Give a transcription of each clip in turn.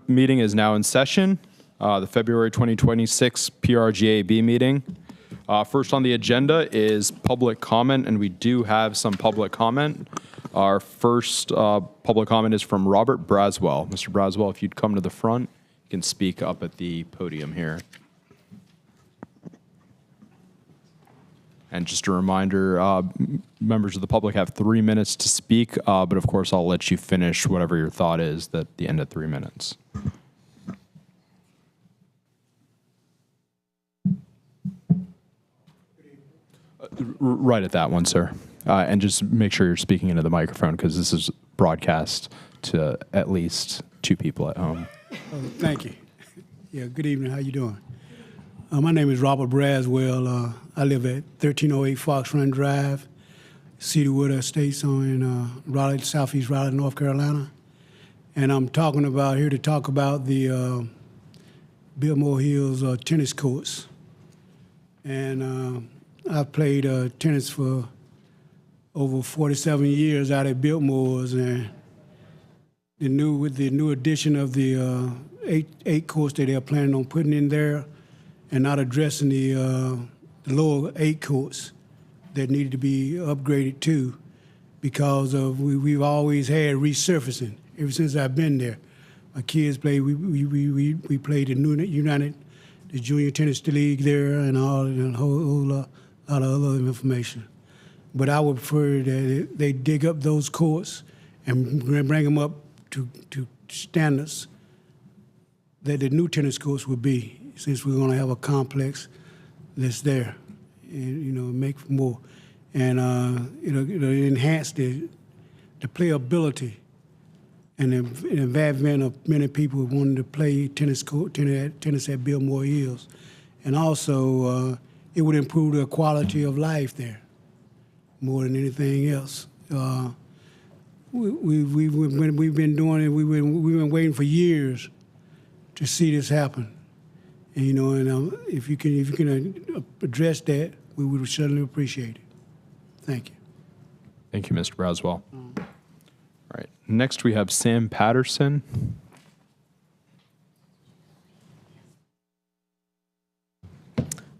meeting is now in session. The February 2026 PRGAB meeting. First on the agenda is public comment, and we do have some public comment. Our first public comment is from Robert Braswell. Mr. Braswell, if you'd come to the front, you can speak up at the podium here. And just a reminder, members of the public have 3 minutes to speak, but of course I'll let you finish whatever your thought is at the end of 3 minutes. Right at that one, sir. And just make sure you're speaking into the microphone because this is broadcast to at least 2 people at home. Thank you. Yeah, good evening. How you doing? My name is Robert Braswell. I live at 1308 Fox Run Drive, Cedarwood Estates in Raleigh, Southeast Raleigh, North Carolina. And I'm here to talk about the Biltmore Hills tennis courts. And I've played tennis for over 47 years out at Biltmore's, and with the new addition of the eight courts that they're planning on putting in there, and not addressing the lower 8 courts that needed to be upgraded too, because of we've always had resurfacing ever since I've been there. My kids play. We played the the Junior Tennis League there, and a whole lot of other information. But I would prefer that they dig up those courts and bring them up to standards that the new tennis courts would be, since we're going to have a complex that's there, and make more, and it'll enhance the playability and the involvement of many people wanting to play tennis at Biltmore Hills, and also it would improve the quality of life there more than anything else. We've been doing it. We've been waiting for years to see this happen. And if you can address that, we would certainly appreciate it. Thank you. Thank you, Mr. Braswell. All right. Next, we have Sam Patterson.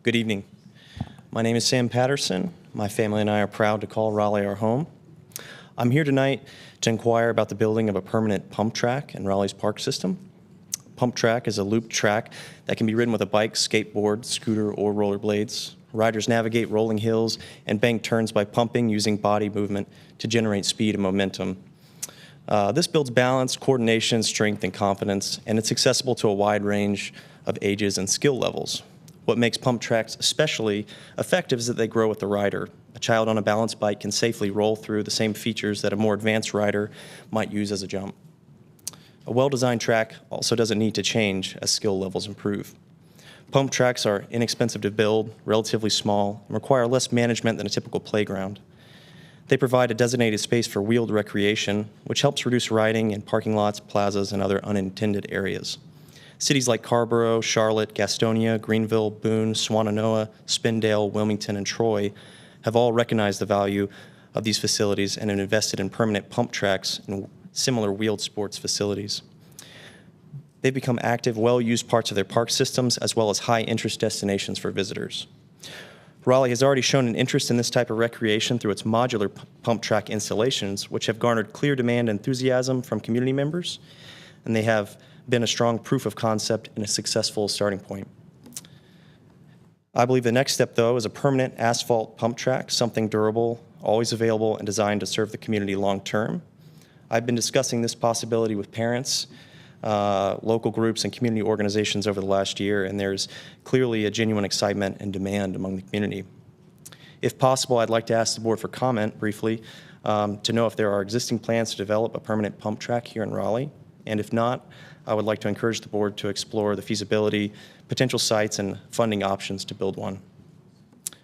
Good evening. My name is Sam Patterson. My family and I are proud to call Raleigh our home. I'm here tonight to inquire about the building of a permanent pump track in Raleigh's park system. Pump track is a looped track that can be ridden with a bike, skateboard, scooter, or rollerblades. Riders navigate rolling hills and bank turns by pumping using body movement to generate speed and momentum. This builds balance, coordination, strength, and confidence, and it's accessible to a wide range of ages and skill levels. What makes pump tracks especially effective is that they grow with the rider. A child on a balance bike can safely roll through the same features that a more advanced rider might use as a jump. A well-designed track also doesn't need to change as skill levels improve. Pump tracks are inexpensive to build, relatively small, and require less management than a typical playground. They provide a designated space for wheeled recreation, which helps reduce riding in parking lots, plazas, and other unintended areas. Cities like Carrboro, Charlotte, Gastonia, Greenville, Boone, Swannanoa, Spindale, Wilmington, and Troy have all recognized the value of these facilities and have invested in permanent pump tracks and similar wheeled sports facilities. They've become active, well-used parts of their park systems, as well as high-interest destinations for visitors. Raleigh has already shown an interest in this type of recreation through its modular pump track installations, which have garnered clear demand and enthusiasm from community members, and they have been a strong proof of concept and a successful starting point. I believe the next step, though, is a permanent asphalt pump track, something durable, always available, and designed to serve the community long-term. I've been discussing this possibility with parents, local groups, and community organizations over the last year, and there's clearly a genuine excitement and demand among the community. If possible, I'd like to ask the board for comment briefly to know if there are existing plans to develop a permanent pump track here in Raleigh, and if not, I would like to encourage the board to explore the feasibility, potential sites, and funding options to build one.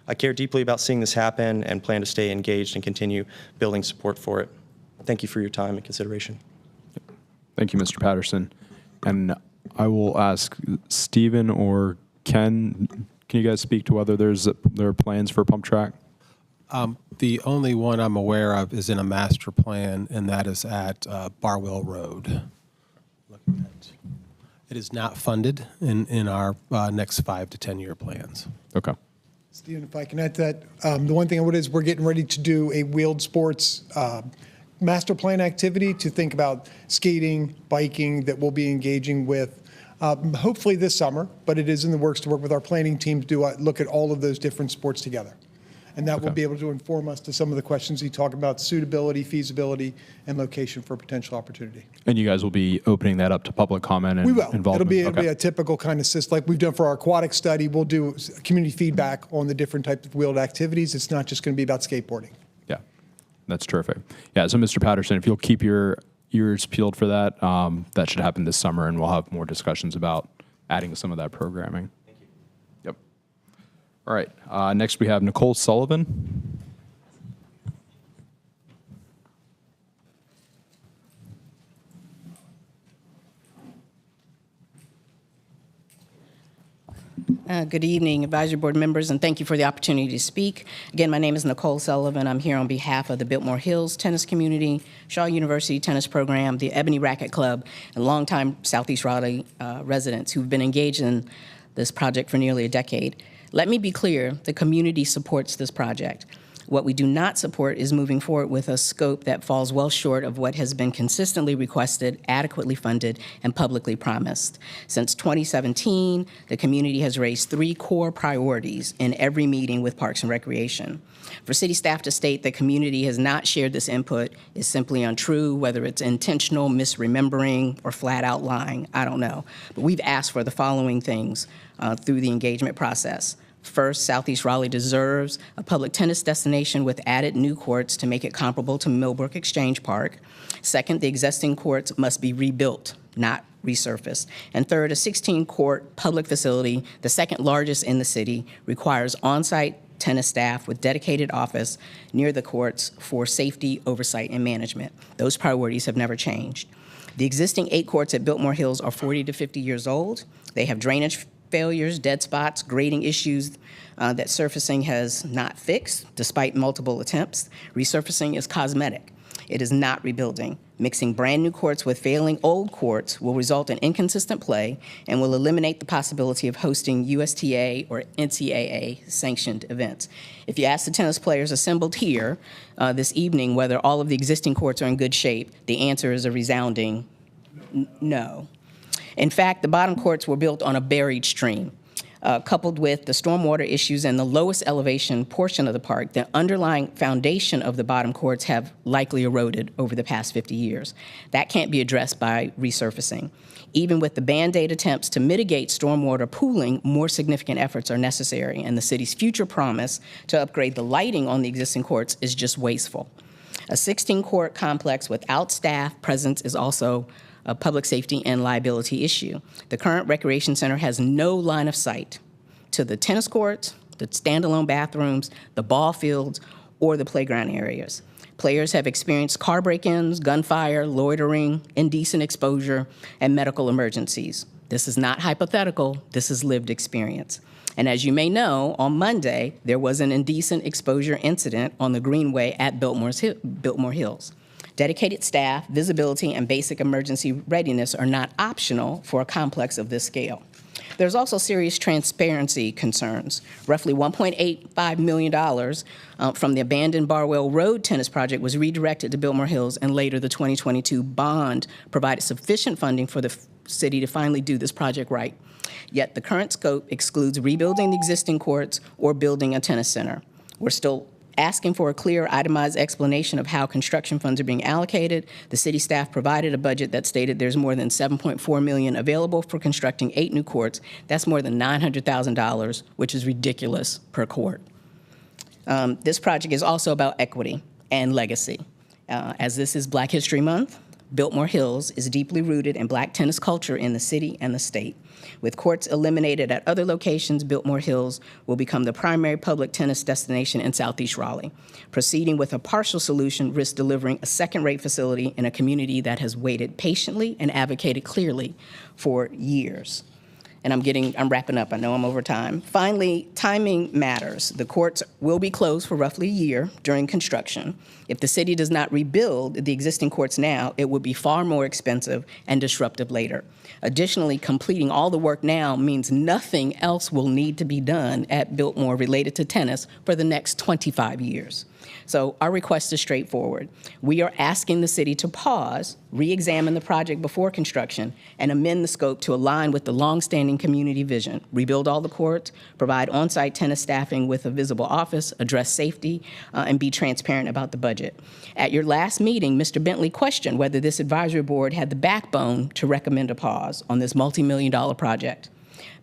I care deeply about seeing this happen and plan to stay engaged and continue building support for it. Thank you for your time and consideration. Thank you, Mr. Patterson. And I will ask Stephen or Ken, can you guys speak to whether there are plans for a pump track? The only one I'm aware of is in a master plan, and that is at Barwell Road. Looking at It is not funded in our next 5 to 10 year plans. Okay. Stephen, if I can add to that, the one thing I would is we're getting ready to do a wheeled sports master plan activity to think about skating, biking that we'll be engaging with hopefully this summer, but it is in the works to work with our planning team to do look at all of those different sports together. And that will be able to inform us to some of the questions you talk about, suitability, feasibility, and location for potential opportunity. And you guys will be opening that up to public comment and We will. involvement? It'll be a typical kind of system like we've done for our aquatic study. We'll do community feedback on the different types of wheeled activities. It's not just going to be about skateboarding. Yeah, that's terrific. Yeah, so Mr. Patterson, if you'll keep your ears peeled for that, that should happen this summer, and we'll have more discussions about adding some of that programming. Thank you. Yep. All right, next we have Nicole Sullivan. Good evening, advisory board members, and thank you for the opportunity to speak. Again, my name is Nicole Sullivan. I'm here on behalf of the Biltmore Hills Tennis Community, Shaw University Tennis Program, the Ebony Racket Club, and longtime Southeast Raleigh residents who've been engaged in this project for nearly a decade. Let me be clear, the community supports this project. What we do not support is moving forward with a scope that falls well short of what has been consistently requested, adequately funded, and publicly promised. Since 2017, the community has raised 3 core priorities in every meeting with Parks and Recreation. For city staff to state the community has not shared this input is simply untrue, whether it's intentional misremembering or flat out lying, I don't know. But we've asked for the following things through the engagement process. First, Southeast Raleigh deserves a public tennis destination with added new courts to make it comparable to Millbrook Exchange Park. Second, the existing courts must be rebuilt, not resurfaced. And third, a 16-court public facility, the second largest in the city, requires on-site tennis staff with dedicated office near the courts for safety, oversight, and management. Those priorities have never changed. The existing 8 courts at Biltmore Hills are 40 to 50 years old. They have drainage failures, dead spots, grading issues that surfacing has not fixed despite multiple attempts. Resurfacing is cosmetic. It is not rebuilding. Mixing brand new courts with failing old courts will result in inconsistent play and will eliminate the possibility of hosting USTA or NCAA sanctioned events. If you ask the tennis players assembled here this evening whether all of the existing courts are in good shape, the answer is a resounding no. In fact, the bottom courts were built on a buried stream. Coupled with the stormwater issues and the lowest elevation portion of the park, the underlying foundation of the bottom courts have likely eroded over the past 50 years. That can't be addressed by resurfacing. Even with the Band-Aid attempts to mitigate stormwater pooling, more significant efforts are necessary, and the city's future promise to upgrade the lighting on the existing courts is just wasteful. A 16-court complex without staff presence is also a public safety and liability issue. The current recreation center has no line of sight to the tennis courts, the standalone bathrooms, the ball fields, or the playground areas. Players have experienced car break-ins, gunfire, loitering, indecent exposure, and medical emergencies. This is not hypothetical, this is lived experience. And as you may know, on Monday, there was an indecent exposure incident on the Greenway at Biltmore Hills. Dedicated staff, visibility, and basic emergency readiness are not optional for a complex of this scale. There's also serious transparency concerns. Roughly $1.85 million from the abandoned Barwell Road tennis project was redirected to Biltmore Hills, and later the 2022 bond provided sufficient funding for the city to finally do this project right. Yet the current scope excludes rebuilding the existing courts or building a tennis center. We're still asking for a clear, itemized explanation of how construction funds are being allocated. The city staff provided a budget that stated there's more than $7.4 million available for constructing 8 new courts. That's more than $900,000, which is ridiculous per court. This project is also about equity and legacy. As this is Black History Month, Biltmore Hills is deeply rooted in Black tennis culture in the city and the state. With courts eliminated at other locations, Biltmore Hills will become the primary public tennis destination in Southeast Raleigh. Proceeding with a partial solution risks delivering a second-rate facility in a community that has waited patiently and advocated clearly for years. And I'm wrapping up. I know I'm over time. Finally, timing matters. The courts will be closed for roughly a year during construction. If the city does not rebuild the existing courts now, it would be far more expensive and disruptive later. Additionally, completing all the work now means nothing else will need to be done at Biltmore related to tennis for the next 25 years. So our request is straightforward. We are asking the city to pause, re-examine the project before construction, and amend the scope to align with the longstanding community vision. Rebuild all the courts, provide on-site tennis staffing with a visible office, address safety, and be transparent about the budget. At your last meeting, Mr. Bentley questioned whether this advisory board had the backbone to recommend a pause on this multi-million-dollar project.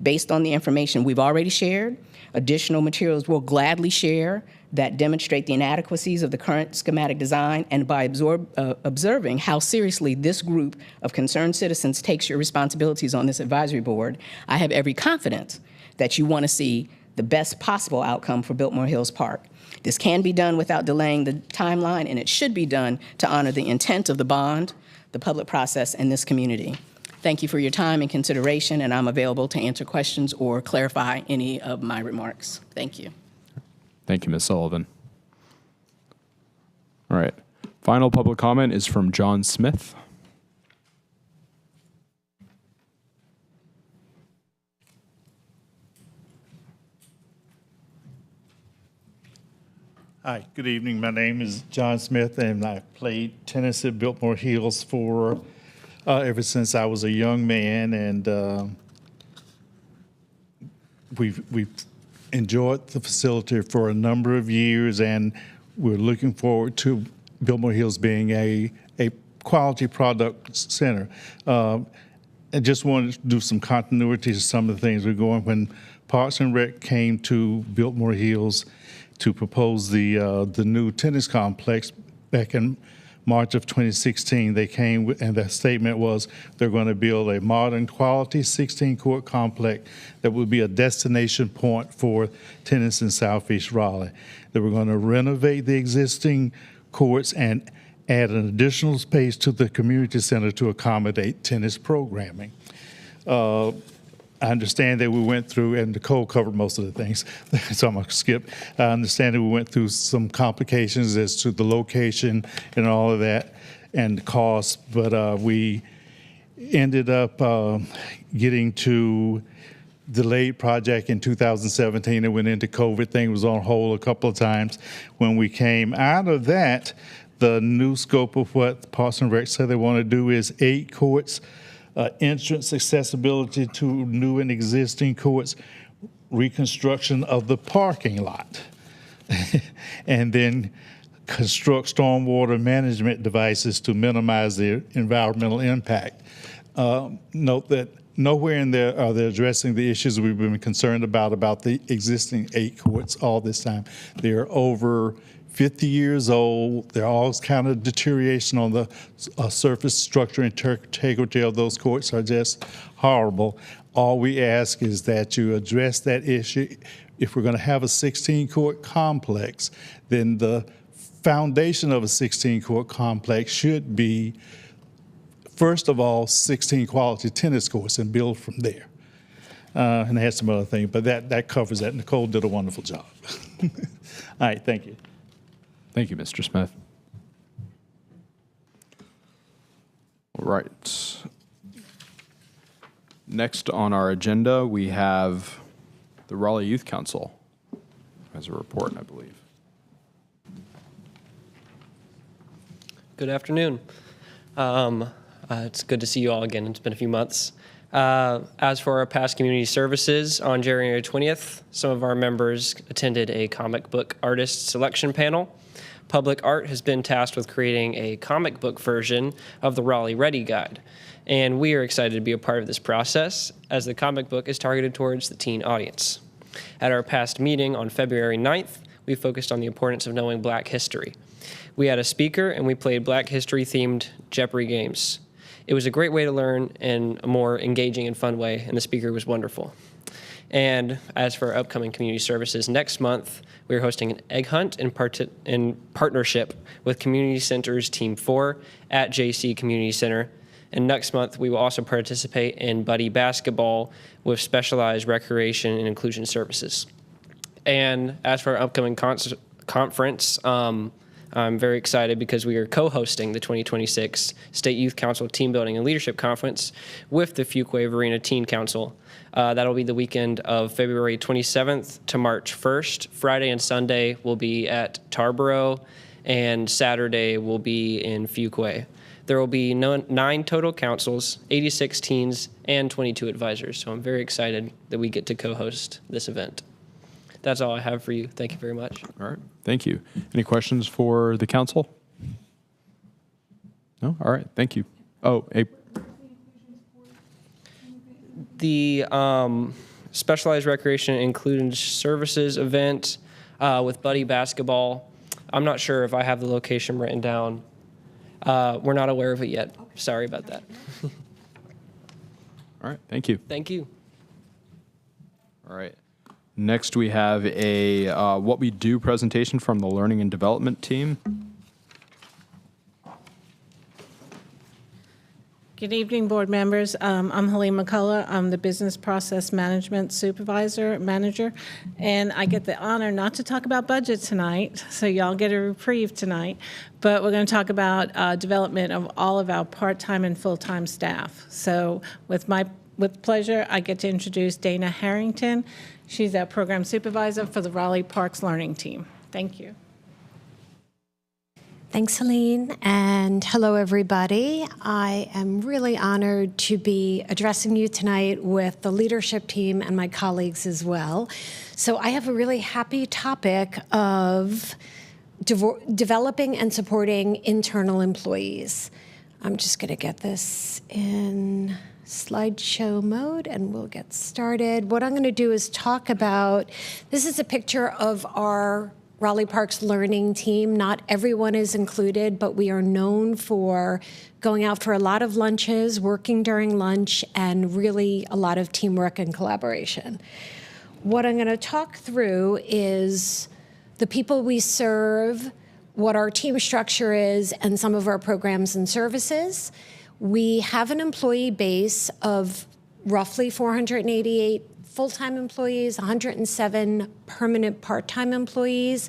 Based on the information we've already shared, additional materials we'll gladly share that demonstrate the inadequacies of the current schematic design, and by observing how seriously this group of concerned citizens takes your responsibilities on this advisory board, I have every confidence that you want to see the best possible outcome for Biltmore Hills Park. This can be done without delaying the timeline, and it should be done to honor the intent of the bond, the public process, and this community. Thank you for your time and consideration, and I'm available to answer questions or clarify any of my remarks. Thank you. Thank you, Ms. Sullivan. All right. Final public comment is from John Smith. Hi, good evening. My name is John Smith, and I've played tennis at Biltmore Hills for ever since I was a young man, and we've enjoyed the facility for a number of years, and we're looking forward to Biltmore Hills being a quality product center. I just wanted to do some continuity to some of the things we're going. When Parks and Rec came to Biltmore Hills to propose the new tennis complex back in March of 2016, they came with, and the statement was they're going to build a modern quality 16-court complex that would be a destination point for tennis in Southeast Raleigh. They were going to renovate the existing courts and add an additional space to the community center to accommodate tennis programming. I understand that we went through, and Nicole covered most of the things, so I'm going to skip. I understand that we went through some complications as to the location and all of that and the cost, but we ended up getting to delayed project in 2017. It went into COVID. Thing was on hold a couple of times. When we came out of that, the new scope of what Parks and Rec said they want to do is 8 courts, entrance accessibility to new and existing courts, reconstruction of the parking lot, and then construct stormwater management devices to minimize their environmental impact. Note that nowhere in there are they addressing the issues we've been concerned about the existing 8 courts all this time. They're over 50 years old. They're all kind of deterioration on the surface structure and integrity of those courts are just horrible. All we ask is that you address that issue. If we're going to have a 16-court complex, then the foundation of a 16-court complex should be, first of all, 16 quality tennis courts and build from there. And I had some other things, but that covers that. Nicole did a wonderful job. All right, thank you. Thank you, Mr. Smith. All right. Next on our agenda, we have the Raleigh Youth Council as a report, I believe. Good afternoon. It's good to see you all again. It's been a few months. As for our past community services, on January 20th, some of our members attended a comic book artist selection panel. Public Art has been tasked with creating a comic book version of the Raleigh Ready Guide, and we are excited to be a part of this process as the comic book is targeted towards the teen audience. At our past meeting on February 9th, we focused on the importance of knowing Black history. We had a speaker and we played Black history-themed Jeopardy games. It was a great way to learn in a more engaging and fun way, and the speaker was wonderful. And as for upcoming community services, next month we are hosting an egg hunt in partnership with Community Center's Team 4 at JC Community Center. And next month, we will also participate in buddy basketball with specialized recreation and inclusion services. And as for our upcoming conference, I'm very excited because we are co-hosting the 2026 State Youth Council Team Building and Leadership Conference with the Fuquay Varina Teen Council. That'll be the weekend of February 27th to March 1st. Friday and Sunday will be at Tarboro, and Saturday will be in Fuquay. There will be 9 total councils, 86 teens, and 22 advisors. So I'm very excited that we get to co-host this event. That's all I have for you. Thank you very much. All right. Thank you. Any questions for the council? No? All right. Thank you. Oh, The specialized recreation and inclusion services event with buddy basketball. I'm not sure if I have the location written down. We're not aware of it yet. Sorry about that. all right. Thank you. Thank you. All right. Next, we have a what we do presentation from the Learning and Development team. Good evening, board members. I'm Helene McCullough. I'm the Business Process Management Manager, and I get the honor not to talk about budget tonight, so y'all get a reprieve tonight, but we're going to talk about development of all of our part-time and full-time staff. So with pleasure, I get to introduce Dana Harrington. She's our program supervisor for the Raleigh Parks Learning Team. Thank you. Thanks, Helene, and hello, everybody. I am really honored to be addressing you tonight with the leadership team and my colleagues as well. So I have a really happy topic of developing and supporting internal employees. I'm just going to get this in slideshow mode and we'll get started. What I'm going to do is talk about, this is a picture of our Raleigh Parks Learning Team. Not everyone is included, but we are known for going out for a lot of lunches, working during lunch, and really a lot of teamwork and collaboration. What I'm going to talk through is the people we serve, what our team structure is, and some of our programs and services. We have an employee base of roughly 488 full-time employees, 107 permanent part-time employees,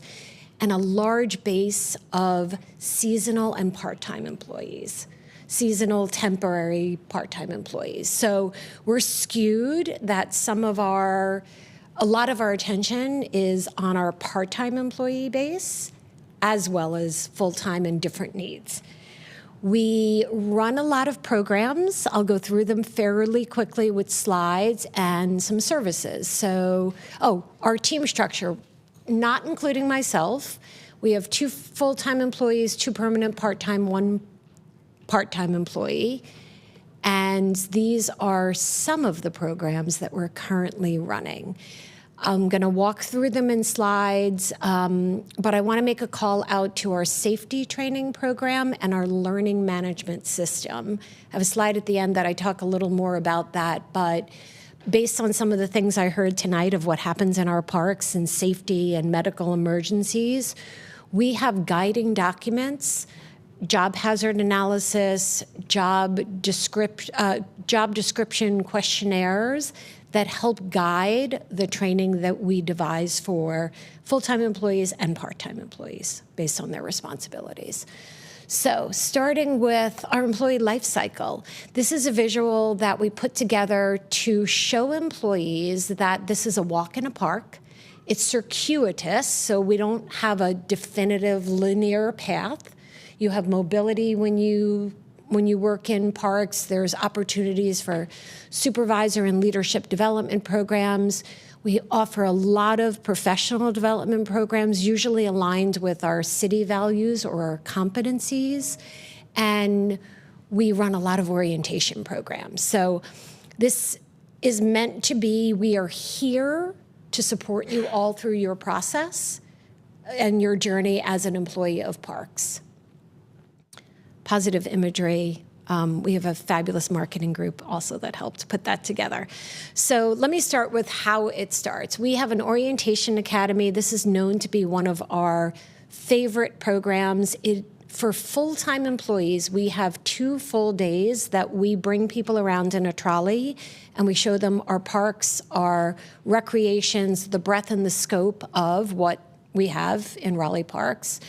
and a large base of seasonal and part-time employees, seasonal, temporary, part-time employees. So we're skewed that a lot of our attention is on our part-time employee base, as well as full-time and different needs. We run a lot of programs. I'll go through them fairly quickly with slides and some services. So, our team structure, not including myself, we have 2 full-time employees, 2 permanent part-time, 1 part-time employee. And these are some of the programs that we're currently running. I'm going to walk through them in slides, but I want to make a call out to our safety training program and our learning management system. I have a slide at the end that I talk a little more about that, but based on some of the things I heard tonight of what happens in our parks and safety and medical emergencies, we have guiding documents, job hazard analysis, job description questionnaires that help guide the training that we devise for full-time employees and part-time employees based on their responsibilities. So starting with our employee life cycle, this is a visual that we put together to show employees that this is a walk in a park. It's circuitous, so we don't have a definitive linear path. You have mobility when you work in parks. There's opportunities for supervisor and leadership development programs. We offer a lot of professional development programs, usually aligned with our city values or our competencies. And we run a lot of orientation programs. So this is meant to be, we are here to support you all through your process and your journey as an employee of parks. Positive imagery. We have a fabulous marketing group also that helped put that together. So let me start with how it starts. We have an orientation academy. This is known to be one of our favorite programs. It for full-time employees, we have 2 full days that we bring people around in a trolley and we show them our parks, our recreations, the breadth and the scope of what we have in Raleigh Parks.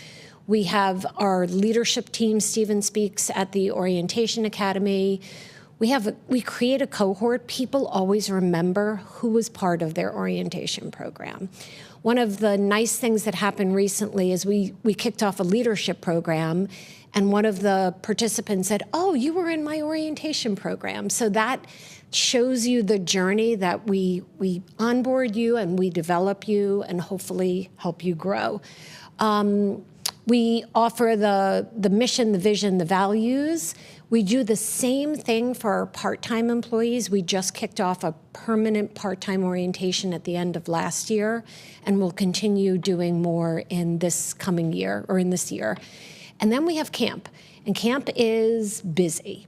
We have our leadership team. Stephen speaks at the Orientation Academy. We create a cohort. People always remember who was part of their orientation program. One of the nice things that happened recently is we kicked off a leadership program, and one of the participants said, "Oh, you were in my orientation program." So that shows you the journey that we onboard you and we develop you and hopefully help you grow. We offer the mission, the vision, the values. We do the same thing for our part-time employees. We just kicked off a permanent part-time orientation at the end of last year, and we'll continue doing more in this coming year, or in this year. And then we have camp, and camp is busy.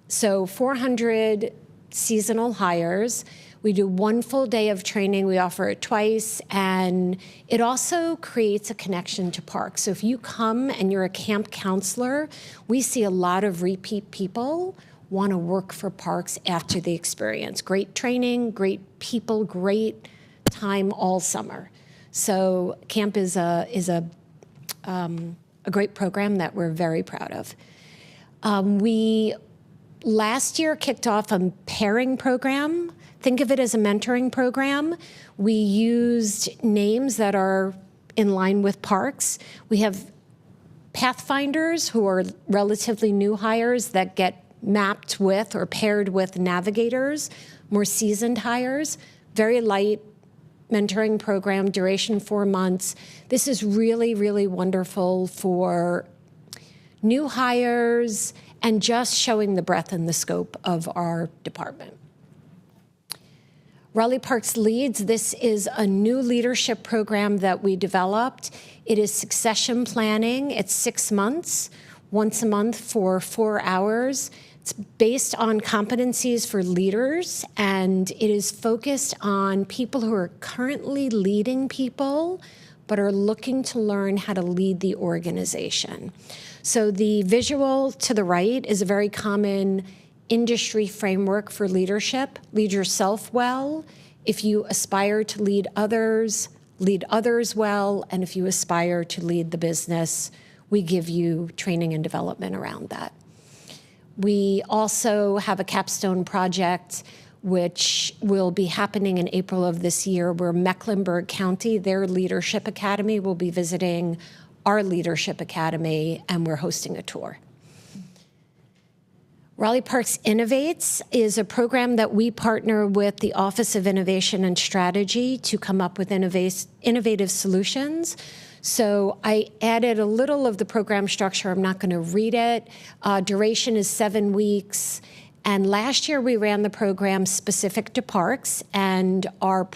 So 400 seasonal hires. We do 1 full day of training. We offer it twice, and it also creates a connection to parks. So if you come and you're a camp counselor, we see a lot of repeat people want to work for parks after the experience. Great training, great people, great time all summer. So camp is a great program that we're very proud of. We last year kicked off a pairing program. Think of it as a mentoring program. We used names that are in line with parks. We have pathfinders who are relatively new hires that get mapped with or paired with navigators, more seasoned hires, very light mentoring program, duration 4 months. This is really, really wonderful for new hires and just showing the breadth and the scope of our department. Raleigh Parks Leads, this is a new leadership program that we developed. It is succession planning. It's 6 months, once a month for 4 hours. It's based on competencies for leaders, and it is focused on people who are currently leading people, but are looking to learn how to lead the organization. So the visual to the right is a very common industry framework for leadership. Lead yourself well. If you aspire to lead others well. And if you aspire to lead the business, we give you training and development around that. We also have a capstone project which will be happening in April of this year, where Mecklenburg County, their leadership academy, will be visiting our leadership academy, and we're hosting a tour. Raleigh Parks Innovates is a program that we partner with the Office of Innovation and Strategy to come up with innovative solutions. So I added a little of the program structure. I'm not going to read it. Duration is 7 weeks. And last year we ran the program specific to parks, and our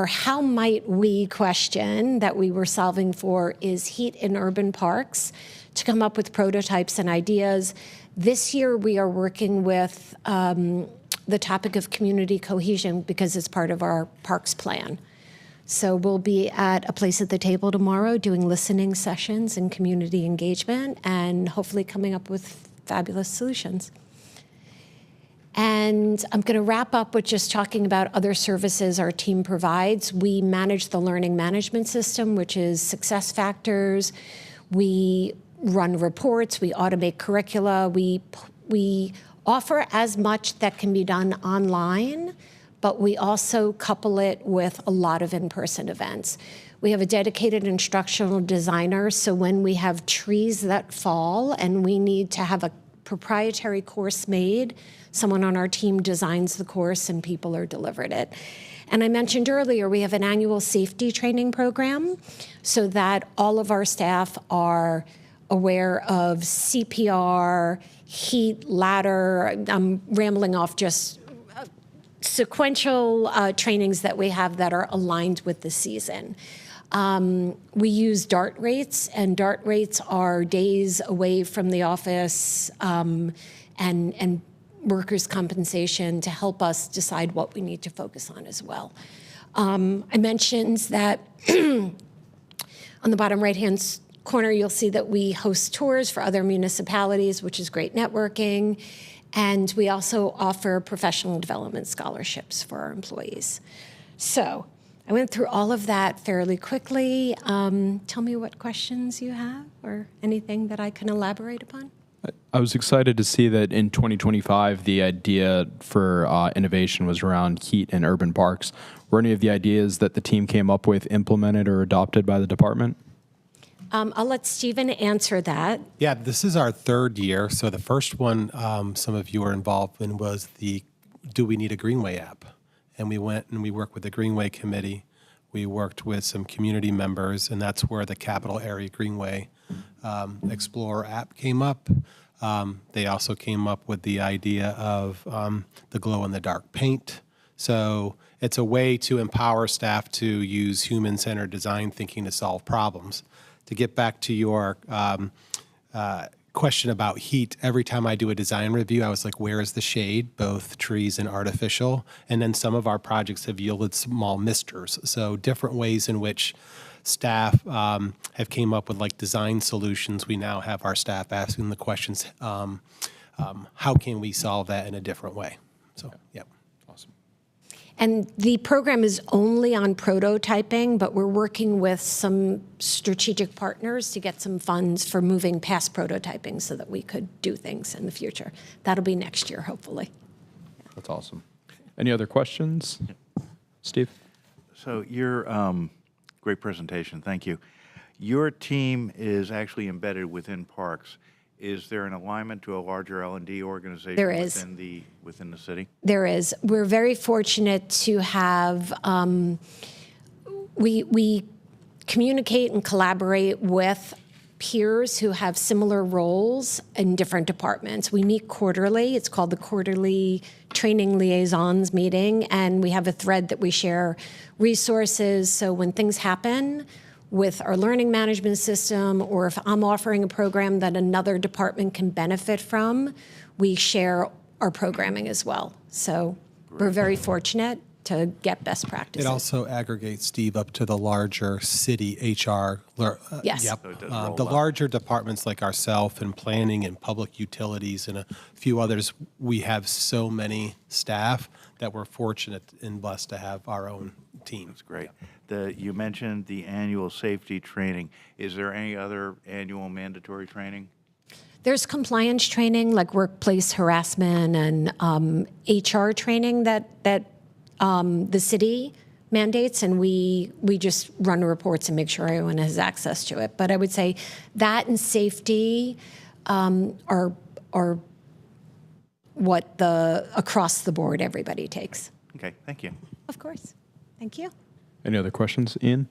how might we question that we were solving for is heat in urban parks, to come up with prototypes and ideas. This year we are working with the topic of community cohesion because it's part of our parks plan. So we'll be at a place at the table tomorrow doing listening sessions and community engagement, and hopefully coming up with fabulous solutions. And I'm going to wrap up with just talking about other services our team provides. We manage the learning management system, which is success factors. We run reports. We automate curricula. We offer as much that can be done online, but we also couple it with a lot of in-person events. We have a dedicated instructional designer, so when we have trees that fall and we need to have a proprietary course made, someone on our team designs the course and people are delivered it. And I mentioned earlier, we have an annual safety training program so that all of our staff are aware of CPR, heat, ladder. I'm rambling off just sequential trainings that we have that are aligned with the season. We use DART rates, and DART rates are days away from the office and workers' compensation to help us decide what we need to focus on as well. I mentioned that on the bottom right-hand corner, you'll see that we host tours for other municipalities, which is great networking. And we also offer professional development scholarships for our employees. So I went through all of that fairly quickly. Tell me what questions you have or anything that I can elaborate upon. I was excited to see that in 2025, the idea for innovation was around heat and urban parks. Were any of the ideas that the team came up with implemented or adopted by the department? I'll let Stephen answer that. Yeah, this is our third year. So the first one some of you were involved in was the Do We Need a Greenway app? And we went and we worked with the Greenway committee. We worked with some community members, and that's where the Capital Area Greenway Explorer app came up. They also came up with the idea of the glow-in-the-dark paint. So it's a way to empower staff to use human-centered design thinking to solve problems. To get back to your question about heat, every time I do a design review, I was like, where is the shade, both trees and artificial? And then some of our projects have yielded small misters. So different ways in which staff have came up with like design solutions. We now have our staff asking the questions, how can we solve that in a different way? So, yeah. Awesome. And the program is only on prototyping, but we're working with some strategic partners to get some funds for moving past prototyping so that we could do things in the future. That'll be next year, hopefully. That's awesome. Any other questions? Steve? So your great presentation, thank you. Your team is actually embedded within parks. Is there an alignment to a larger L&D organization There is. within the city? There is. We're very fortunate to have, we communicate and collaborate with peers who have similar roles in different departments. We meet quarterly. It's called the Quarterly Training Liaisons Meeting, and we have a thread that we share resources. So when things happen with our learning management system, or if I'm offering a program that another department can benefit from, we share our programming as well. So we're very fortunate to get best practices. It also aggregates, Steve, up to the larger city HR. Yes. Yep. So it does roll The up. larger departments like ourself and planning and public utilities and a few others, we have so many staff that we're fortunate and blessed to have our own team. That's great. You mentioned the annual safety training. Is there any other annual mandatory training? There's compliance training like workplace harassment and HR training that the city mandates, and we just run reports and make sure everyone has access to it. But I would say that and safety are what across the board everybody takes. Okay, thank you. Of course. Thank you. Any other questions? Ian?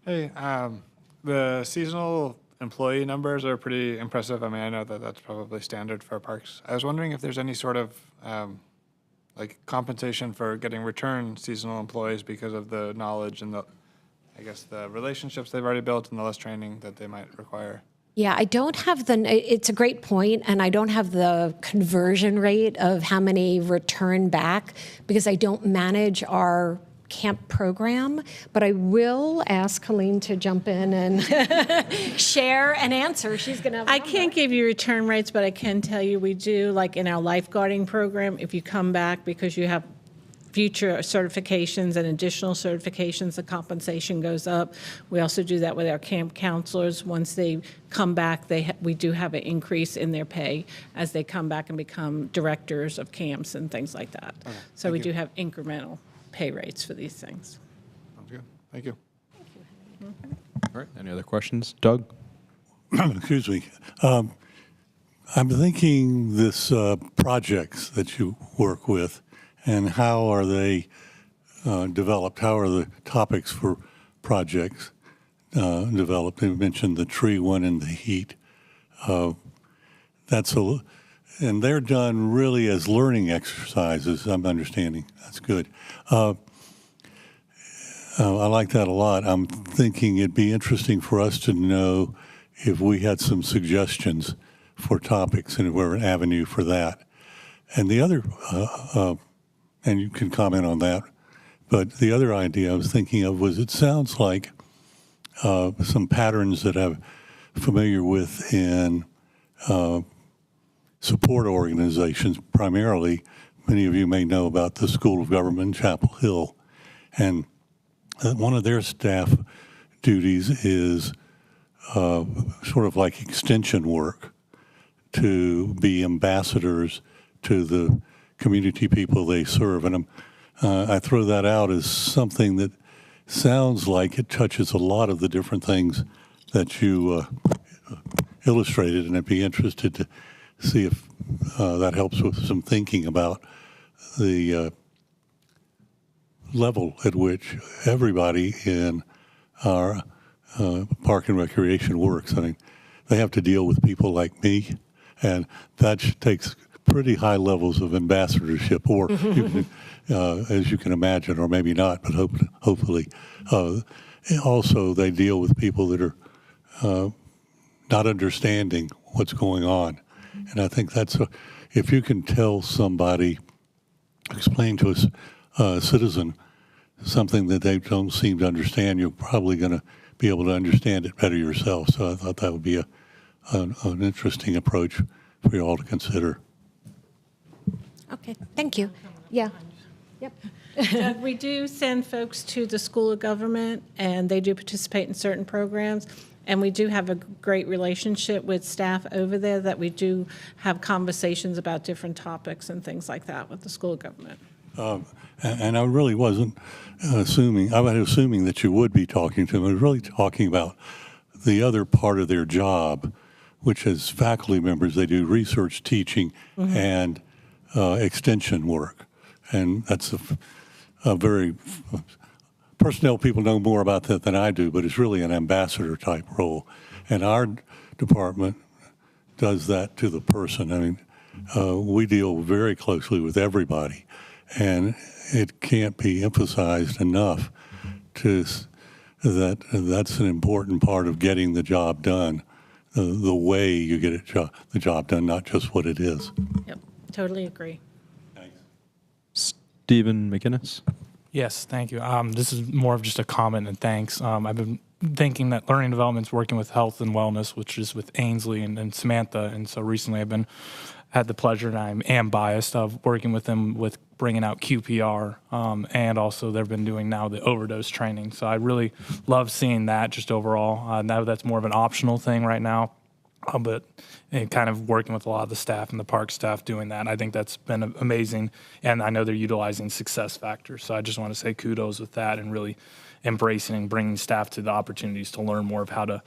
Hey, the seasonal employee numbers are pretty impressive. I mean, I know that that's probably standard for parks. I was wondering if there's any sort of like compensation for getting return seasonal employees because of the knowledge and the relationships they've already built and the less training that they might require. Yeah, I don't have it's a great point, and I don't have the conversion rate of how many return back because I don't manage our camp program, but I will ask Helene to jump in and share an answer. She's going to. I can't give you return rates, but I can tell you we do, like in our lifeguarding program, if you come back because you have future certifications and additional certifications, the compensation goes up. We also do that with our camp counselors. Once they come back, we do have an increase in their pay as they come back and become directors of camps and things like that. Okay. So we do have incremental pay rates for these things. Sounds good. Thank you. All right. Any other questions? Doug? Excuse me. I'm thinking this projects that you work with, and how are they developed? How are the topics for projects developed? You mentioned the tree one and the heat. And they're done really as learning exercises, I'm understanding. That's good. I like that a lot. I'm thinking it'd be interesting for us to know if we had some suggestions for topics and if we're an avenue for that. And the other, and you can comment on that, but the other idea I was thinking of was it sounds like some patterns that I'm familiar with in support organizations. Primarily, many of you may know about the School of Government in Chapel Hill. And one of their staff duties is sort of like extension work, to be ambassadors to the community people they serve. And I throw that out as something that sounds like it touches a lot of the different things that you illustrated, and I'd be interested to see if that helps with some thinking about the level at which everybody in our park and recreation works. I mean, they have to deal with people like me, and that takes pretty high levels of ambassadorship, or even, as you can imagine, or maybe not, but hopefully. Also, they deal with people that are not understanding what's going on. And I think that's, if you can tell somebody, explain to a citizen something that they don't seem to understand, you're probably going to be able to understand it better yourself. So I thought that would be an interesting approach for you all to consider. Okay, thank you. Yeah. Yep. Doug, we do send folks to the School of Government, and they do participate in certain programs. And we do have a great relationship with staff over there that we do have conversations about different topics and things like that with the School of Government. And I really wasn't assuming, I was assuming that you would be talking to them. I was really talking about the other part of their job, which as faculty members, they do research, teaching, and extension work. And that's a very, personnel people know more about that than I do, but it's really an ambassador type role. And our department does that to the person. I mean, we deal very closely with everybody, and it can't be emphasized enough that that's an important part of getting the job done, the way you get the job done, not just what it is. Yep, totally agree. Stephen McInnes. Yes, thank you. This is more of just a comment and thanks. I've been thinking that learning development's working with health and wellness, which is with Ainsley and Samantha. And so recently I've had the pleasure, and I am biased, of working with them with bringing out QPR. And also they've been doing now the overdose training. So I really love seeing that just overall. Now that's more of an optional thing right now. But kind of working with a lot of the staff and the park staff doing that, I think that's been amazing. And I know they're utilizing success factors. So I just want to say kudos with that, and really embracing and bringing staff to the opportunities to learn more of how to,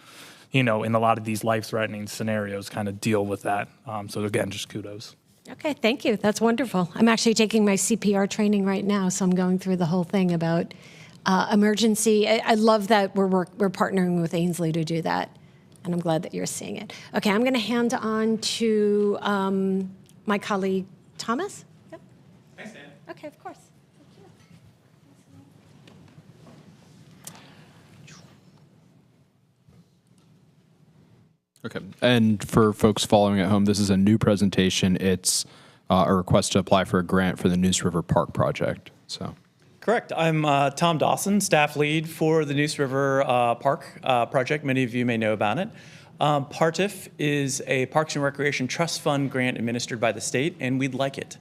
in a lot of these life-threatening scenarios, kind of deal with that. So again, just kudos. Okay, thank you. That's wonderful. I'm actually taking my CPR training right now, so I'm going through the whole thing about emergency. I love that we're partnering with Ainsley to do that. And I'm glad that you're seeing it. Okay, I'm going to hand on to my colleague, Thomas. Yep. Thanks, Dan. Okay, of course. Okay, and for folks following at home, this is a new presentation. It's a request to apply for a grant for the Neuse River Park project. So. Correct. I'm Tom Dawson, staff lead for the Neuse River Park project. Many of you may know about it. PARTIF is a Parks and Recreation Trust Fund grant administered by the state, and we'd like it.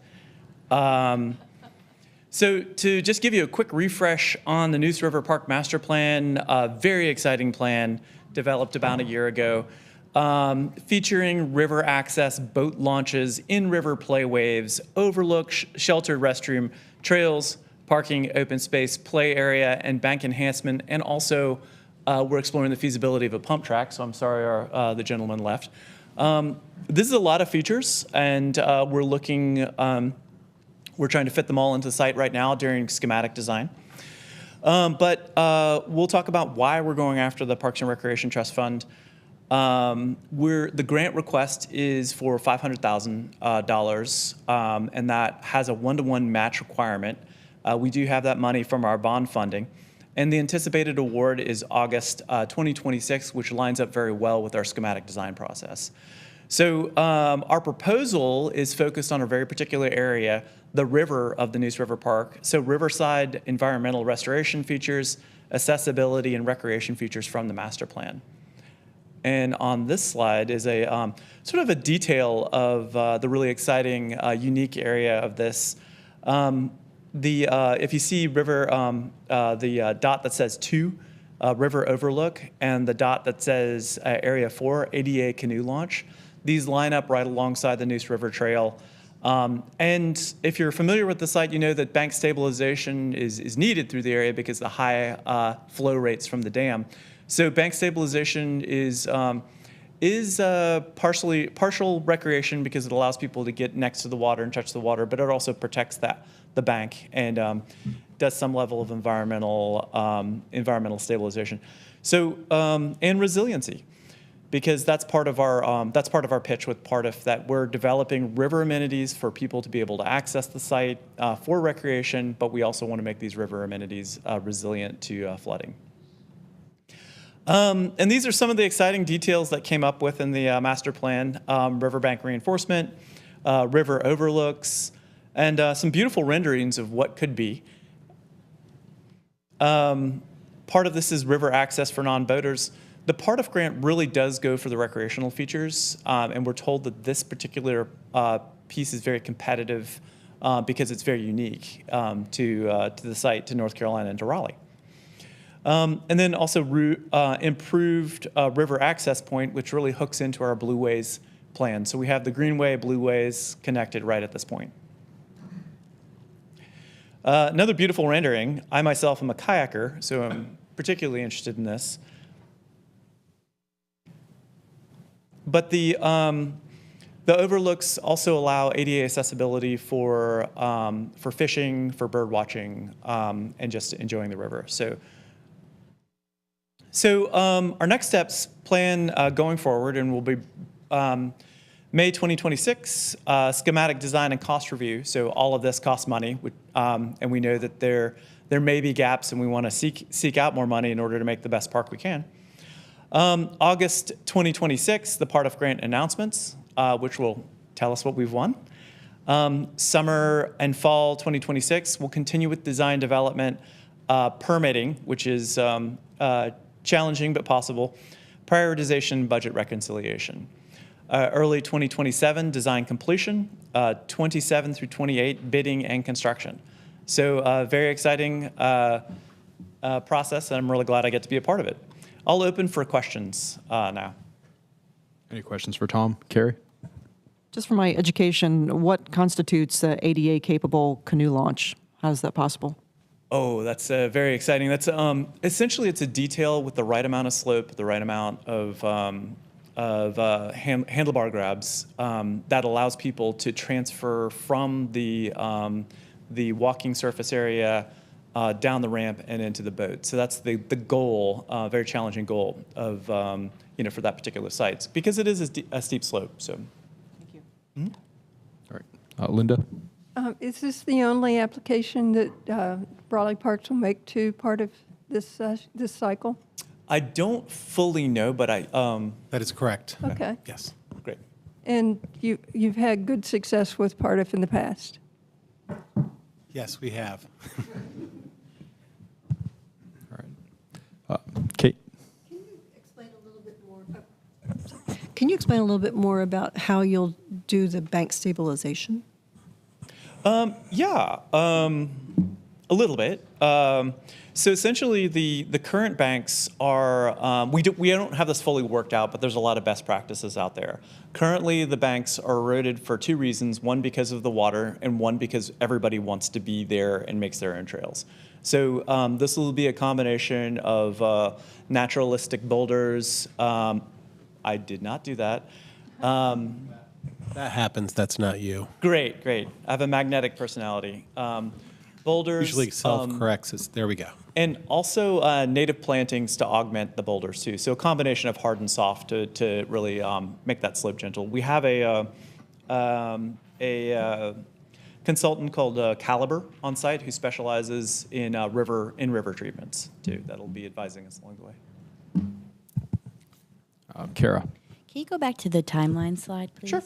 So to just give you a quick refresh on the Neuse River Park Master Plan, a very exciting plan developed about a year ago, featuring river access, boat launches, in-river playwaves, overlook, sheltered restroom, trails, parking, open space, play area, and bank enhancement. And also, we're exploring the feasibility of a pump track, so I'm sorry the gentleman left. This is a lot of features, and we're trying to fit them all into the site right now during schematic design. But we'll talk about why we're going after the Parks and Recreation Trust Fund. The grant request is for $500,000, and that has a 1-to-1 match requirement. We do have that money from our bond funding, and the anticipated award is August 2026, which lines up very well with our schematic design process. So our proposal is focused on a very particular area, the river of the Neuse River Park. So riverside environmental restoration features, accessibility, and recreation features from the master plan. And on this slide is a sort of a detail of the really exciting, unique area of this. If you see river, the dot that says 2, river overlook, and the dot that says area 4, ADA canoe launch, these line up right alongside the Neuse River Trail. And if you're familiar with the site, you know that bank stabilization is needed through the area because of the high flow rates from the dam. So bank stabilization is partial recreation because it allows people to get next to the water and touch the water, but it also protects the bank and does some level of environmental stabilization. So and resiliency, because that's part of our pitch with Partif, that we're developing river amenities for people to be able to access the site for recreation, but we also want to make these river amenities resilient to flooding. And these are some of the exciting details that came up with in the master plan: riverbank reinforcement, river overlooks, and some beautiful renderings of what could be. Part of this is river access for non-boaters. The Partif grant really does go for the recreational features, and we're told that this particular piece is very competitive because it's very unique to the site, to North Carolina, and to Raleigh. And then also improved river access point, which really hooks into our Blueways plan. So we have the Greenway, Blueways connected right at this point. Another beautiful rendering. I myself am a kayaker, so I'm particularly interested in this. But the overlooks also allow ADA accessibility for fishing, for bird watching, and just enjoying the river. So our next steps plan going forward, and will be May 2026, schematic design and cost review. So all of this costs money, and we know that there may be gaps, and we want to seek out more money in order to make the best park we can. August 2026, the Partif grant announcements, which will tell us what we've won. Summer and fall 2026, we'll continue with design development, permitting, which is challenging but possible, prioritization, budget reconciliation. Early 2027, design completion, 27 through 28, bidding and construction. So very exciting process, and I'm really glad I get to be a part of it. I'll open for questions now. Any questions for Tom? Carrie? Just for my education, what constitutes an ADA-capable canoe launch? How is that possible? Oh, that's very exciting. That's essentially it's a detail with the right amount of slope, the right amount of handlebar grabs that allows people to transfer from the walking surface area down the ramp and into the boat. So that's the goal, very challenging goal of for that particular site, because it is a steep slope. So. Thank you. Mm-hmm. All right, Linda. Is this the only application that Raleigh Parks will make to part of this cycle? I don't fully know, but That is correct. Okay. Yes. Great. And you've had good success with Partif in the past? Yes, we have. All right. Kate? Can you explain a little bit more about how you'll do the bank stabilization? Yeah, a little bit. So essentially, the current banks are we don't have this fully worked out, but there's a lot of best practices out there. Currently, the banks are eroded for two reasons: one because of the water, and one because everybody wants to be there and makes their own trails. So this will be a combination of naturalistic boulders. I did not do that. That happens. That's not you. Great. I have a magnetic personality. Boulders. Usually self-corrects. There we go. And also native plantings to augment the boulders too. So a combination of hard and soft to really make that slope gentle. We have a consultant called Caliber on site who specializes in river treatments too. That'll be advising us along the way. Kara. Can you go back to the timeline slide, please? Sure.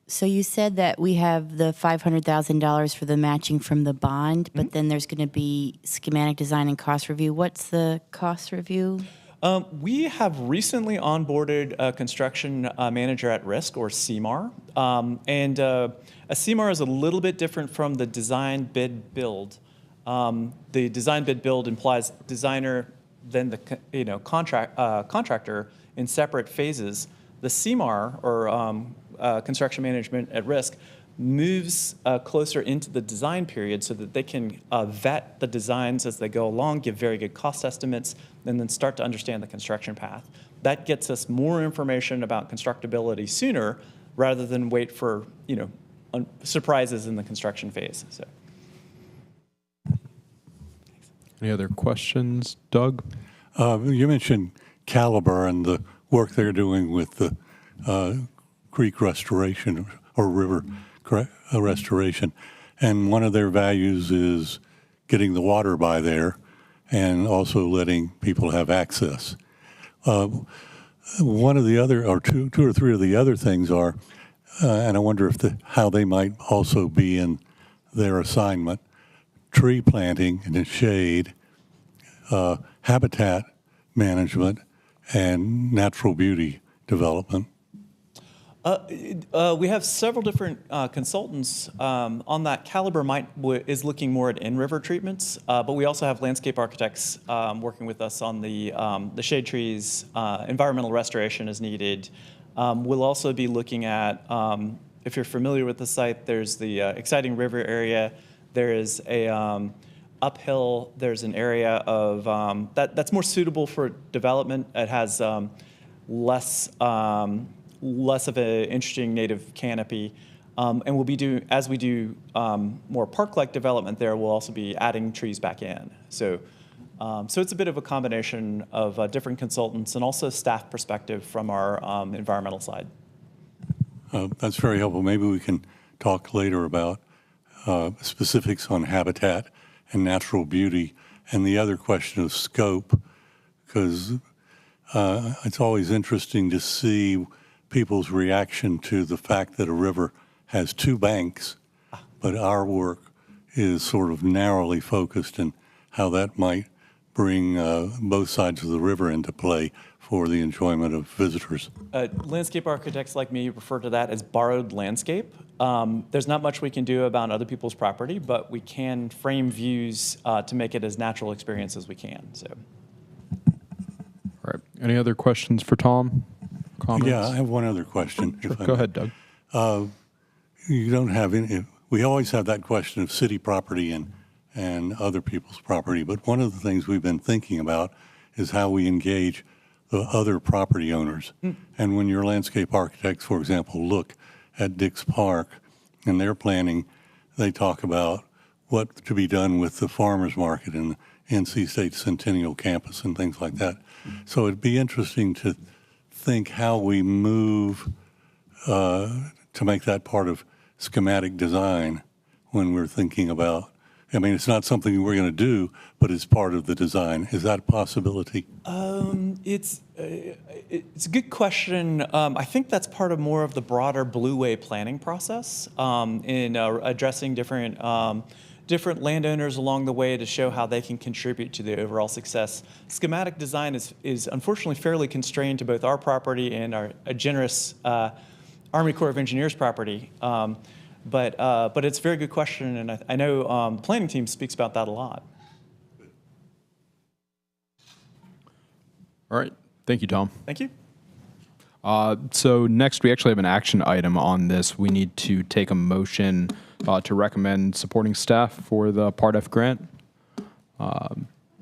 So you said that we have the $500,000 for the matching from the bond, but then there's going to be schematic design and cost review. What's the cost review? We have recently onboarded a construction manager at risk, or CMAR. A CMAR is a little bit different from the design bid build. The design bid build implies designer, then the contractor in separate phases. The CMAR, or construction management at risk, moves closer into the design period so that they can vet the designs as they go along, give very good cost estimates, and then start to understand the construction path. That gets us more information about constructability sooner rather than wait for surprises in the construction phase. So. Any other questions, Doug? You mentioned Caliber and the work they're doing with the creek restoration or river restoration. And one of their values is getting the water by there and also letting people have access. One of the other, or two or three of the other things are, and I wonder if how they might also be in their assignment, tree planting in the shade, habitat management, and natural beauty development. We have several different consultants on that. Caliber is looking more at in-river treatments, but we also have landscape architects working with us on the shade trees. Environmental restoration is needed. We'll also be looking at, if you're familiar with the site, there's the exciting river area. There is a uphill. There's an area of that's more suitable for development. It has less of an interesting native canopy. And we'll be doing, as we do more park-like development there, we'll also be adding trees back in. So it's a bit of a combination of different consultants and also staff perspective from our environmental side. That's very helpful. Maybe we can talk later about specifics on habitat and natural beauty and the other question of scope, because it's always interesting to see people's reaction to the fact that a river has two banks, but our work is sort of narrowly focused in how that might bring both sides of the river into play for the enjoyment of visitors. Landscape architects like me refer to that as borrowed landscape. There's not much we can do about other people's property, but we can frame views to make it as natural experience as we can. So. All right. Any other questions for Tom? Comments? Yeah, I have one other question. Sure. Go ahead, Doug. You don't have any, we always have that question of city property and other people's property, but one of the things we've been thinking about is how we engage the other property owners. And when your landscape architects, for example, look at Dix Park and their planning, they talk about what to be done with the farmers market and the NC State Centennial Campus and things like that. So it'd be interesting to think how we move to make that part of schematic design when we're thinking about, I mean, it's not something we're going to do, but it's part of the design. Is that a possibility? It's a good question. I think that's part of more of the broader Blueway planning process in addressing different landowners along the way to show how they can contribute to the overall success. Schematic design is unfortunately fairly constrained to both our property and a generous Army Corps of Engineers property. But it's a very good question, and I know the planning team speaks about that a lot. All right. Thank you, Tom. Thank you. So next, we actually have an action item on this. We need to take a motion to recommend supporting staff for the Part F grant.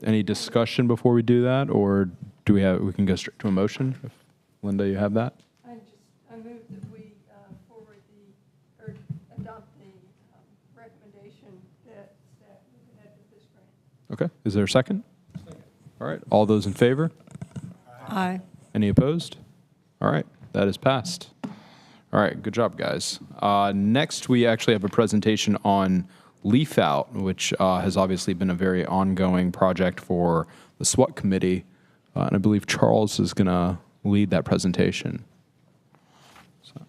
Any discussion before we do that, or do we can go straight to a motion? If, Linda, you have that? I move that we forward or adopt the recommendation that staff move ahead with this grant. Okay. Is there a second? Second. All right. All those in favor? Aye. Any opposed? All right. That is passed. All right. Good job, guys. Next, we actually have a presentation on Leaf Out, which has obviously been a very ongoing project for the SWAT committee. And I believe Charles is going to lead that presentation. So.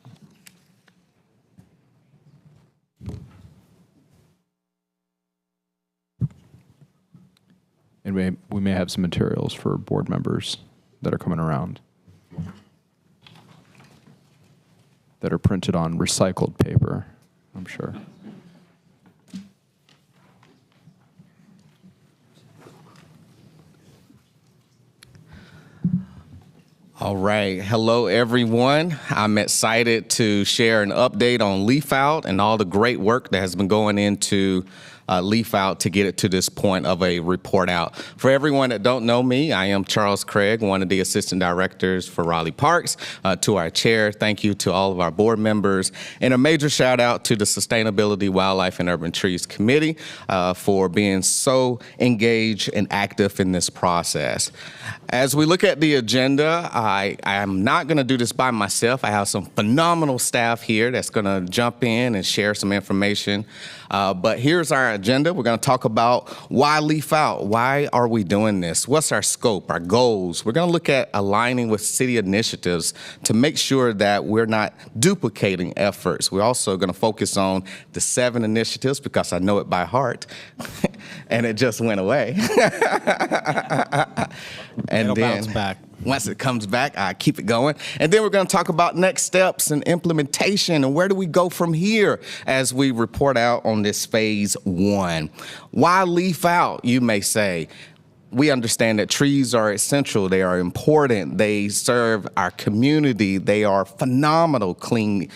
And we may have some materials for board members that are coming around that are printed on recycled paper, I'm sure. All right. Hello, everyone. I'm excited to share an update on Leaf Out and all the great work that has been going into Leaf Out to get it to this point of a report out. For everyone that don't know me, I am Charles Craig, one of the assistant directors for Raleigh Parks. To our chair, thank you to all of our board members, and a major shout out to the Sustainability, Wildlife, and Urban Trees Committee for being so engaged and active in this process. As we look at the agenda, I am not going to do this by myself. I have some phenomenal staff here that's going to jump in and share some information. But here's our agenda. We're going to talk about why Leaf Out. Why are we doing this? What's our scope, our goals? We're going to look at aligning with city initiatives to make sure that we're not duplicating efforts. We're also going to focus on the 7 initiatives because I know it by heart. And it just went away. And It'll then bounce back. Once it comes back, I keep it going. And then we're going to talk about next steps and implementation and where do we go from here as we report out on this phase 1. Why Leaf Out, you may say? We understand that trees are essential. They are important. They serve our community. They are phenomenal. Clean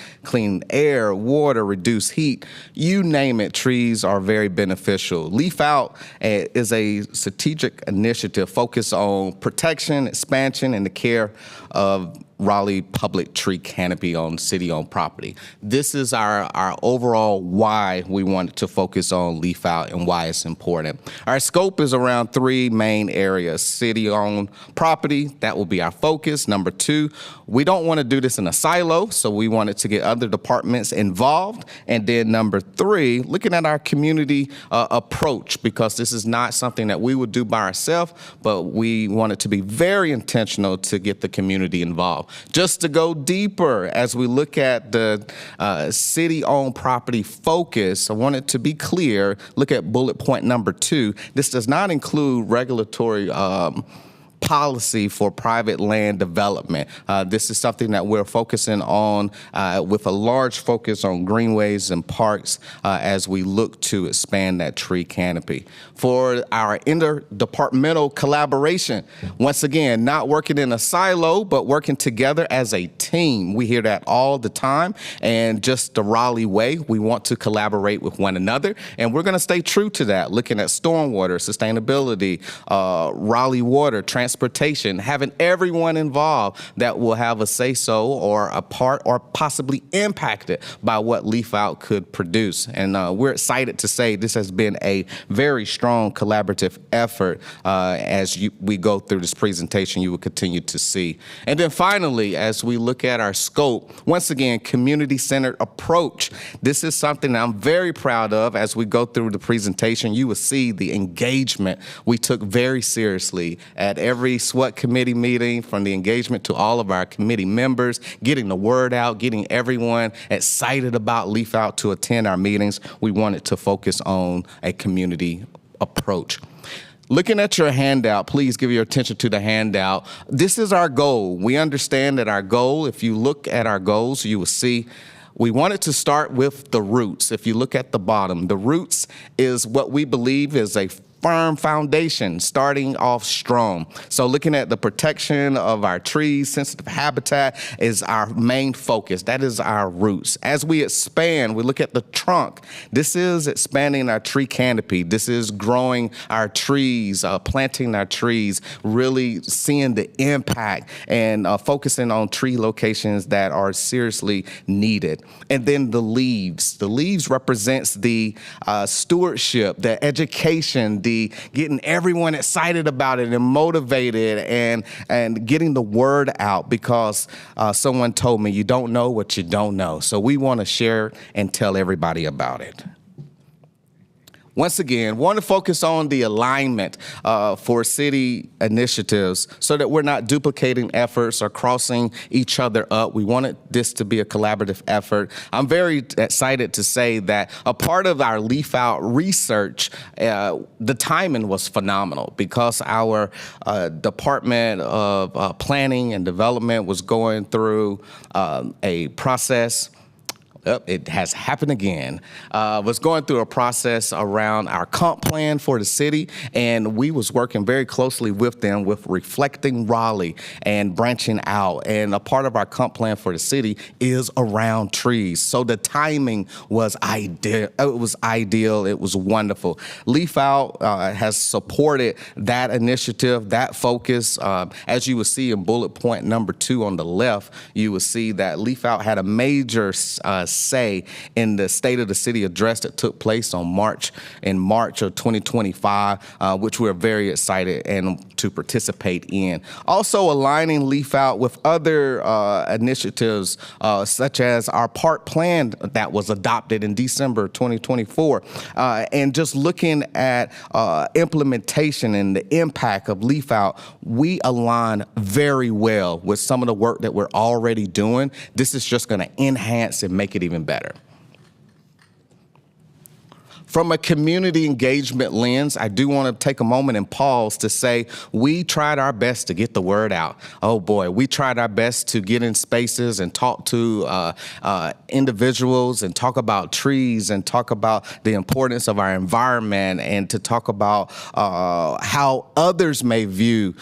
air, water, reduce heat. You name it, trees are very beneficial. Leaf Out is a strategic initiative focused on protection, expansion, and the care of Raleigh public tree canopy on city-owned property. This is our overall why we wanted to focus on Leaf Out and why it's important. Our scope is around 3 main areas. City-owned property, that will be our focus. Number 2, we don't want to do this in a silo, so we wanted to get other departments involved. And then number 3, looking at our community approach, because this is not something that we would do by ourselves, but we wanted to be very intentional to get the community involved. Just to go deeper, as we look at the city-owned property focus, I want it to be clear, look at bullet point number 2. This does not include regulatory policy for private land development. This is something that we're focusing on with a large focus on greenways and parks as we look to expand that tree canopy. For our interdepartmental collaboration, once again, not working in a silo, but working together as a team. We hear that all the time, and just the Raleigh way, we want to collaborate with one another, and we're going to stay true to that, looking at stormwater, sustainability, Raleigh water, transportation, having everyone involved that will have a say-so or a part or possibly impacted by what Leaf Out could produce. And we're excited to say this has been a very strong collaborative effort as we go through this presentation, you will continue to see. And then finally, as we look at our scope, once again, community-centered approach. This is something that I'm very proud of. As we go through the presentation, you will see the engagement we took very seriously at every SWAT committee meeting, from the engagement to all of our committee members, getting the word out, getting everyone excited about Leaf Out to attend our meetings. We wanted to focus on a community approach. Looking at your handout, please give your attention to the handout. This is our goal. We understand that our goal, if you look at our goals, you will see we wanted to start with the roots. If you look at the bottom, the roots is what we believe is a firm foundation, starting off strong. So looking at the protection of our trees, sensitive habitat is our main focus. That is our roots. As we expand, we look at the trunk. This is expanding our tree canopy. This is growing our trees, planting our trees, really seeing the impact and focusing on tree locations that are seriously needed. And then the leaves. The leaves represents the stewardship, the education, the getting everyone excited about it and motivated and getting the word out, because someone told me you don't know what you don't know. So we want to share and tell everybody about it. once again, want to focus on the alignment for city initiatives so that we're not duplicating efforts or crossing each other up. We wanted this to be a collaborative effort. I'm very excited to say that a part of our Leaf Out research, the timing was phenomenal because our Department of Planning and Development was going through a process. It has happened again. Was going through a process around our comp plan for the city, and we was working very closely with them with reflecting Raleigh and branching out. And a part of our comp plan for the city is around trees. So the timing was ideal. It was ideal. It was wonderful. Leaf Out has supported that initiative, that focus. As you will see in bullet point number 2 on the left, you will see that Leaf Out had a major say in the State of the City address that took place in March of 2025, which we're very excited and to participate in. Also aligning Leaf Out with other initiatives such as our park plan that was adopted in December 2024, and just looking at implementation and the impact of Leaf Out, we align very well with some of the work that we're already doing. This is just going to enhance and make it even better. From a community engagement lens, I do want to take a moment and pause to say we tried our best to get the word out. Oh boy, we tried our best to get in spaces and talk to individuals and talk about trees and talk about the importance of our environment and to talk about how others may view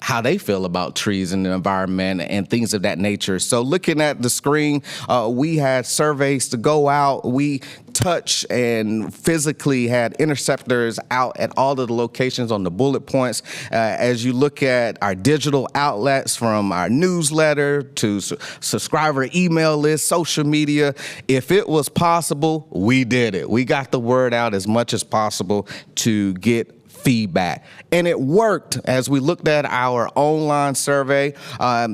how they feel about trees and the environment and things of that nature. So looking at the screen, we had surveys to go out. We touch and physically had interceptors out at all of the locations on the bullet points. As you look at our digital outlets, from our newsletter to subscriber email list, social media, if it was possible, we did it. We got the word out as much as possible to get feedback. And it worked. As we looked at our online survey,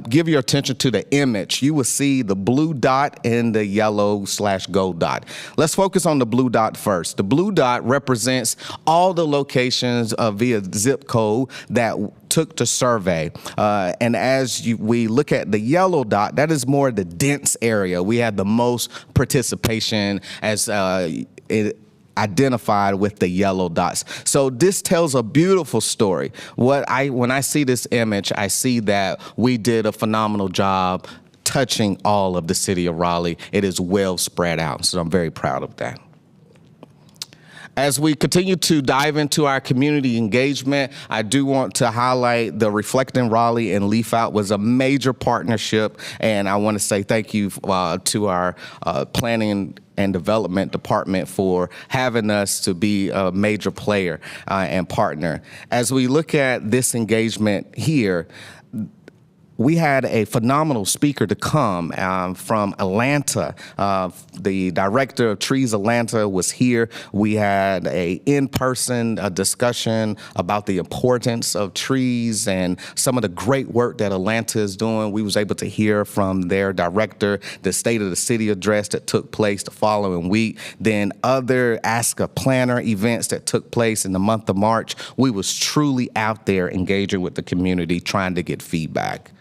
give your attention to the image. You will see the blue dot and the yellow/gold dot. Let's focus on the blue dot first. The blue dot represents all the locations via zip code that took the survey. And as we look at the yellow dot, that is more the dense area. We had the most participation as it identified with the yellow dots. So this tells a beautiful story. When I see this image, I see that we did a phenomenal job touching all of the city of Raleigh. It is well spread out, so I'm very proud of that. As we continue to dive into our community engagement, I do want to highlight the Reflecting Raleigh and Leaf Out was a major partnership, and I want to say thank you to our planning and development department for having us to be a major player and partner. As we look at this engagement here, we had a phenomenal speaker to come from Atlanta. The director of Trees Atlanta was here. We had a in-person discussion about the importance of trees and some of the great work that Atlanta is doing. We was able to hear from their director, the State of the City address that took place the following week. Then other Ask a Planner events that took place in the month of March. We was truly out there engaging with the community, trying to get feedback.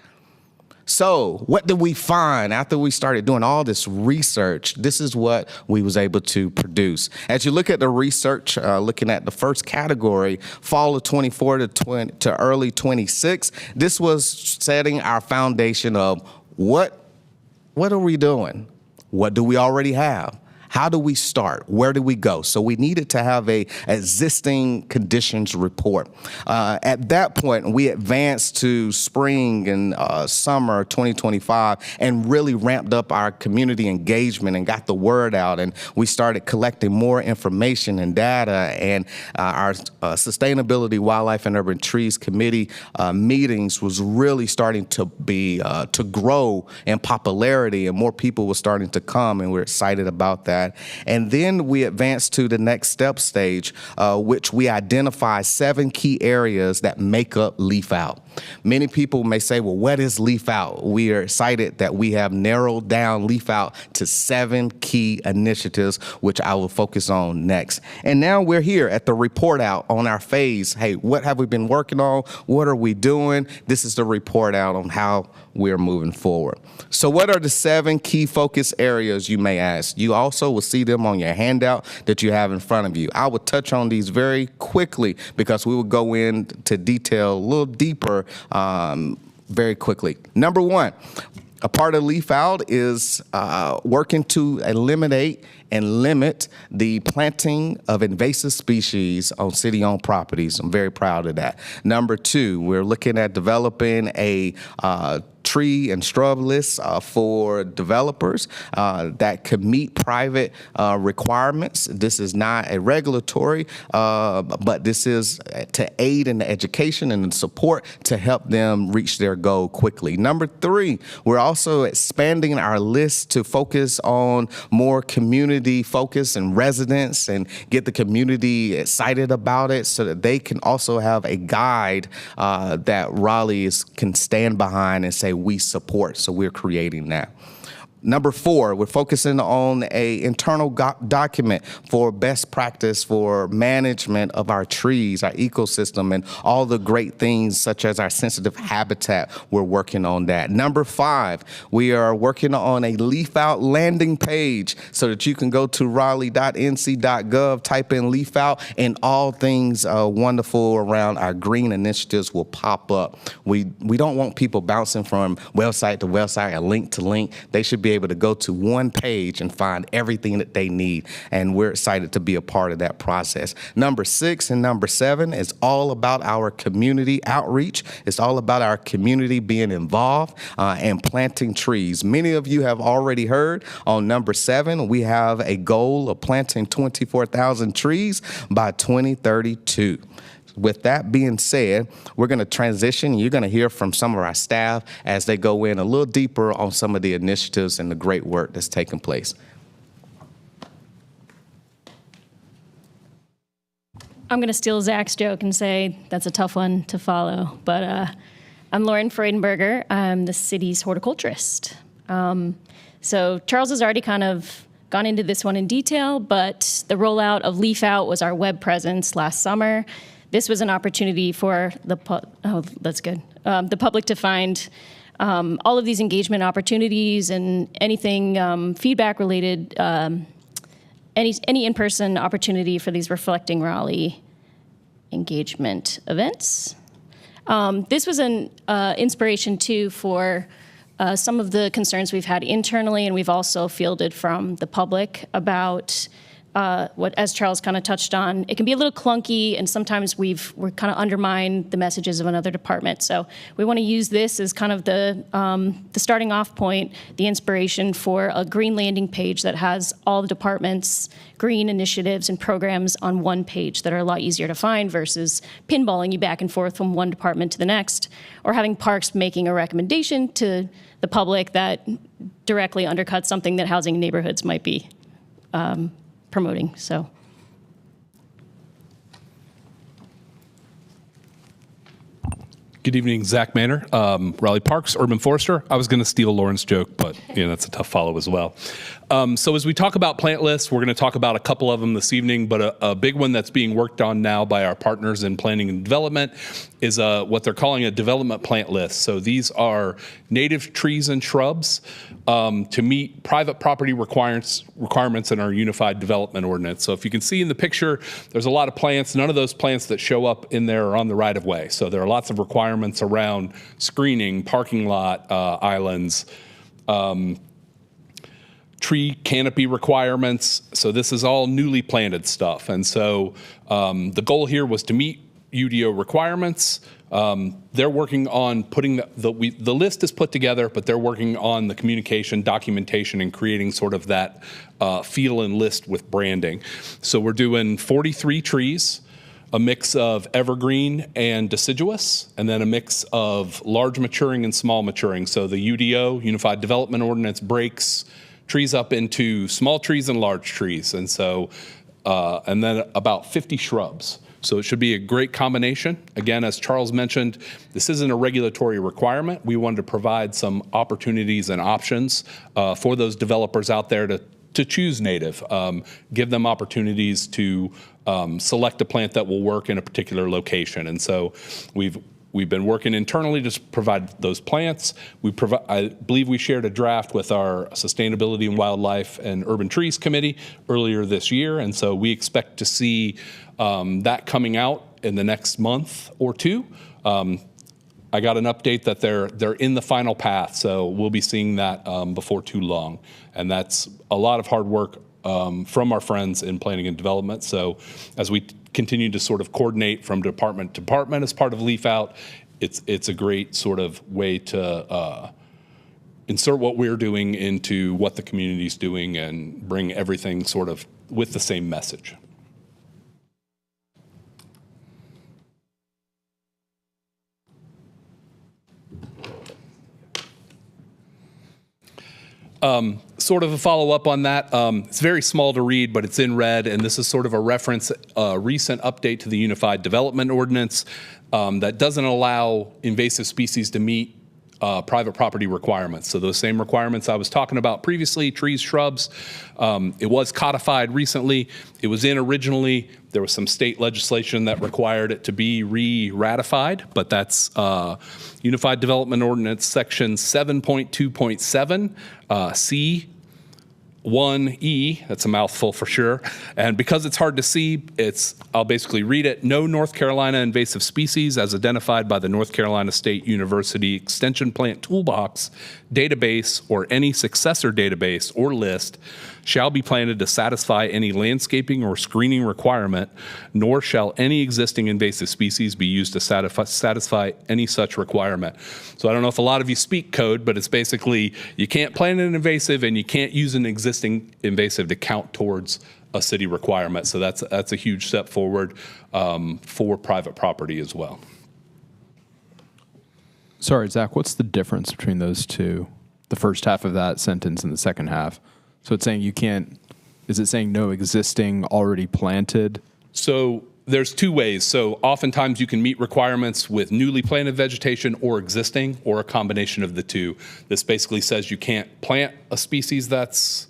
So what did we find after we started doing all this research? This is what we was able to produce. As you look at the research, looking at the first category, fall of 24 to early 26, this was setting our foundation of what are we doing? What do we already have? How do we start? Where do we go? So we needed to have a existing conditions report. At that point, we advanced to spring and summer 2025 and really ramped up our community engagement and got the word out. And we started collecting more information and data. And our Sustainability, Wildlife, and Urban Trees Committee meetings was really starting to be to grow in popularity, and more people were starting to come, and we're excited about that. that. And then we advance to the next step stage, which we identify 7 key areas that make up Leaf Out. Many people may say, well, what is Leaf Out? We are excited that we have narrowed down Leaf Out to 7 key initiatives, which I will focus on next. And now we're here at the report out on our phase. Hey, what have we been working on? What are we doing? This is the report out on how we're moving forward. So what are the 7 key focus areas, you may ask? You also will see them on your handout that you have in front of you. I will touch on these very quickly because we will go into detail a little deeper very quickly. Number 1, a part of Leaf Out is working to eliminate and limit the planting of invasive species on city-owned properties. I'm very proud of that. Number 2, we're looking at developing a tree and shrub lists for developers that could meet private requirements. This is not a regulatory, but this is to aid in the education and the support to help them reach their goal quickly. Number 3, we're also expanding our list to focus on more community focus and residents and get the community excited about it so that they can also have a guide that Raleigh can stand behind and say, we support. So we're creating that. Number 4, we're focusing on a internal document for best practice for management of our trees, our ecosystem, and all the great things such as our sensitive habitat. We're working on that. Number 5, we are working on a Leaf Out landing page so that you can go to raleigh.nc.gov, type in Leaf Out, and all things wonderful around our green initiatives will pop up. We don't want people bouncing from website to website or link to link. They should be able to go to one page and find everything that they need, and we're excited to be a part of that process. Number 6 and number 7 is all about our community outreach. It's all about our community being involved and planting trees. Many of you have already heard on number 7, we have a goal of planting 24,000 trees by 2032. With that being said, we're going to transition. You're going to hear from some of our staff as they go in a little deeper on some of the initiatives and the great work that's taking place. I'm going to steal Zach's joke and say that's a tough one to follow, but I'm Lauren Freudenberger. I'm the city's horticulturist. So Charles has already kind of gone into this one in detail, but the rollout of Leaf Out was our web presence last summer. This was an opportunity for the the public to find all of these engagement opportunities and anything feedback related, any in-person opportunity for these Reflecting Raleigh engagement events. This was an inspiration too for some of the concerns we've had internally, and we've also fielded from the public about what, as Charles kind of touched on, it can be a little clunky, and sometimes we're kind of undermine the messages of another department. So we want to use this as kind of the starting off point, the inspiration for a green landing page that has all the departments' green initiatives and programs on one page that are a lot easier to find versus pinballing you back and forth from one department to the next, or having parks making a recommendation to the public that directly undercuts something that housing and neighborhoods might be promoting. So. Good evening, Zach Manor, Raleigh Parks, Urban Forester. I was going to steal Lauren's joke, but that's a tough follow as well. So as we talk about plant lists, we're going to talk about a couple of them this evening, but a big one that's being worked on now by our partners in planning and development is what they're calling a development plant list. So these are native trees and shrubs to meet private property requirements in our unified development ordinance. So if you can see in the picture, there's a lot of plants. None of those plants that show up in there are on the right of way. So there are lots of requirements around screening, parking lot islands, tree canopy requirements. So this is all newly planted stuff. And so the goal here was to meet UDO requirements. They're working on putting the list is put together, but they're working on the communication, documentation, and creating sort of that feel and list with branding. So we're doing 43 trees, a mix of evergreen and deciduous, and then a mix of large maturing and small maturing. So the UDO, Unified Development Ordinance, breaks trees up into small trees and large trees. And so, and then about 50 shrubs. So it should be a great combination. Again, as Charles mentioned, this isn't a regulatory requirement. We wanted to provide some opportunities and options for those developers out there to choose native, give them opportunities to select a plant that will work in a particular location. And so we've been working internally to provide those plants. I believe we shared a draft with our Sustainability and Wildlife and Urban Trees Committee earlier this year, and so we expect to see that coming out in the next month or two. I got an update that they're in the final path, so we'll be seeing that before too long, and that's a lot of hard work from our friends in planning and development. So as we continue to sort of coordinate from department to department as part of Leaf Out, it's a great sort of way to insert what we're doing into what the community's doing and bring everything sort of with the same message. Sort of a follow-up on that. It's very small to read, but it's in red, and this is sort of a reference, recent update to the Unified Development Ordinance that doesn't allow invasive species to meet private property requirements. So those same requirements I was talking about previously, trees, shrubs, it was codified recently. It was in originally. There was some state legislation that required it to be re-ratified, but that's Unified Development Ordinance Section 7.2.7 C 1E, that's a mouthful for sure. And because it's hard to see, I'll basically read it. No North Carolina invasive species as identified by the North Carolina State University Extension Plant Toolbox database or any successor database or list shall be planted to satisfy any landscaping or screening requirement, nor shall any existing invasive species be used to satisfy any such requirement. So I don't know if a lot of you speak code, but it's basically you can't plant an invasive and you can't use an existing invasive to count towards a city requirement. So that's a huge step forward for private property as well. Sorry, Zach, what's the difference between those two? The first half of that sentence and the second half. So it's saying you can't, is it saying no existing already planted? So there's two ways. So oftentimes you can meet requirements with newly planted vegetation or existing, or a combination of the two. This basically says you can't plant a species that's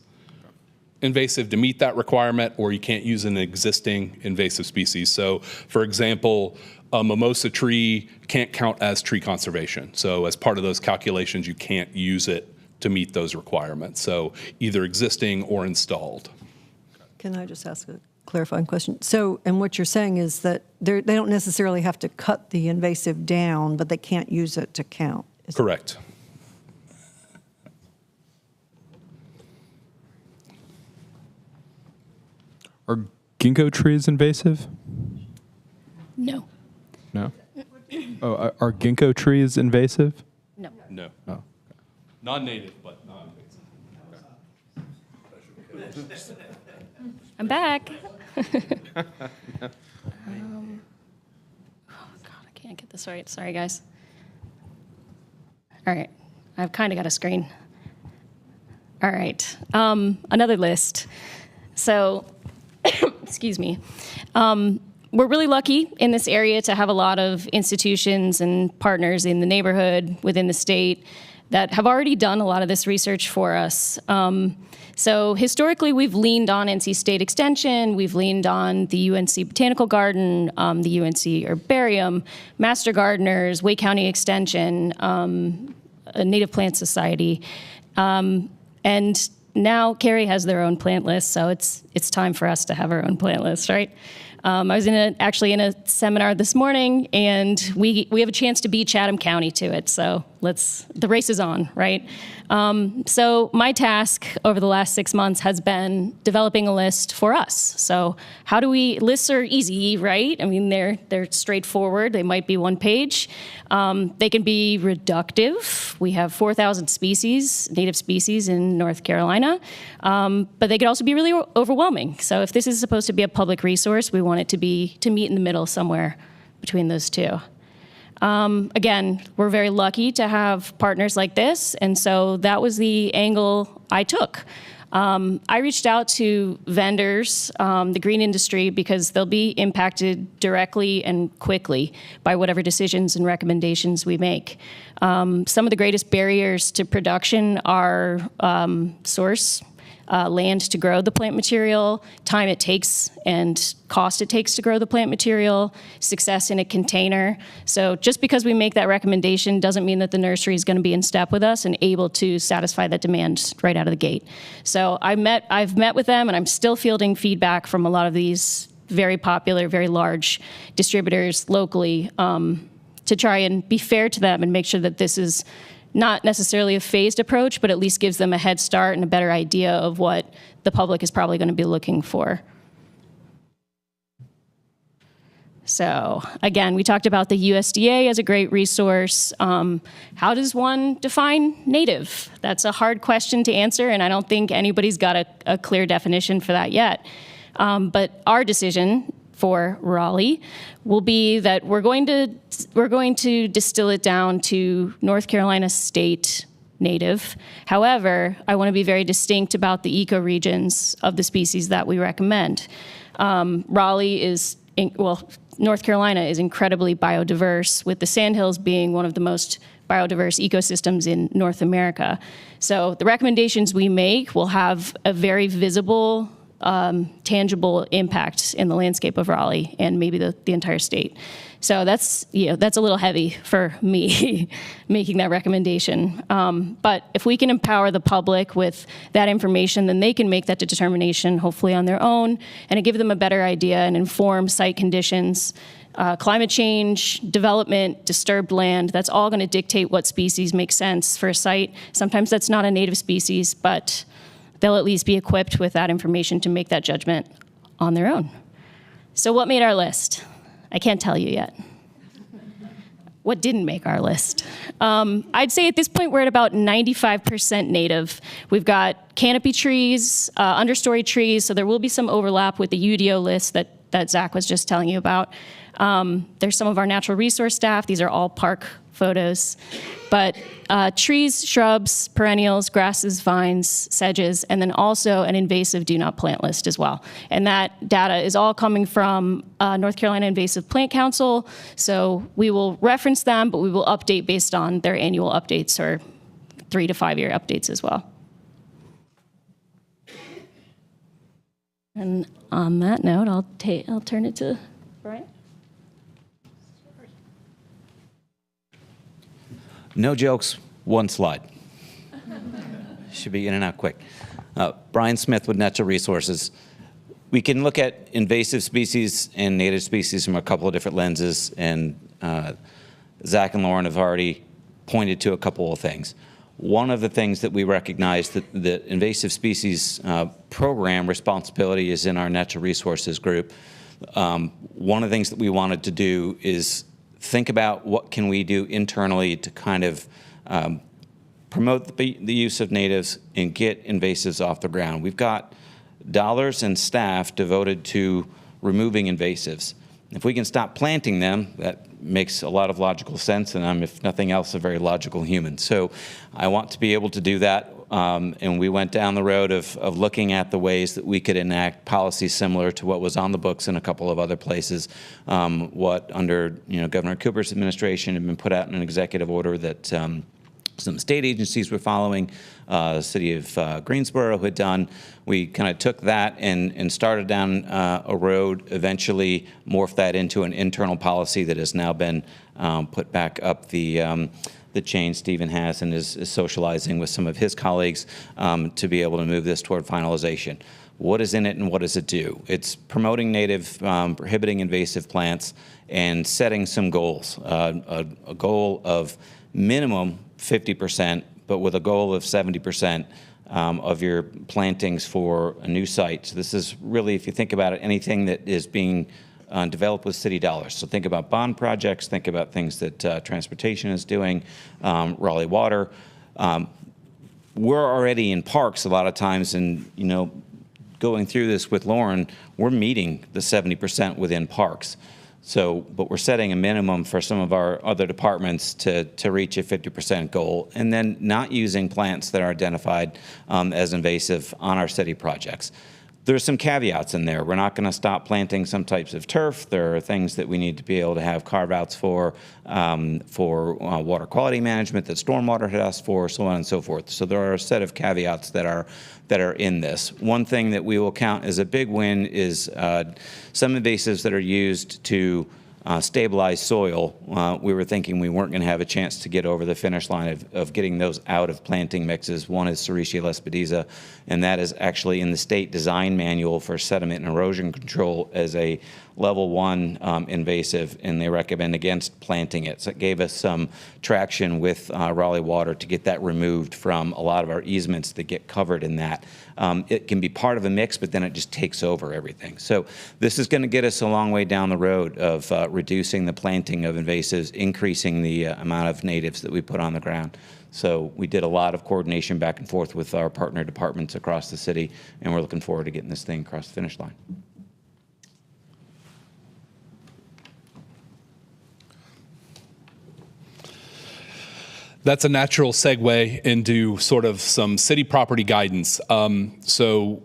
invasive to meet that requirement, or you can't use an existing invasive species. So for example, a mimosa tree can't count as tree conservation. So as part of those calculations, you can't use it to meet those requirements. So either existing or installed. Can I just ask a clarifying question? So, and what you're saying is that they don't necessarily have to cut the invasive down, but they can't use it to count. Correct. Are ginkgo trees invasive? No. No? Oh, are ginkgo trees invasive? No. No. Oh. Non-native, but non-invasive. I'm back. Oh, God, I can't get this right. Sorry, guys. All right. I've kind of got a screen. All right. Another list. So, excuse me. We're really lucky in this area to have a lot of institutions and partners in the neighborhood, within the state, that have already done a lot of this research for us. So historically, we've leaned on NC State Extension, we've leaned on the UNC Botanical Garden, the UNC Herbarium, Master Gardeners, Wake County Extension, a Native Plant Society, and now Cary has their own plant list, so it's time for us to have our own plant list, right? I was actually in a seminar this morning, and we have a chance to beat Chatham County to it. So the race is on, right? So my task over the last 6 months has been developing a list for us. So how do lists are easy, right? I mean, they're straightforward. They might be one page. They can be reductive. We have 4,000 species, native species in North Carolina, but they could also be really overwhelming. So if this is supposed to be a public resource, we want it to meet in the middle somewhere between those two. Again, we're very lucky to have partners like this, and so that was the angle I took. I reached out to vendors, the green industry, because they'll be impacted directly and quickly by whatever decisions and recommendations we make. Some of the greatest barriers to production are source, land to grow the plant material, time it takes and cost it takes to grow the plant material, success in a container. So just because we make that recommendation doesn't mean that the nursery is going to be in step with us and able to satisfy that demand right out of the gate. So I've met with them, and I'm still fielding feedback from a lot of these very popular, very large distributors locally to try and be fair to them and make sure that this is not necessarily a phased approach, but at least gives them a head start and a better idea of what the public is probably going to be looking for. So again, we talked about the USDA as a great resource. How does one define native? That's a hard question to answer, and I don't think anybody's got a clear definition for that yet. But our decision for Raleigh will be that we're going to distill it down to North Carolina state native. However, I want to be very distinct about the ecoregions of the species that we recommend. Raleigh is, North Carolina is incredibly biodiverse, with the Sandhills being one of the most biodiverse ecosystems in North America. So the recommendations we make will have a very visible tangible impact in the landscape of Raleigh and maybe the entire state. So that's a little heavy for me making that recommendation. But if we can empower the public with that information, then they can make that determination hopefully on their own and give them a better idea and inform site conditions. Climate change, development, disturbed land, that's all going to dictate what species make sense for a site. Sometimes that's not a native species, but they'll at least be equipped with that information to make that judgment on their own. So what made our list? I can't tell you yet. What didn't make our list? I'd say at this point we're at about 95% native. We've got canopy trees, understory trees, so there will be some overlap with the UDO list that Zach was just telling you about. There's some of our natural resource staff. These are all park photos. But trees, shrubs, perennials, grasses, vines, sedges, and then also an invasive do not plant list as well. And that data is all coming from North Carolina Invasive Plant Council. So we will reference them, but we will update based on their annual updates or 3 to 5 year updates as well. And on that note, I'll turn it to Brian. No jokes, one slide. Should be in and out quick. Brian Smith with Natural Resources. We can look at invasive species and native species from a couple of different lenses, and Zach and Lauren have already pointed to a couple of things. One of the things that we recognize that the invasive species program responsibility is in our natural resources group. One of the things that we wanted to do is think about what can we do internally to kind of promote the use of natives and get invasives off the ground. We've got dollars and staff devoted to removing invasives. If we can stop planting them, that makes a lot of logical sense, and I'm, if nothing else, a very logical human. So I want to be able to do that, and we went down the road of looking at the ways that we could enact policies similar to what was on the books in a couple of other places, what under Governor Cooper's administration had been put out in an executive order that some state agencies were following, the city of Greensboro had done. We kind of took that and started down a road, eventually morphed that into an internal policy that has now been put back up the chain Stephen has and is socializing with some of his colleagues to be able to move this toward finalization. What is in it and what does it do? It's promoting native, prohibiting invasive plants, and setting some goals. A goal of minimum 50%, but with a goal of 70% of your plantings for a new site. So this is really, if you think about it, anything that is being developed with city dollars. So think about bond projects, think about things that transportation is doing, Raleigh Water. We're already in parks a lot of times, and going through this with Lauren, we're meeting the 70% within parks. But we're setting a minimum for some of our other departments to reach a 50% goal, and then not using plants that are identified as invasive on our city projects. There's some caveats in there. We're not going to stop planting some types of turf. There are things that we need to be able to have carve-outs for water quality management that stormwater had asked for, so on and so forth. So there are a set of caveats that are in this. One thing that we will count as a big win is some invasives that are used to stabilize soil. We were thinking we weren't going to have a chance to get over the finish line of getting those out of planting mixes. One is Serratia lespedeza, and that is actually in the state design manual for sediment and erosion control as a level 1 invasive, and they recommend against planting it. So it gave us some traction with Raleigh Water to get that removed from a lot of our easements that get covered in that. It can be part of a mix, but then it just takes over everything. So this is going to get us a long way down the road of reducing the planting of invasives, increasing the amount of natives that we put on the ground. So we did a lot of coordination back and forth with our partner departments across the city, and we're looking forward to getting this thing across the finish line. That's a natural segue into sort of some city property guidance. So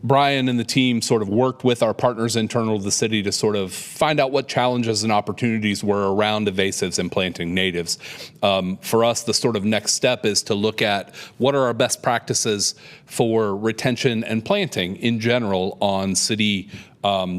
Brian and the team sort of worked with our partners internal to the city to sort of find out what challenges and opportunities were around invasives and planting natives. For us, the sort of next step is to look at what are our best practices for retention and planting in general on city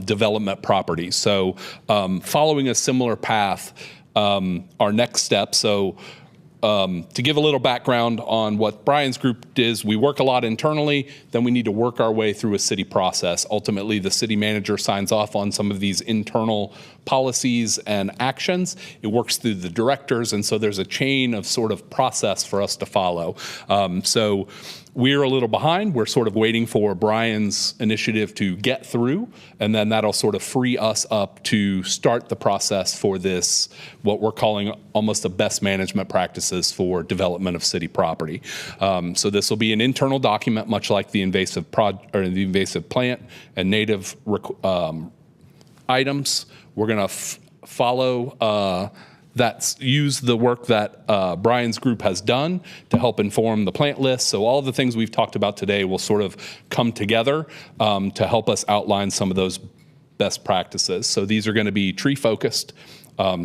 development properties. So following a similar path, our next step, to give a little background on what Brian's group is, we work a lot internally, then we need to work our way through a city process. Ultimately, the city manager signs off on some of these internal policies and actions. It works through the directors, and so there's a chain of sort of process for us to follow. So we're a little behind. We're sort of waiting for Brian's initiative to get through, and then that'll sort of free us up to start the process for this, what we're calling almost the best management practices for development of city property. So this will be an internal document, much like the invasive plant and native items. We're going to follow use the work that Brian's group has done to help inform the plant list. So all of the things we've talked about today will sort of come together to help us outline some of those best practices. So these are going to be tree focused,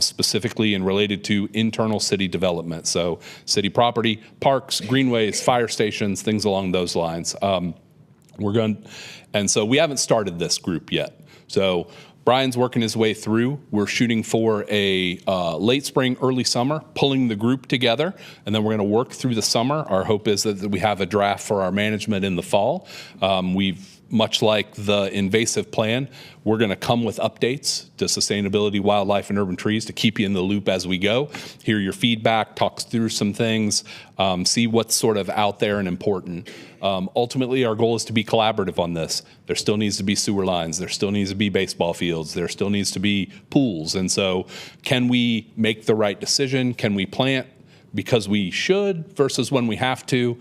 specifically and related to internal city development. So city property, parks, greenways, fire stations, things along those lines. And so we haven't started this group yet. So Brian's working his way through. We're shooting for a late spring, early summer, pulling the group together, and then we're going to work through the summer. Our hope is that we have a draft for our management in the fall. Much like the invasive plan, we're going to come with updates to sustainability, wildlife, and urban trees to keep you in the loop as we go, hear your feedback, talk through some things, see what's sort of out there and important. Ultimately, our goal is to be collaborative on this. There still needs to be sewer lines. There still needs to be baseball fields. There still needs to be pools. And so can we make the right decision? Can we plant because we should versus when we have to?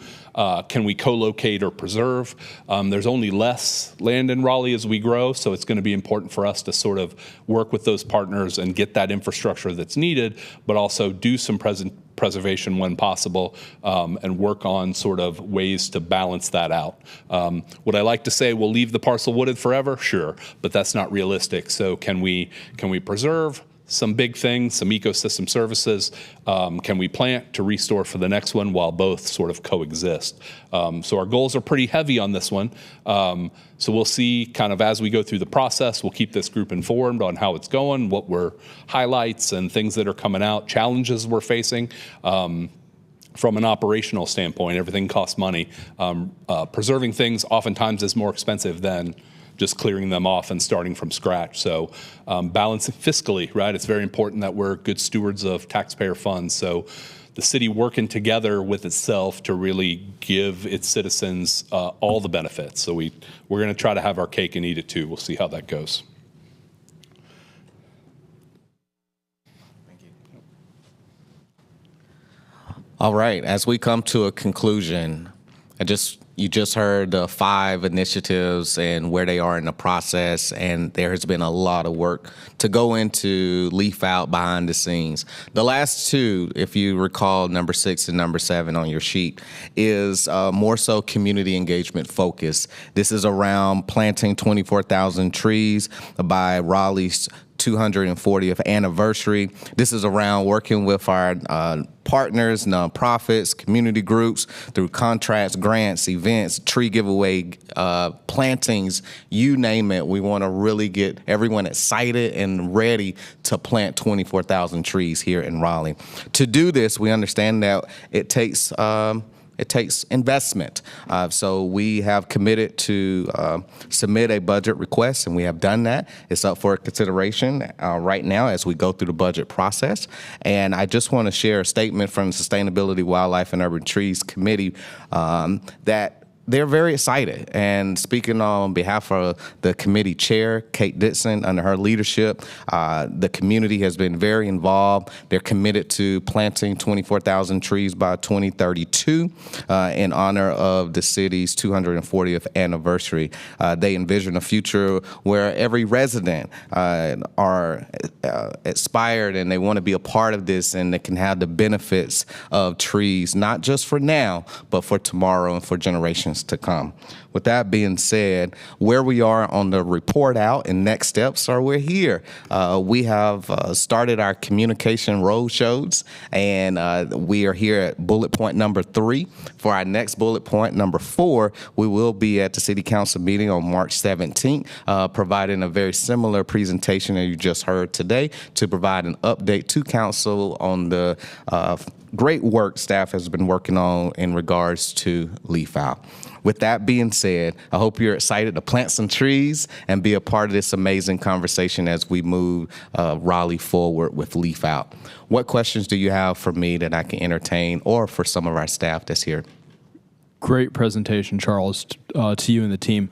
Can we co-locate or preserve? There's only less land in Raleigh as we grow, so it's going to be important for us to sort of work with those partners and get that infrastructure that's needed, but also do some preservation when possible, and work on sort of ways to balance that out. Would I like to say we'll leave the parcel wooded forever? Sure, but that's not realistic. So can we preserve some big things, some ecosystem services? Can we plant to restore for the next one while both sort of coexist? So our goals are pretty heavy on this one. So we'll see kind of as we go through the process, we'll keep this group informed on how it's going, what were highlights and things that are coming out, challenges we're facing. From an operational standpoint, everything costs money. Preserving things oftentimes is more expensive than just clearing them off and starting from scratch. So balancing fiscally, right? It's very important that we're good stewards of taxpayer funds. So the city working together with itself to really give its citizens all the benefits. So we're going to try to have our cake and eat it too. We'll see how that goes. All right, as we come to a conclusion, I just You just heard the 5 initiatives and where they are in the process, and there has been a lot of work to go into Leaf Out behind the scenes. The last 2, if you recall, number 6 and number 7 on your sheet, is more so community engagement focused. This is around planting 24,000 trees by Raleigh's 240th anniversary. This is around working with our partners, nonprofits, community groups through contracts, grants, events, tree giveaway, plantings, you name it. We want to really get everyone excited and ready to plant 24,000 trees here in Raleigh. To do this, we understand that it takes investment. So we have committed to submit a budget request, and we have done that. It's up for consideration right now as we go through the budget process. And I just want to share a statement from the Sustainability, Wildlife, and Urban Trees Committee that they're very excited. And speaking on behalf of the committee chair, Kate Dixon, under her leadership, the community has been very involved. They're committed to planting 24,000 trees by 2032 in honor of the city's 240th anniversary. They envision a future where every resident are inspired and they want to be a part of this, and they can have the benefits of trees, not just for now, but for tomorrow and for generations to come. With that being said, where we are on the report out and next steps are we're here. We have started our communication road shows, and we are here at bullet point number 3. For our next bullet point, number 4, we will be at the City Council meeting on March 17th, providing a very similar presentation that you just heard today to provide an update to Council on the great work staff has been working on in regards to Leaf Out. With that being said, I hope you're excited to plant some trees and be a part of this amazing conversation as we move Raleigh forward with Leaf Out. What questions do you have for me that I can entertain, or for some of our staff that's here? Great presentation, Charles, to you and the team.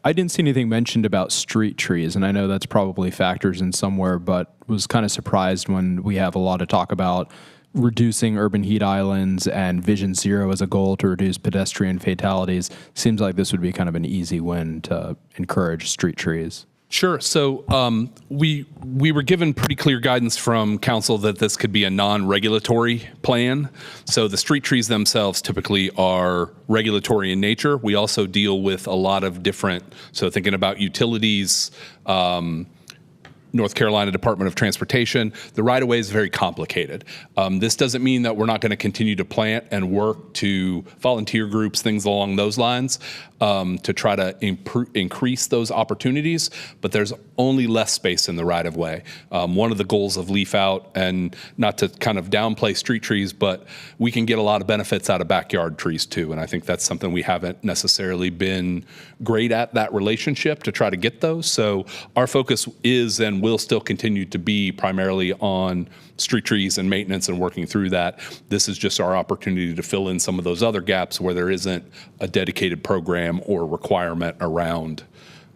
I didn't see anything mentioned about street trees, and I know that's probably factors in somewhere, but was kind of surprised when we have a lot of talk about reducing urban heat islands and Vision Zero as a goal to reduce pedestrian fatalities. Seems like this would be kind of an easy win to encourage street trees. Sure. So we were given pretty clear guidance from council that this could be a non-regulatory plan. So the street trees themselves typically are regulatory in nature. We also deal with a lot of different, so thinking about utilities, North Carolina Department of Transportation, the right-of-way is very complicated. This doesn't mean that we're not going to continue to plant and work to volunteer groups, things along those lines, to try to increase those opportunities, but there's only less space in the right-of-way. One of the goals of Leaf Out, and not to kind of downplay street trees, but we can get a lot of benefits out of backyard trees too, and I think that's something we haven't necessarily been great at, that relationship, to try to get those. So our focus is and will still continue to be primarily on street trees and maintenance and working through that. This is just our opportunity to fill in some of those other gaps where there isn't a dedicated program or requirement around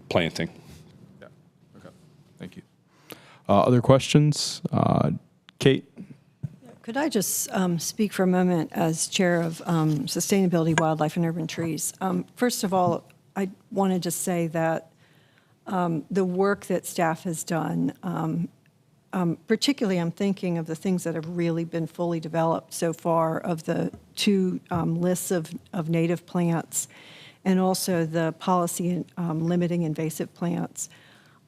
planting. Yeah. Okay. Thank you. Other questions? Kate? Could I just speak for a moment as chair of Sustainability, Wildlife, and Urban Trees? First of all, I wanted to say that the work that staff has done, particularly I'm thinking of the things that have really been fully developed so far, of the 2 lists of native plants, and also the policy limiting invasive plants.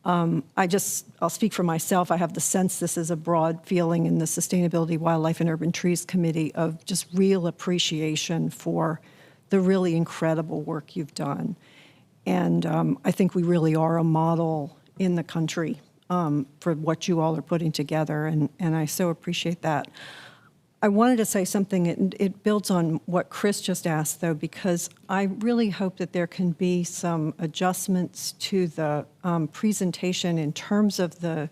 I'll speak for myself. I have the sense this is a broad feeling in the Sustainability, Wildlife, and Urban Trees Committee of just real appreciation for the really incredible work you've done. And I think we really are a model in the country for what you all are putting together, and I so appreciate that. I wanted to say something, it builds on what Chris just asked, though, because I really hope that there can be some adjustments to the presentation in terms of the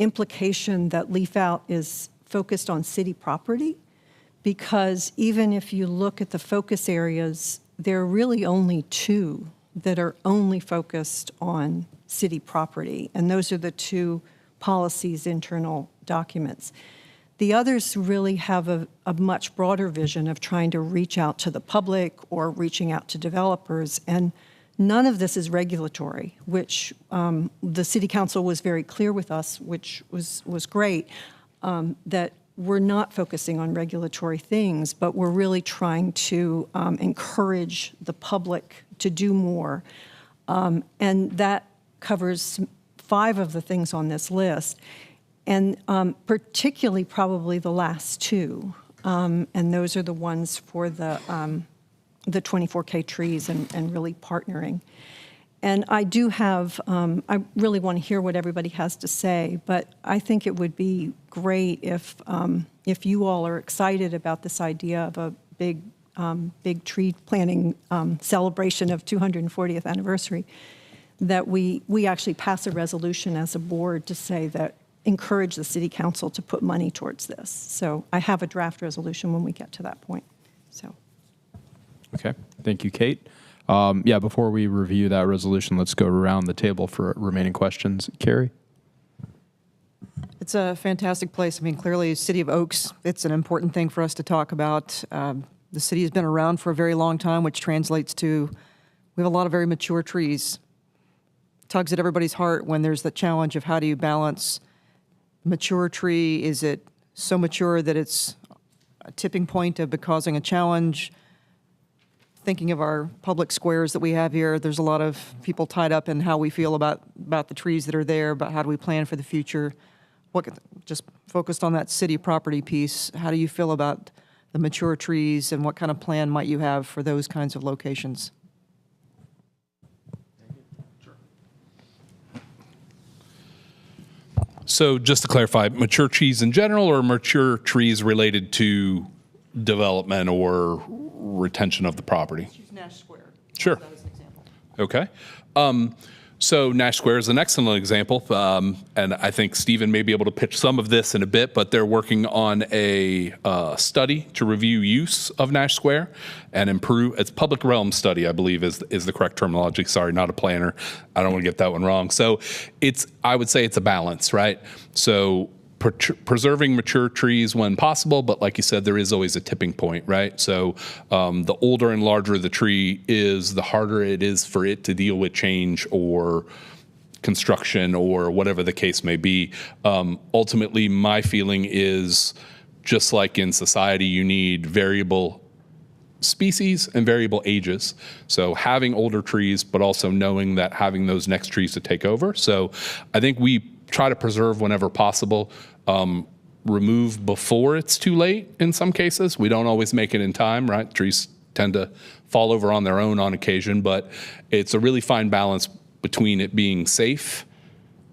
implication that Leaf Out is focused on city property, because even if you look at the focus areas, there are really only 2 that are only focused on city property, and those are the 2 policies internal documents. The others really have a much broader vision of trying to reach out to the public or reaching out to developers. And none of this is regulatory, which the City Council was very clear with us, which was great, that we're not focusing on regulatory things, but we're really trying to encourage the public to do more. And that covers 5 of the things on this list, and particularly probably the last 2. And those are the ones for the 24K trees and really partnering. And I do have, I really want to hear what everybody has to say, but I think it would be great if you all are excited about this idea of a big tree planting celebration of 240th anniversary, that we actually pass a resolution as a board to say that encourage the City Council to put money towards this. So I have a draft resolution when we get to that point. So. Okay, thank you, Kate. Yeah, before we review that resolution, let's go around the table for remaining questions. Carrie? It's a fantastic place. I mean, clearly, City of Oaks, it's an important thing for us to talk about. The city has been around for a very long time, which translates to we have a lot of very mature trees. Tugs at everybody's heart when there's the challenge of how do you balance mature tree? Is it so mature that it's a tipping point of causing a challenge? Thinking of our public squares that we have here, there's a lot of people tied up in how we feel about the trees that are there, about how do we plan for the future. Just focused on that city property piece, how do you feel about the mature trees and what kind of plan might you have for those kinds of locations? So just to clarify, mature trees in general or mature trees related to development or retention of the property? Let's use Nash Square. Sure. That as an example. Okay. So Nash Square is an excellent example, and I think Stephen may be able to pitch some of this in a bit, but they're working on a study to review use of Nash Square and improve. It's public realm study, I believe, is the correct terminology. Sorry, not a planner. I don't want to get that one wrong. So I would say it's a balance, right? So preserving mature trees when possible, but like you said, there is always a tipping point, right? So the older and larger the tree is, the harder it is for it to deal with change or construction or whatever the case may be. Ultimately, my feeling is just like in society, you need variable species and variable ages. So having older trees, but also knowing that having those next trees to take over. So I think we try to preserve whenever possible, remove before it's too late in some cases. We don't always make it in time, right? Trees tend to fall over on their own on occasion, but it's a really fine balance between it being safe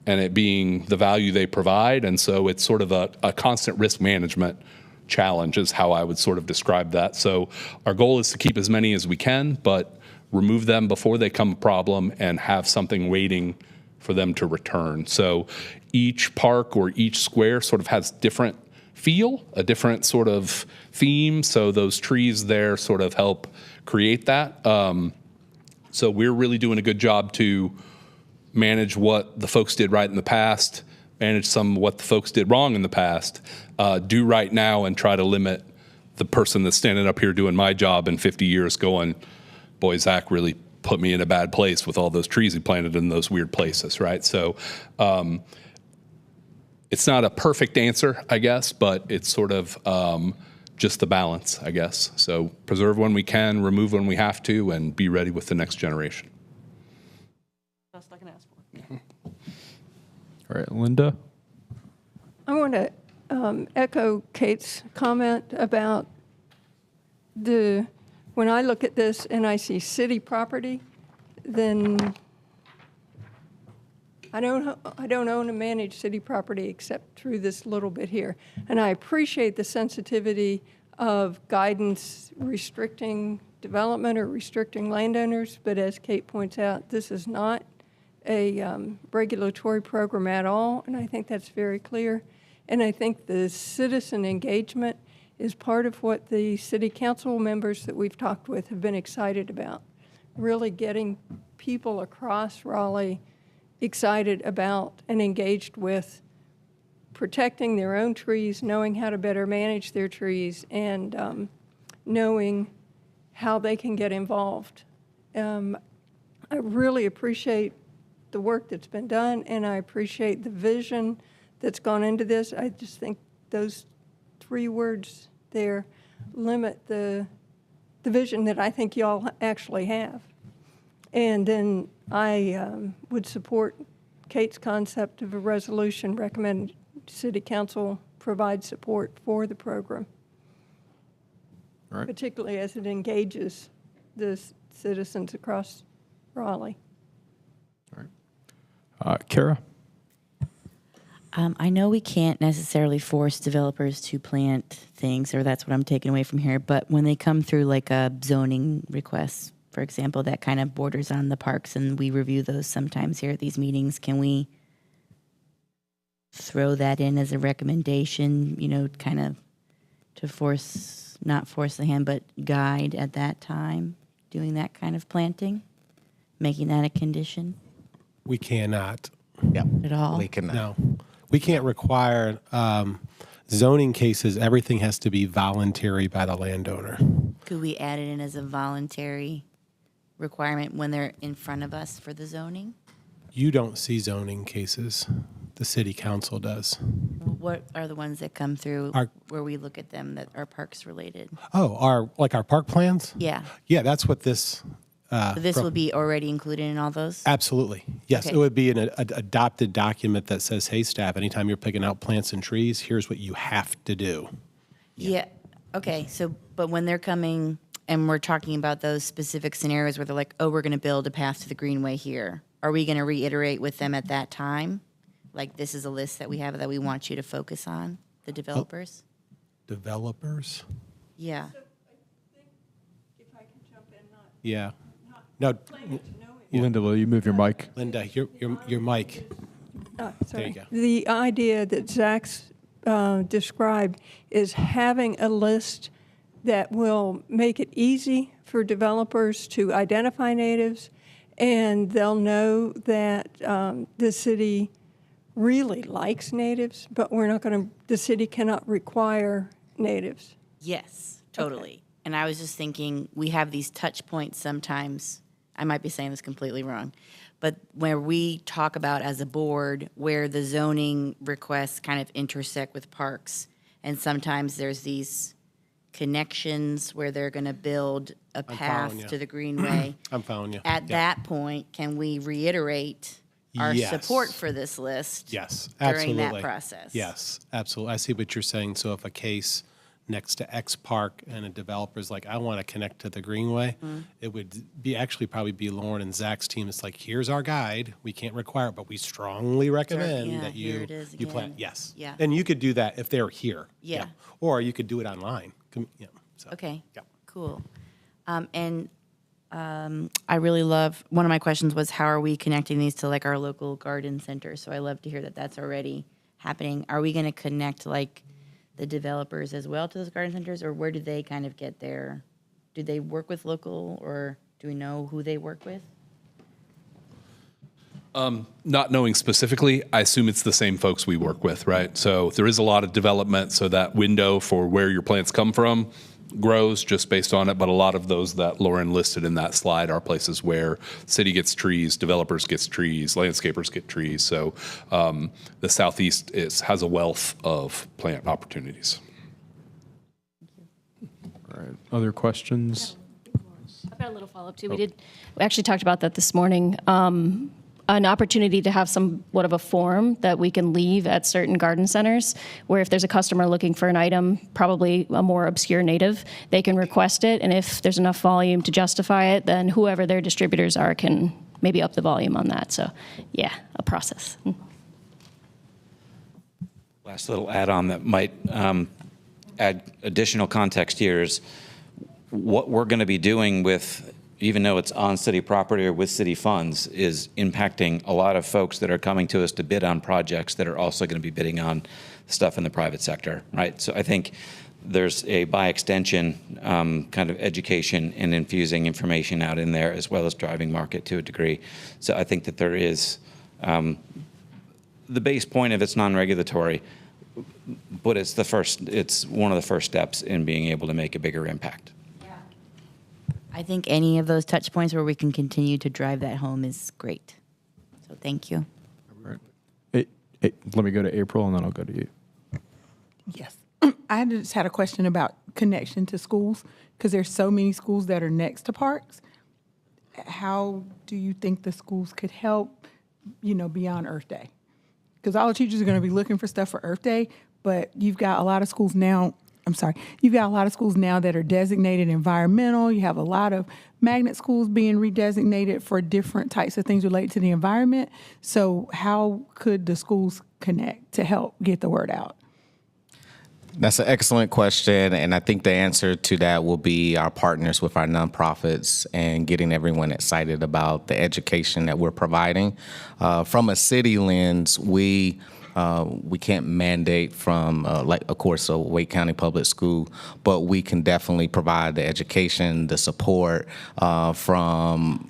and it being the value they provide. And so it's sort of a constant risk management challenge is how I would sort of describe that. So our goal is to keep as many as we can, but remove them before they become a problem and have something waiting for them to return. So each park or each square sort of has different feel, a different sort of theme. So those trees there sort of help create that. So we're really doing a good job to manage what the folks did right in the past, manage some of what the folks did wrong in the past, do right now and try to limit the person that's standing up here doing my job in 50 years going, boy, Zach really put me in a bad place with all those trees he planted in those weird places, right? So it's not a perfect answer, I guess, but it's sort of just the balance, I guess. So preserve when we can, remove when we have to, and be ready with the next generation. Best I can ask for. All right, Linda? I want to echo Kate's comment about when I look at this and I see city property, then I don't own and manage city property except through this little bit here. And I appreciate the sensitivity of guidance restricting development or restricting landowners, but as Kate points out, this is not a regulatory program at all, and I think that's very clear. And I think the citizen engagement is part of what the city council members that we've talked with have been excited about, really getting people across Raleigh excited about and engaged with protecting their own trees, knowing how to better manage their trees, and knowing how they can get involved. I really appreciate the work that's been done, and I appreciate the vision that's gone into this. I just think those 3 words there limit the vision that I think y'all actually have. And then I would support Kate's concept of a resolution recommending City Council provide support for the program, particularly as it engages the citizens across Raleigh. Kara? I know we can't necessarily force developers to plant things, or that's what I'm taking away from here, but when they come through like a zoning request, for example, that kind of borders on the parks, and we review those sometimes here at these meetings, can we throw that in as a recommendation, you know, kind of to force, not force the hand, but guide at that time, doing that kind of planting, making that a condition? We cannot. Yep. At all? We cannot. No. We can't require zoning cases. Everything has to be voluntary by the landowner. Could we add it in as a voluntary requirement when they're in front of us for the zoning? You don't see zoning cases. The city council does. What are the ones that come through where we look at them that are parks related? Oh, our park plans? Yeah. Yeah, that's what this. So this will be already included in all those? Absolutely. Yes, Okay. it would be an adopted document that says, hey, staff, anytime you're picking out plants and trees, here's what you have to do. Yeah. Okay. So, but when they're coming and we're talking about those specific scenarios where they're like, oh, we're going to build a path to the Greenway here, are we going to reiterate with them at that time? Like, this is a list that we have that we want you to focus on, the developers? Developers? Yeah. Yeah. No. Linda, will you move your mic? Linda, your mic. Sorry. There you go. The idea that Zach's described is having a list that will make it easy for developers to identify natives, and they'll know that the city really likes natives, but the city cannot require natives. Yes, totally. Okay. And I was just thinking, we have these touch points sometimes. I might be saying this completely wrong, but where we talk about as a board where the zoning requests kind of intersect with parks, and sometimes there's these connections where they're going to build a path to the Greenway. I'm following you. At that point, can we reiterate our support for this list? Yes, during absolutely. that process? Yes, absolutely. I see what you're saying. So if a case next to X Park and a developer's like, I want to connect to the Greenway, it would probably be Lauren and Zach's team. It's like, here's our guide. We can't require it, but we strongly recommend that you plan. Yes. Yeah. And you could do that if they're here. Yeah. Or you could do it online. Yeah. So, Okay. Yeah. Cool. I really love, one of my questions was, how are we connecting these to like our local garden center? So I love to hear that that's already happening. Are we going to connect like the developers as well to those garden centers, or where do they kind of get their, do they work with local, or do we know who they work with? Not knowing specifically, I assume it's the same folks we work with, right? So there is a lot of development, so that window for where your plants come from grows just based on it, but a lot of those that Lauren listed in that slide are places where city gets trees, developers gets trees, landscapers get trees. So the Southeast has a wealth of plant opportunities. All right. Other questions? I've got a little follow-up too. We actually talked about that this morning. An opportunity to have somewhat of a form that we can leave at certain garden centers, where if there's a customer looking for an item, probably a more obscure native, they can request it, and if there's enough volume to justify it, then whoever their distributors are can maybe up the volume on that. So, yeah, a process. Last little add-on that might add additional context here is what we're going to be doing with, even though it's on city property or with city funds, is impacting a lot of folks that are coming to us to bid on projects that are also going to be bidding on stuff in the private sector, right? So I think there's a, by extension, kind of education and infusing information out in there, as well as driving market to a degree. So I think that there is, the base point of it's non-regulatory, but it's one of the first steps in being able to make a bigger impact. I think any of those touch points where we can continue to drive that home is great. So thank you. Let me go to April, and then I'll go to you. Yes. I just had a question about connection to schools, because there's so many schools that are next to parks. How do you think the schools could help, beyond Earth Day? Because all the teachers are going to be looking for stuff for Earth Day, but you've got a lot of schools now, you've got a lot of schools now that are designated environmental. You have a lot of magnet schools being redesignated for different types of things related to the environment. So how could the schools connect to help get the word out? That's an excellent question, and I think the answer to that will be our partners with our nonprofits and getting everyone excited about the education that we're providing. From a city lens, we can't mandate from, of course, a Wake County Public School, but we can definitely provide the education, the support from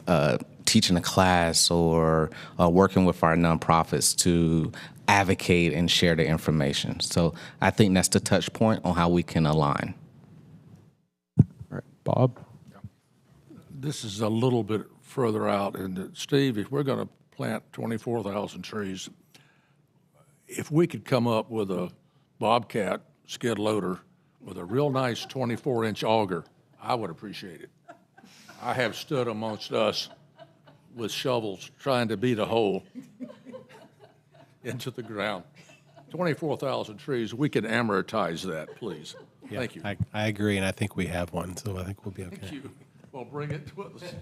teaching a class or working with our nonprofits to advocate and share the information. So I think that's the touch point on how we can align. All right, Bob? This is a little bit further out. And Steve, if we're going to plant 24,000 trees, if we could come up with a Bobcat skid loader with a real nice 24-inch auger, I would appreciate it. I have stood amongst us with shovels trying to beat a hole into the ground. 24,000 trees, we can amortize that, please. Yeah, Thank you. I agree, and I think we have one, so I think we'll be okay. Thank you. Well, bring it to us.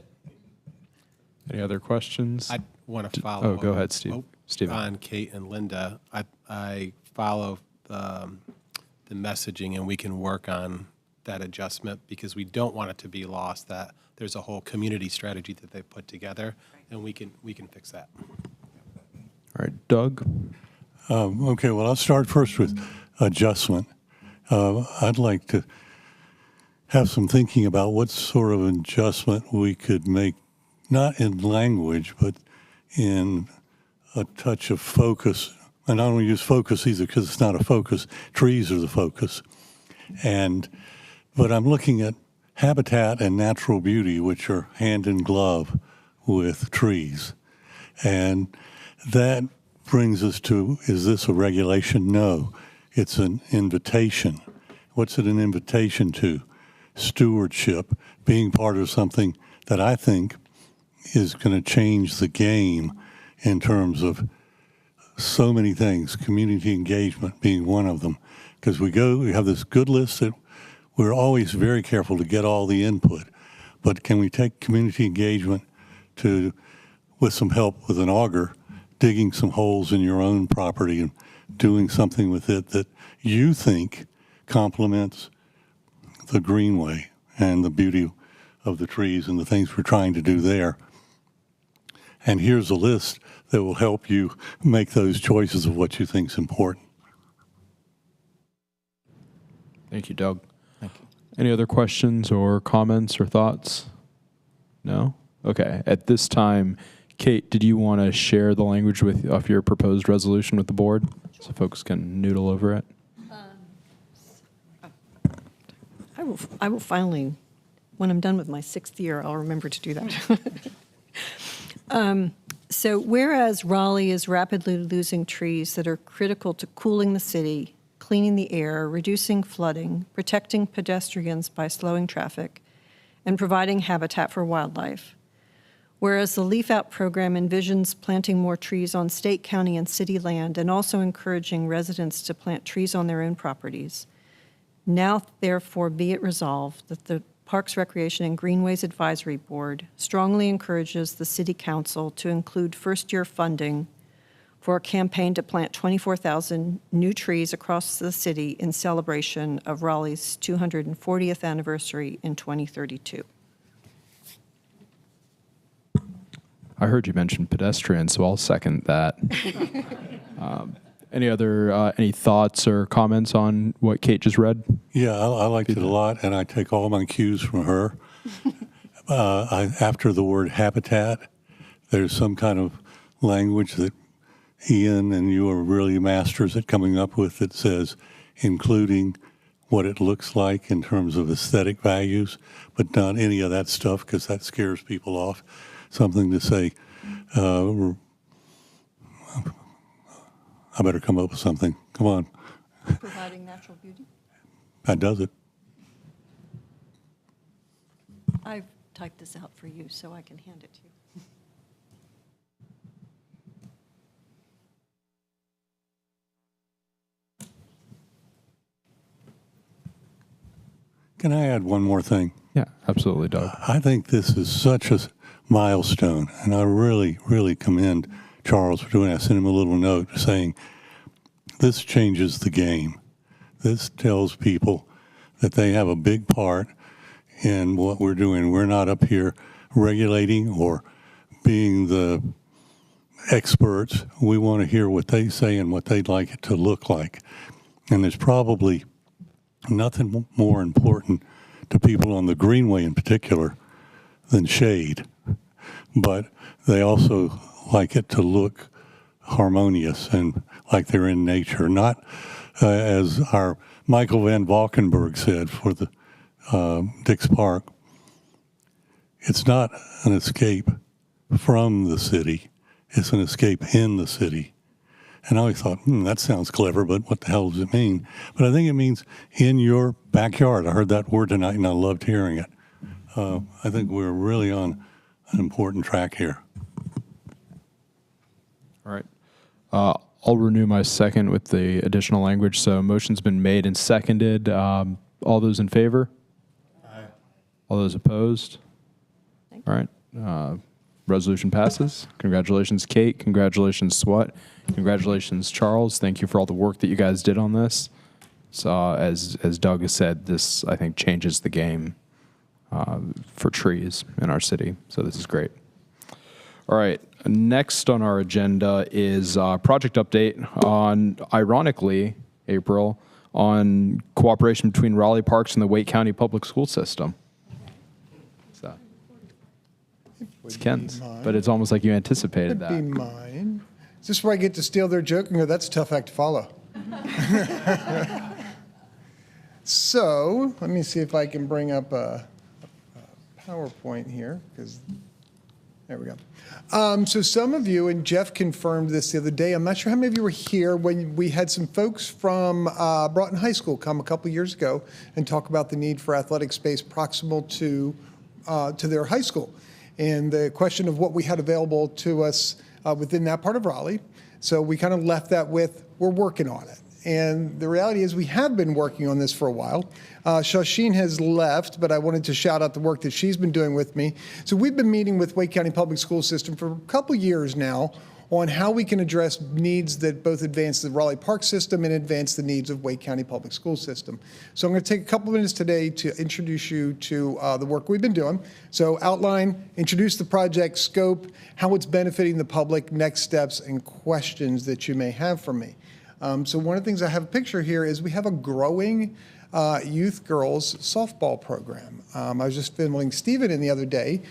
Any other questions? I want to follow. Go ahead, Steve. Steven. On Kate and Linda, I follow the messaging, and we can work on that adjustment because we don't want it to be lost that there's a whole community strategy that they've put together, and we can fix that. All right, Doug? Okay, well, I'll start first with adjustment. I'd like to have some thinking about what sort of adjustment we could make, not in language, but in a touch of focus. And I don't use focus either because it's not a focus. Trees are the focus. But I'm looking at habitat and natural beauty, which are hand in glove with trees. And that brings us to, is this a regulation? No, it's an invitation. What's it an invitation to? Stewardship, being part of something that I think is going to change the game in terms of so many things, community engagement being one of them. Because we have this good list that we're always very careful to get all the input. But can we take community engagement with some help with an auger, digging some holes in your own property and doing something with it that you think complements the Greenway and the beauty of the trees and the things we're trying to do there. And here's a list that will help you make those choices of what you think is important. Thank you, Doug. Thank you. Any other questions or comments or thoughts? No? Okay. At this time, Kate, did you want to share the language of your proposed resolution with the board so folks can noodle over it? I will finally, when I'm done with my 6th year, I'll remember to do that. So whereas Raleigh is rapidly losing trees that are critical to cooling the city, cleaning the air, reducing flooding, protecting pedestrians by slowing traffic, and providing habitat for wildlife. Whereas the Leaf Out program envisions planting more trees on state, county, and city land and also encouraging residents to plant trees on their own properties. Now, therefore, be it resolved that the Parks, Recreation, and Greenways Advisory Board strongly encourages the City Council to include first-year funding for a campaign to plant 24,000 new trees across the city in celebration of Raleigh's 240th anniversary in 2032. I heard you mention pedestrians, so I'll second that. Any thoughts or comments on what Kate just read? Yeah, I liked it a lot, and I take all my cues from her. After the word habitat, there's some kind of language that Ian and you are really masters at coming up with that says including what it looks like in terms of aesthetic values, but not any of that stuff because that scares people off. Something to say, I better come up with something. Come on. Providing natural beauty. That does it. I've typed this out for you so I can hand it to you. Can I add one more thing? Yeah, absolutely, Doug. I think this is such a milestone, and I really, really commend Charles for doing that. I sent him a little note saying, this changes the game. This tells people that they have a big part in what we're doing. We're not up here regulating or being the experts. We want to hear what they say and what they'd like it to look like. And there's probably nothing more important to people on the Greenway in particular than shade. But they also like it to look harmonious and like they're in nature, not as our Michael Van Valkenburg said for the Dix Park, it's not an escape from the city, it's an escape in the city. And I always thought, that sounds clever, but what the hell does it mean? But I think it means in your backyard. I heard that word tonight and I loved hearing it. I think we're really on an important track here. All right. I'll renew my second with the additional language. So motion's been made and seconded. All those in favor? Aye. All those opposed? All right. Resolution passes. Congratulations, Kate. Congratulations, SWAT. Congratulations, Charles. Thank you for all the work that you guys did on this. So as Doug has said, this, I think, changes the game for trees in our city. So this is great. All right. Next on our agenda is project update on, ironically, April, on cooperation between Raleigh Parks and the Wake County Public School System. So, it's Ken's, but it's almost like you anticipated that. It'd be mine. Is this where I get to steal their joke and go, that's a tough act to follow? So let me see if I can bring up a PowerPoint here, because there we go. So some of you, and Jeff confirmed this the other day, I'm not sure how many of you were here when we had some folks from Broughton High School come a couple years ago and talk about the need for athletic space proximal to their high school, and the question of what we had available to us within that part of Raleigh. So we kind of left that with, we're working on it. And the reality is we have been working on this for a while. Shasheen has left, but I wanted to shout out the work that she's been doing with me. So we've been meeting with Wake County Public School System for a couple years now on how we can address needs that both advance the Raleigh Park system and advance the needs of Wake County Public School System. So I'm going to take a couple minutes today to introduce you to the work we've been doing. So outline, introduce the project scope, how it's benefiting the public, next steps, and questions that you may have for me. So one of the things I have a picture here is we have a growing youth girls softball program. I was just filming Stephen in the other day.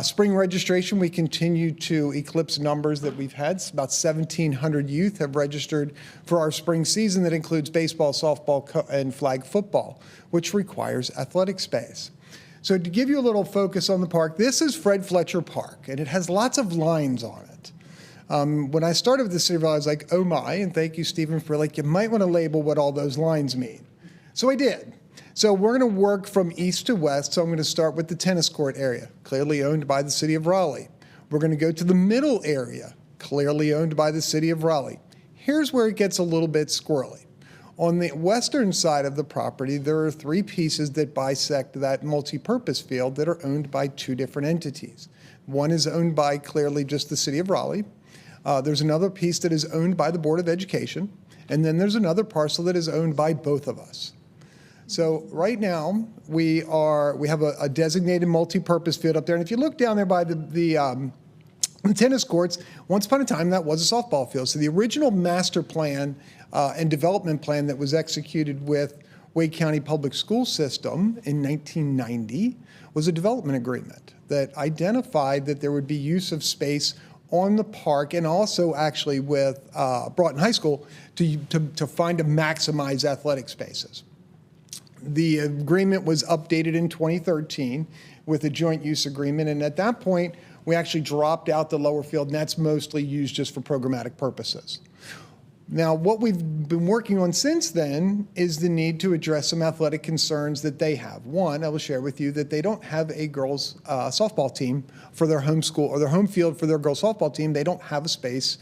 Spring registration, we continue to eclipse numbers that we've had. About 1,700 youth have registered for our spring season that includes baseball, softball, and flag football, which requires athletic space. So to give you a little focus on the park, this is Fred Fletcher Park, and it has lots of lines on it. When I started with the city of Raleigh, I was like, oh my, and thank you, Stephen, for you might want to label what all those lines mean. So I did. So we're going to work from east to west. So I'm going to start with the tennis court area, clearly owned by the city of Raleigh. We're going to go to the middle area, clearly owned by the city of Raleigh. Here's where it gets a little bit squirrely. On the western side of the property, there are three pieces that bisect that multi-purpose field that are owned by two different entities. One is owned by clearly just the city of Raleigh. There's another piece that is owned by the Board of Education, and then there's another parcel that is owned by both of us. So right now we have a designated multi-purpose field up there, and if you look down there by the tennis courts, once upon a time that was a softball field. So the original master plan and development plan that was executed with Wake County Public School System in 1990 was a development agreement that identified that there would be use of space on the park and also actually with Broughton High School to find to maximize athletic spaces. The agreement was updated in 2013 with a joint use agreement, and at that point, we actually dropped out the lower field, and that's mostly used just for programmatic purposes. Now, what we've been working on since then is the need to address some athletic concerns that they have. One, I will share with you that they don't have a girls' softball team for their home school or their home field for their girls' softball team. They don't have a space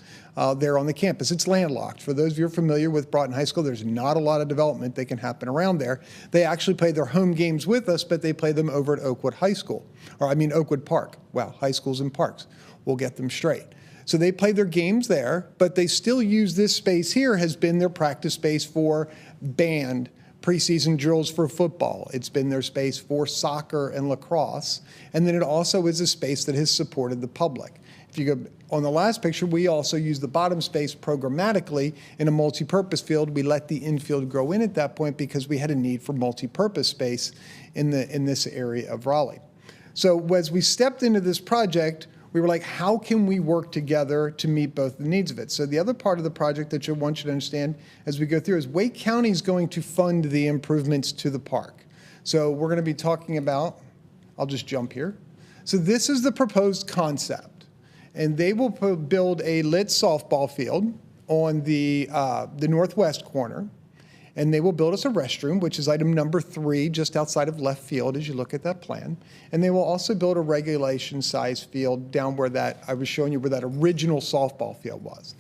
there on the campus. It's landlocked. For those of you who are familiar with Broughton High School, there's not a lot of development that can happen around there. They actually play their home games with us, but they play them over at Oakwood High School, Oakwood Park. Wow, high schools and parks. We'll get them straight. So they play their games there, but they still use this space here has been their practice space for band, preseason drills for football. It's been their space for soccer and lacrosse. And then it also is a space that has supported the public. If you go on the last picture, we also use the bottom space programmatically in a multi-purpose field. We let the infield grow in at that point because we had a need for multi-purpose space in this area of Raleigh. So as we stepped into this project, we were like, how can we work together to meet both the needs of it? So the other part of the project that I want you to understand as we go through is Wake County is going to fund the improvements to the park. So we're going to be talking about, I'll just jump here. So this is the proposed concept. And they will build a lit softball field on the northwest corner. And they will build us a restroom, which is item number 3, just outside of left field as you look at that plan. And they will also build a regulation size field down where that, I was showing you where that original softball field was.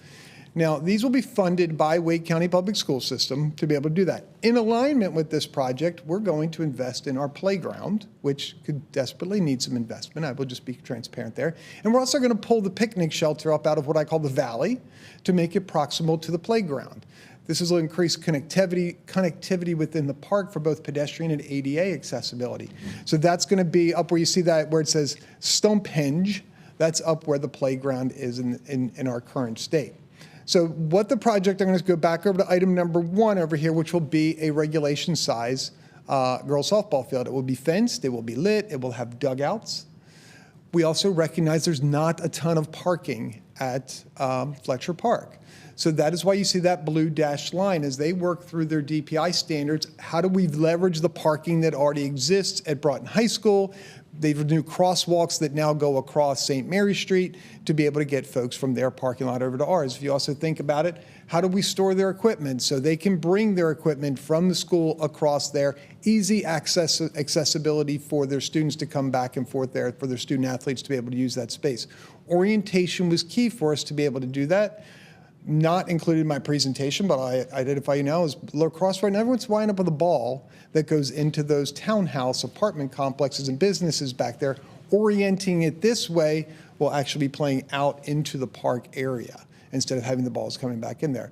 Now, these will be funded by Wake County Public School System to be able to do that. In alignment with this project, we're going to invest in our playground, which could desperately need some investment. I will just be transparent there. And we're also going to pull the picnic shelter up out of what I call the valley to make it proximal to the playground. This will increase connectivity within the park for both pedestrian and ADA accessibility. So that's going to be up where you see that where it says Stumphenge. That's up where the playground is in our current state. So what the project, I'm going to go back over to item number 1 over here, which will be a regulation size girls softball field. It will be fenced, it will be lit, it will have dugouts. We also recognize there's not a ton of parking at Fletcher Park. So that is why you see that blue dashed line as they work through their DPI standards. How do we leverage the parking that already exists at Broughton High School? They've new crosswalks that now go across St. Mary Street to be able to get folks from their parking lot over to ours. If you also think about it, how do we store their equipment so they can bring their equipment from the school across there, easy accessibility for their students to come back and forth there, for their student athletes to be able to use that space. Orientation was key for us to be able to do that. Not included in my presentation, but I identify you now as lacrosse right now. Everyone's lining up with a ball that goes into those townhouse apartment complexes and businesses back there. Orienting it this way will actually be playing out into the park area instead of having the balls coming back in there.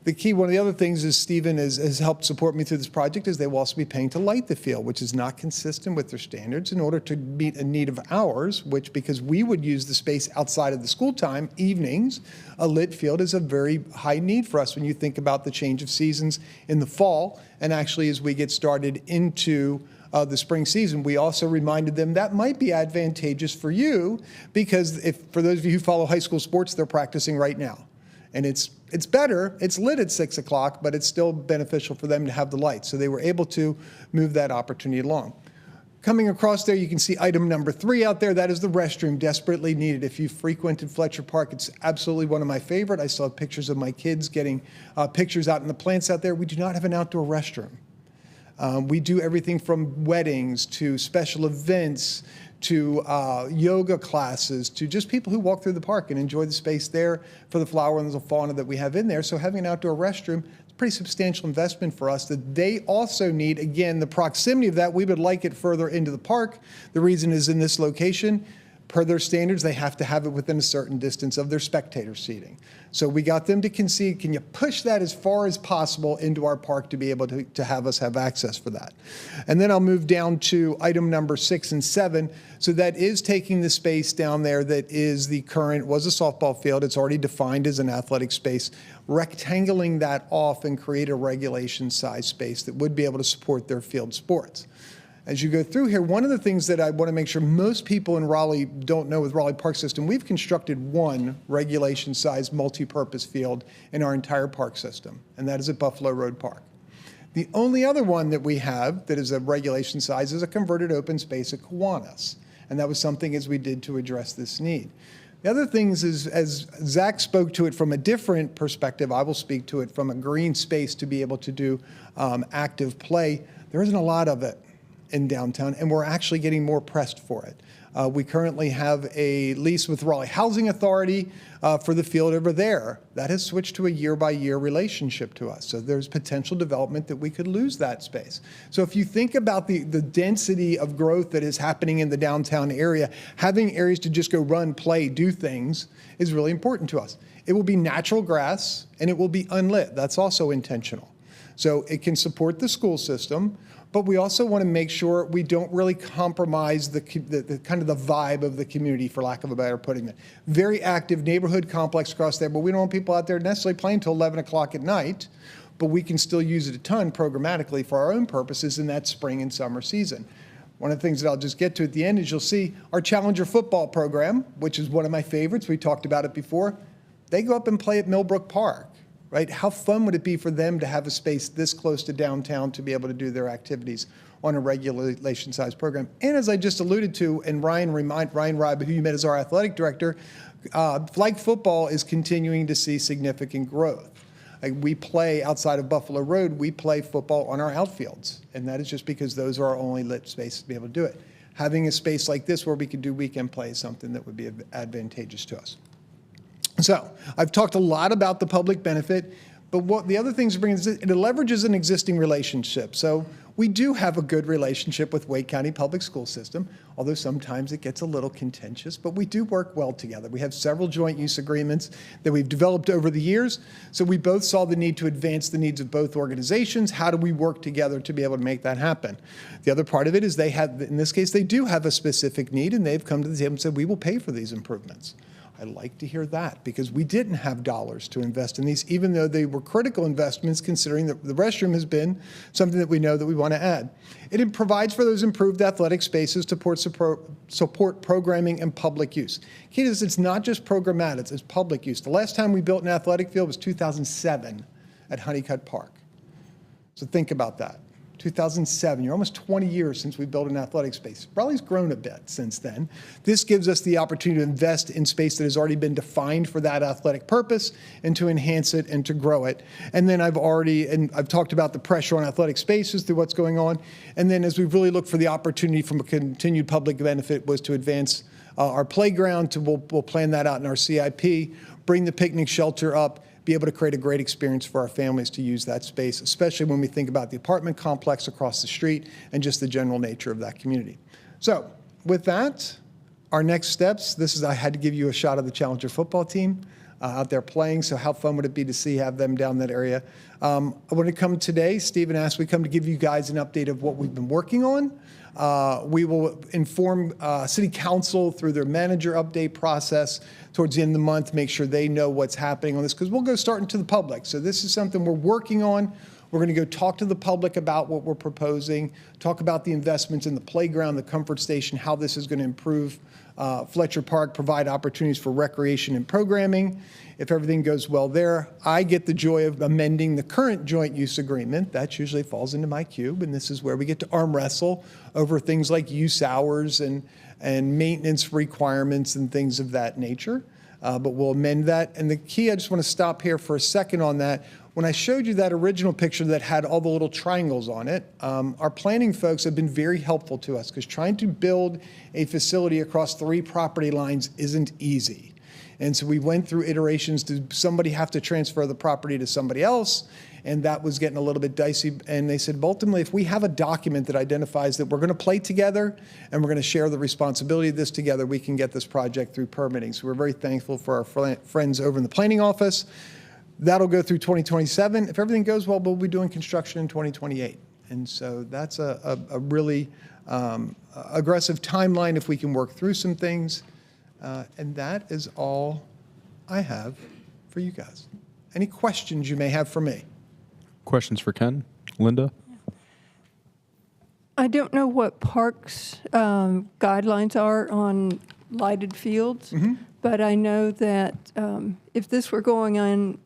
The key, one of the other things is Stephen has helped support me through this project is they will also be paying to light the field, which is not consistent with their standards in order to meet a need of ours, which because we would use the space outside of the school time, evenings, a lit field is a very high need for us when you think about the change of seasons in the fall. And actually, as we get started into the spring season, we also reminded them that might be advantageous for you because for those of you who follow high school sports, they're practicing right now. And it's better, it's lit at 6 o'clock, but it's still beneficial for them to have the lights. So they were able to move that opportunity along. Coming across there, you can see item number 3 out there. That is the restroom, desperately needed. If you've frequented Fletcher Park, it's absolutely one of my favorite. I still have pictures of my kids getting pictures out in the plants out there. We do not have an outdoor restroom. We do everything from weddings to special events to yoga classes, to just people who walk through the park and enjoy the space there for the flower and the fauna that we have in there. So having an outdoor restroom is a pretty substantial investment for us that they also need. Again, the proximity of that, we would like it further into the park. The reason is in this location, per their standards, they have to have it within a certain distance of their spectator seating. So we got them to concede, can you push that as far as possible into our park to be able to have us have access for that? And then I'll move down to item number 6 and 7. So that is taking the space down there that is the current, was a softball field. It's already defined as an athletic space, rectangling that off and create a regulation size space that would be able to support their field sports. As you go through here, one of the things that I want to make sure most people in Raleigh don't know with Raleigh Park System, we've constructed one regulation-sized multi-purpose field in our entire park system, and that is at Buffalo Road Park. The only other one that we have that is a regulation size is a converted open space at Kiwanis, and that was something as we did to address this need. The other things is, as Zach spoke to it from a different perspective, I will speak to it from a green space to be able to do active play. There isn't a lot of it in downtown, and we're actually getting more pressed for it. We currently have a lease with Raleigh Housing Authority for the field over there. That has switched to a year-by-year relationship to us. So there's potential development that we could lose that space. So if you think about the density of growth that is happening in the downtown area, having areas to just go run, play, do things is really important to us. It will be natural grass, and it will be unlit. That's also intentional. So it can support the school system, but we also want to make sure we don't really compromise the kind of the vibe of the community, for lack of a better putting it. Very active neighborhood complex across there, but we don't want people out there necessarily playing till 11 o'clock at night, but we can still use it a ton programmatically for our own purposes in that spring and summer season. One of the things that I'll just get to at the end is you'll see our Challenger football program, which is one of my favorites. We talked about it before. They go up and play at Millbrook Park. Right? How fun would it be for them to have a space this close to downtown to be able to do their activities on a regulation-sized program? And as I just alluded to, and Ryan Reib, who you met as our athletic director, flag football is continuing to see significant growth. We play outside of Buffalo Road, we play football on our outfields, and that is just because those are our only lit spaces to be able to do it. Having a space like this where we could do weekend play is something that would be advantageous to us. So I've talked a lot about the public benefit, but what the other things bring is it leverages an existing relationship. So we do have a good relationship with Wake County Public School System, although sometimes it gets a little contentious, but we do work well together. We have several joint use agreements that we've developed over the years. So we both saw the need to advance the needs of both organizations. How do we work together to be able to make that happen? The other part of it is they have, in this case, they do have a specific need, and they've come to the table and said, we will pay for these improvements. I like to hear that because we didn't have dollars to invest in these, even though they were critical investments, considering that the restroom has been something that we know that we want to add. It provides for those improved athletic spaces to support programming and public use. Key to this, it's not just programmatic, it's public use. The last time we built an athletic field was 2007 at Honeycutt Park. So think about that. 2007, you're almost 20 years since we built an athletic space. Raleigh's grown a bit since then. This gives us the opportunity to invest in space that has already been defined for that athletic purpose and to enhance it and to grow it. And then I've talked about the pressure on athletic spaces through what's going on. And then as we've really looked for the opportunity from a continued public benefit was to advance our playground. We'll plan that out in our CIP, bring the picnic shelter up, be able to create a great experience for our families to use that space, especially when we think about the apartment complex across the street and just the general nature of that community. So with that, our next steps, I had to give you a shot of the Challenger football team out there playing, so how fun would it be to have them down that area? When it comes today, Stephen asked we come to give you guys an update of what we've been working on. We will inform City Council through their manager update process towards the end of the month, make sure they know what's happening on this, because we'll go starting to the public. So this is something we're working on. We're going to go talk to the public about what we're proposing, talk about the investments in the playground, the comfort station, how this is going to improve Fletcher Park, provide opportunities for recreation and programming. If everything goes well there, I get the joy of amending the current joint use agreement. That usually falls into my cube, and this is where we get to arm wrestle over things like use hours and maintenance requirements and things of that nature. But we'll amend that. And the key, I just want to stop here for a second on that. When I showed you that original picture that had all the little triangles on it, our planning folks have been very helpful to us because trying to build a facility across 3 property lines isn't easy. And so we went through iterations. Did somebody have to transfer the property to somebody else? And that was getting a little bit dicey. And they said, ultimately, if we have a document that identifies that we're going to play together and we're going to share the responsibility of this together, we can get this project through permitting. So we're very thankful for our friends over in the planning office. That'll go through 2027. If everything goes well, we'll be doing construction in 2028. And so that's a really aggressive timeline if we can work through some things. And that is all I have for you guys. Any questions you may have for me? Questions for Ken? Linda? I don't know what parks guidelines are on lighted fields, but I know that if this were going in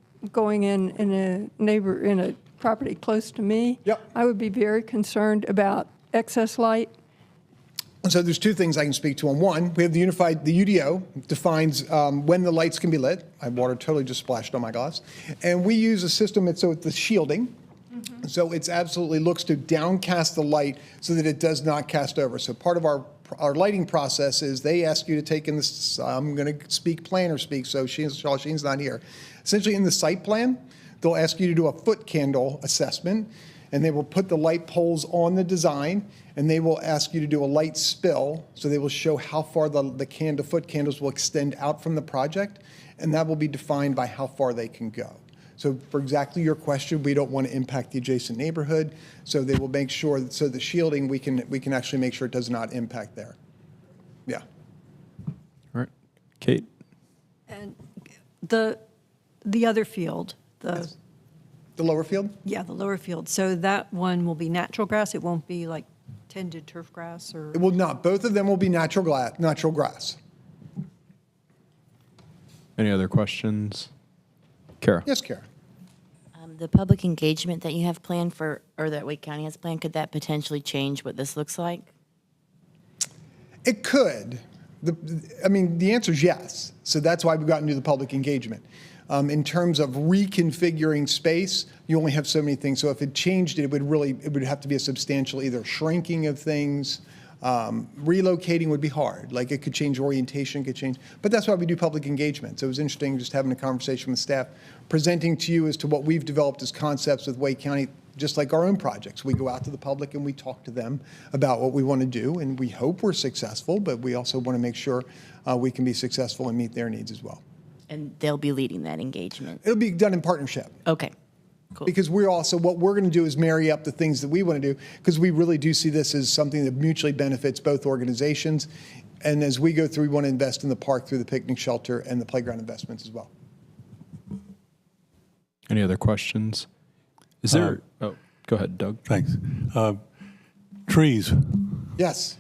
a property close to me, I would be very concerned about excess light. So there's two things I can speak to on. One, we have the UDO defines when the lights can be lit. My water totally just splashed on my glass. And we use a system, it's the shielding. So it's absolutely looks to downcast the light so that it does not cast over. So part of our lighting process is they ask you to take in this, I'm going to speak planner speak, so Sheen's not here. Essentially in the site plan, they'll ask you to do a foot candle assessment, and they will put the light poles on the design, and they will ask you to do a light spill, so they will show how far the foot candles will extend out from the project, and that will be defined by how far they can go. So for exactly your question, we don't want to impact the adjacent neighborhood, so they will make sure that, so the shielding, we can actually make sure it does not impact there. Yeah. All right. Kate? And the other field, The lower field? Yeah, the lower field. So that one will be natural grass. It won't be like tended turf grass or. It will not. Both of them will be natural grass. Any other questions? Kara? Yes, Kara. The public engagement that you have planned for, or that Wake County has planned, could that potentially change what this looks like? It could. The answer is yes. So that's why we've gotten to the public engagement. In terms of reconfiguring space, you only have so many things. So if it changed, it would have to be a substantial either shrinking of things. Relocating would be hard. Like it could change orientation, could change. But that's why we do public engagement. So it was interesting just having a conversation with staff, presenting to you as to what we've developed as concepts with Wake County, just like our own projects. We go out to the public and we talk to them about what we want to do, and we hope we're successful, but we also want to make sure we can be successful and meet their needs as well. And they'll be leading that engagement? It'll be done in partnership. Okay. Cool. Because what we're going to do is marry up the things that we want to do, because we really do see this as something that mutually benefits both organizations. And as we go through, we want to invest in the park through the picnic shelter and the playground investments as well. Any other questions? Is there? Go ahead, Doug. Thanks. Trees. Yes.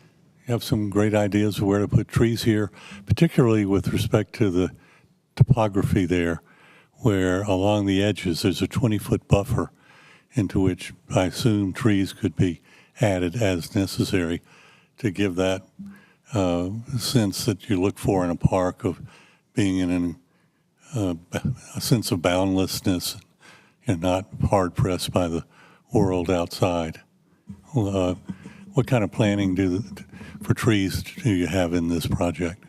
You have some great ideas of where to put trees here, particularly with respect to the topography there, where along the edges there's a 20-foot buffer into which I assume trees could be added as necessary to give that sense that you look for in a park of being in a sense of boundlessness and not hard-pressed by the world outside. What kind of planning for trees do you have in this project?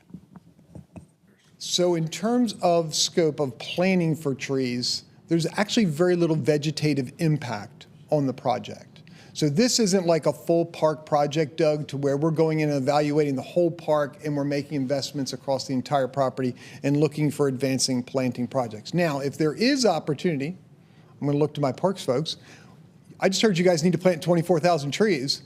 So in terms of scope of planning for trees, there's actually very little vegetative impact on the project. So this isn't like a full park project, Doug, to where we're going in and evaluating the whole park and we're making investments across the entire property and looking for advancing planting projects. Now, if there is opportunity, I'm going to look to my parks folks. I just heard you guys need to plant 24,000 trees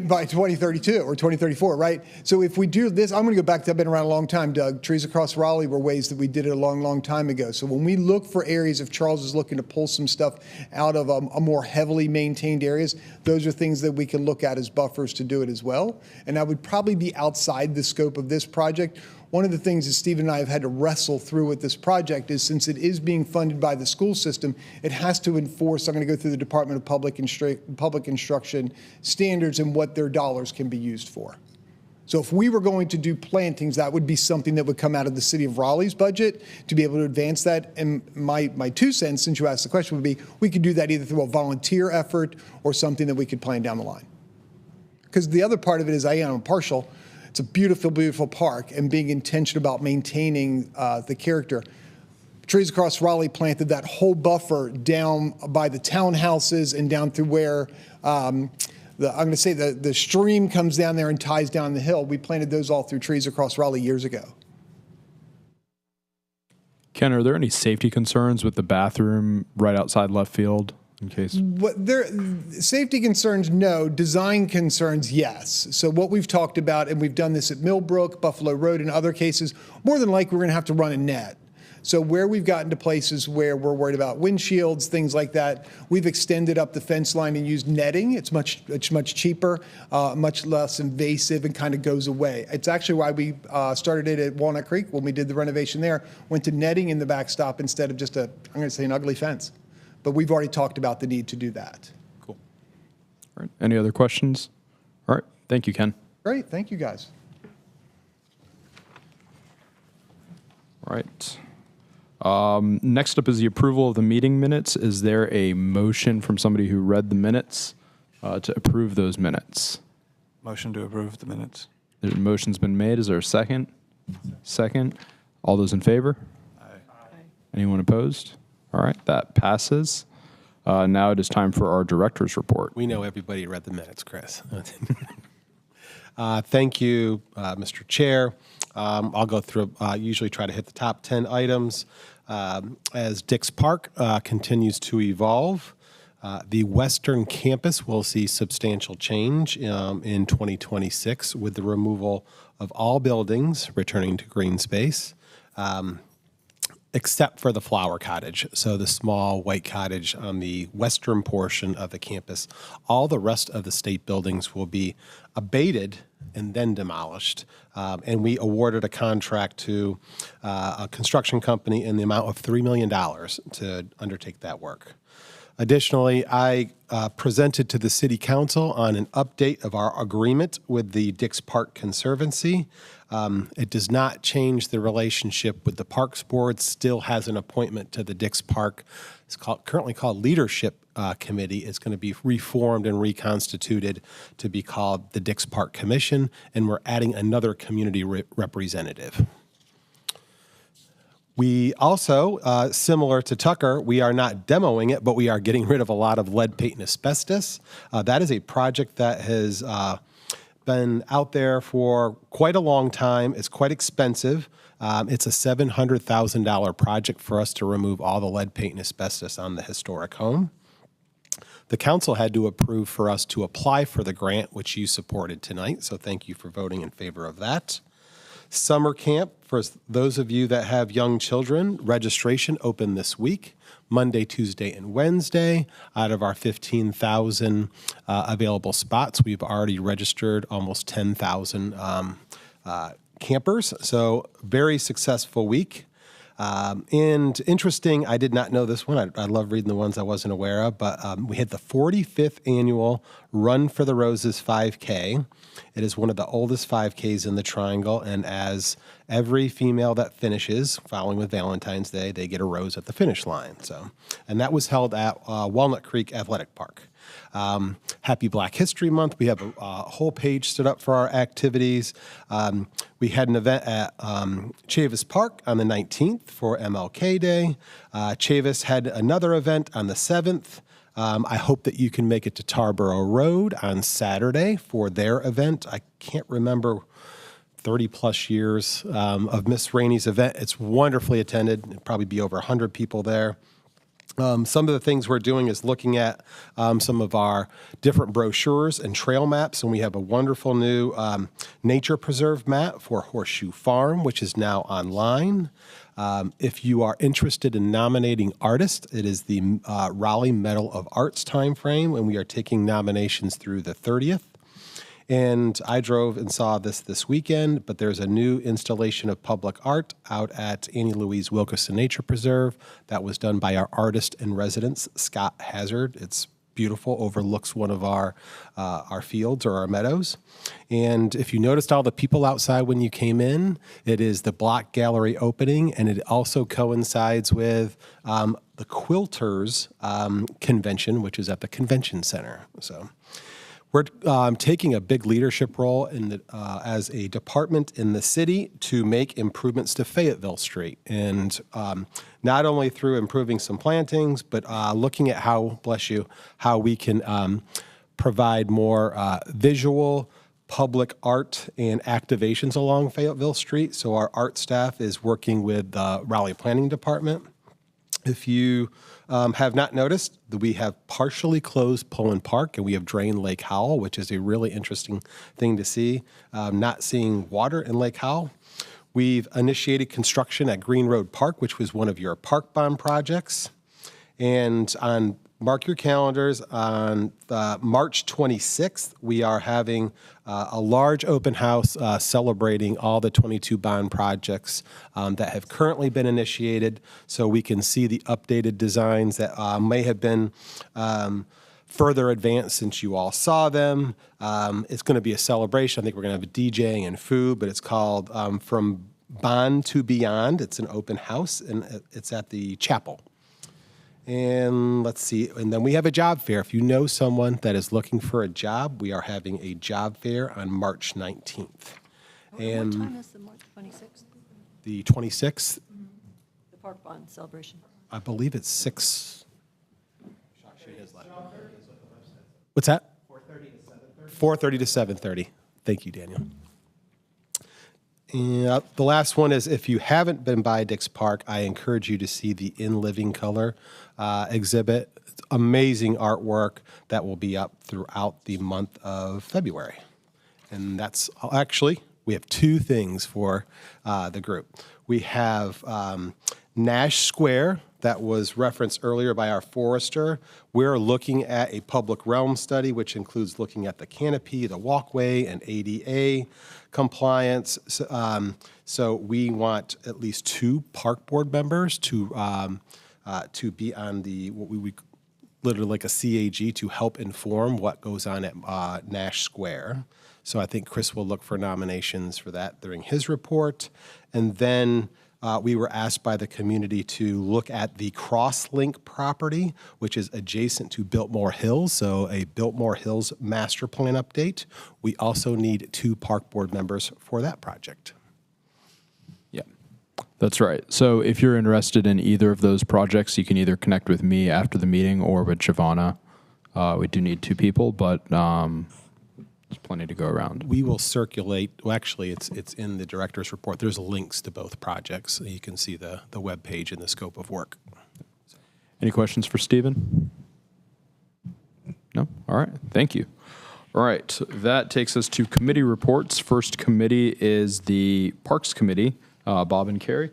by 2032 or 2034, right? So if we do this, I'm going to go back to, I've been around a long time, Doug. Trees Across Raleigh were ways that we did it a long, long time ago. So when we look for areas, if Charles is looking to pull some stuff out of a more heavily maintained areas, those are things that we can look at as buffers to do it as well. And that would probably be outside the scope of this project. One of the things that Steve and I have had to wrestle through with this project is, since it is being funded by the school system, it has to enforce, I'm going to go through the Department of Public Instruction standards and what their dollars can be used for. So if we were going to do plantings, that would be something that would come out of the city of Raleigh's budget to be able to advance that. And my 2 cents, since you asked the question, would be we could do that either through a volunteer effort or something that we could plan down the line. Because the other part of it is I am partial. It's a beautiful, beautiful park, and being intentional about maintaining the character. Trees Across Raleigh planted that whole buffer down by the townhouses and down through where I'm going to say the stream comes down there and ties down the hill. We planted those all through Trees Across Raleigh years ago. Ken, are there any safety concerns with the bathroom right outside left field? In case safety concerns, no. Design concerns, yes. So what we've talked about, and we've done this at Millbrook, Buffalo Road, and other cases, more than likely we're going to have to run a net. So where we've gotten to places where we're worried about windshields, things like that, we've extended up the fence line and used netting. It's much cheaper, much less invasive, and kind of goes away. It's actually why we started it at Walnut Creek when we did the renovation there, went to netting in the backstop instead of just I'm going to say an ugly fence. But we've already talked about the need to do that. Cool. All right. Any other questions? All right. Thank you, Ken. Great. Thank you, guys. All right. Next up is the approval of the meeting minutes. Is there a motion from somebody who read the minutes to approve those minutes? Motion to approve the minutes. The motion's been made. Is there a second? Second. All those in favor? Aye. Anyone opposed? All right, that passes. Now it is time for our director's report. We know everybody read the minutes, Chris. Thank you, Mr. Chair. I'll go through, usually try to hit the top 10 items. As Dix Park continues to evolve, the Western Campus will see substantial change in 2026 with the removal of all buildings returning to green space, except for the Flower Cottage, so the small white cottage on the western portion of the campus. All the rest of the state buildings will be abated and then demolished. And we awarded a contract to a construction company in the amount of $3 million to undertake that work. Additionally, I presented to the City Council on an update of our agreement with the Dix Park Conservancy. It does not change the relationship with the Parks Board, still has an appointment to the Dix Park. It's currently called Leadership Committee. It's going to be reformed and reconstituted to be called the Dix Park Commission, and we're adding another community representative. We also, similar to Tucker, we are not demoing it, but we are getting rid of a lot of lead paint and asbestos. That is a project that has been out there for quite a long time. It's quite expensive. It's a $700,000 project for us to remove all the lead paint and asbestos on the historic home. The council had to approve for us to apply for the grant, which you supported tonight, so thank you for voting in favor of that. Summer camp, for those of you that have young children, registration open this week, Monday, Tuesday, and Wednesday. Out of our 15,000 available spots, we've already registered almost 10,000 campers, so very successful week. And interesting, I did not know this one. I love reading the ones I wasn't aware of, but we had the 45th annual Run for the Roses 5K. It is one of the oldest 5Ks in the Triangle, and as every female that finishes, following with Valentine's Day, they get a rose at the finish line. So, and that was held at Walnut Creek Athletic Park. Happy Black History Month. We have a whole page stood up for our activities. We had an event at Chavis Park on the 19th for MLK Day. Chavis had another event on the 7th. I hope that you can make it to Tarboro Road on Saturday for their event. I can't remember 30 plus years of Miss Rainey's event. It's wonderfully attended. There'll probably be over 100 people there. Some of the things we're doing is looking at some of our different brochures and trail maps, and we have a wonderful new nature preserve map for Horseshoe Farm, which is now online. If you are interested in nominating artists, it is the Raleigh Medal of Arts timeframe, and we are taking nominations through the 30th. And I drove and saw this weekend, but there's a new installation of public art out at Annie Louise Wilkerson Nature Preserve that was done by our artist in residence, Scott Hazard. It's beautiful, overlooks one of our fields or our meadows. And if you noticed all the people outside when you came in, it is the block gallery opening, and it also coincides with the Quilters convention, which is at the convention center. So we're taking a big leadership role in as a department in the city to make improvements to Fayetteville Street. And not only through improving some plantings, but looking at how we can provide more visual public art and activations along Fayetteville Street. So our art staff is working with the Raleigh Planning Department. If you have not noticed, we have partially closed Pullen Park and we have drained Lake Howell, which is a really interesting thing to see, not seeing water in Lake Howell. We've initiated construction at Green Road Park, which was one of your park bond projects. And mark your calendars, on March 26th, we are having a large open house celebrating all the 22 bond projects that have currently been initiated, so we can see the updated designs that may have been further advanced since you all saw them. It's going to be a celebration. I think we're going to have DJing and food, but it's called From Bond to Beyond. It's an open house, and it's at the chapel. And let's see, and then we have a job fair. If you know someone that is looking for a job, we are having a job fair on March 19th. And what time is the March 26th? The 26th, The Park Bond celebration. I believe it's 6. What's that? 4:30 to 7:30. Thank you, Daniel. And the last one is, if you haven't been by Dix Park, I encourage you to see the In Living Color exhibit. It's amazing artwork that will be up throughout the month of February. And that's actually, we have 2 things for the group. We have Nash Square, that was referenced earlier by our forester. We're looking at a public realm study, which includes looking at the canopy, the walkway, and ADA compliance. So we want at least 2 park board members to be on the, what we would literally like a CAG, to help inform what goes on at Nash Square. So I think Chris will look for nominations for that during his report. And then we were asked by the community to look at the Crosslink property, which is adjacent to Biltmore Hills, so a Biltmore Hills master plan update. We also need 2 park board members for that project. Yeah, that's right. So if you're interested in either of those projects, you can either connect with me after the meeting or with Giovanna. We do need 2 people, but there's plenty to go around. We will circulate, well, actually, it's in the director's report. There's links to both projects, so you can see the web page and the scope of work. Any questions for Stephen? No? All right. Thank you. All right. That takes us to committee reports. First committee is the Parks Committee. Bob and Carrie.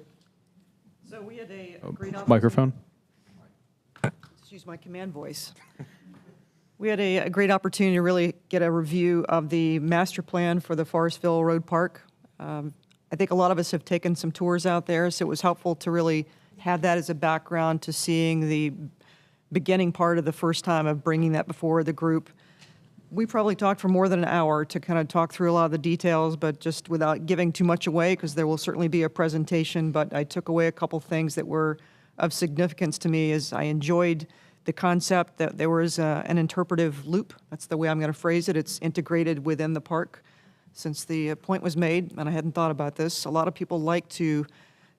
So we had a great microphone. Let's use my command voice. We had a great opportunity to really get a review of the master plan for the Forestville Road Park. I think a lot of us have taken some tours out there, so it was helpful to really have that as a background to seeing the beginning part of the first time of bringing that before the group. We probably talked for more than an hour to kind of talk through a lot of the details, but just without giving too much away, because there will certainly be a presentation, but I took away a couple things that were of significance to me. As I enjoyed the concept that there was an interpretive loop. That's the way I'm going to phrase it. It's integrated within the park. Since the point was made, and I hadn't thought about this, a lot of people like to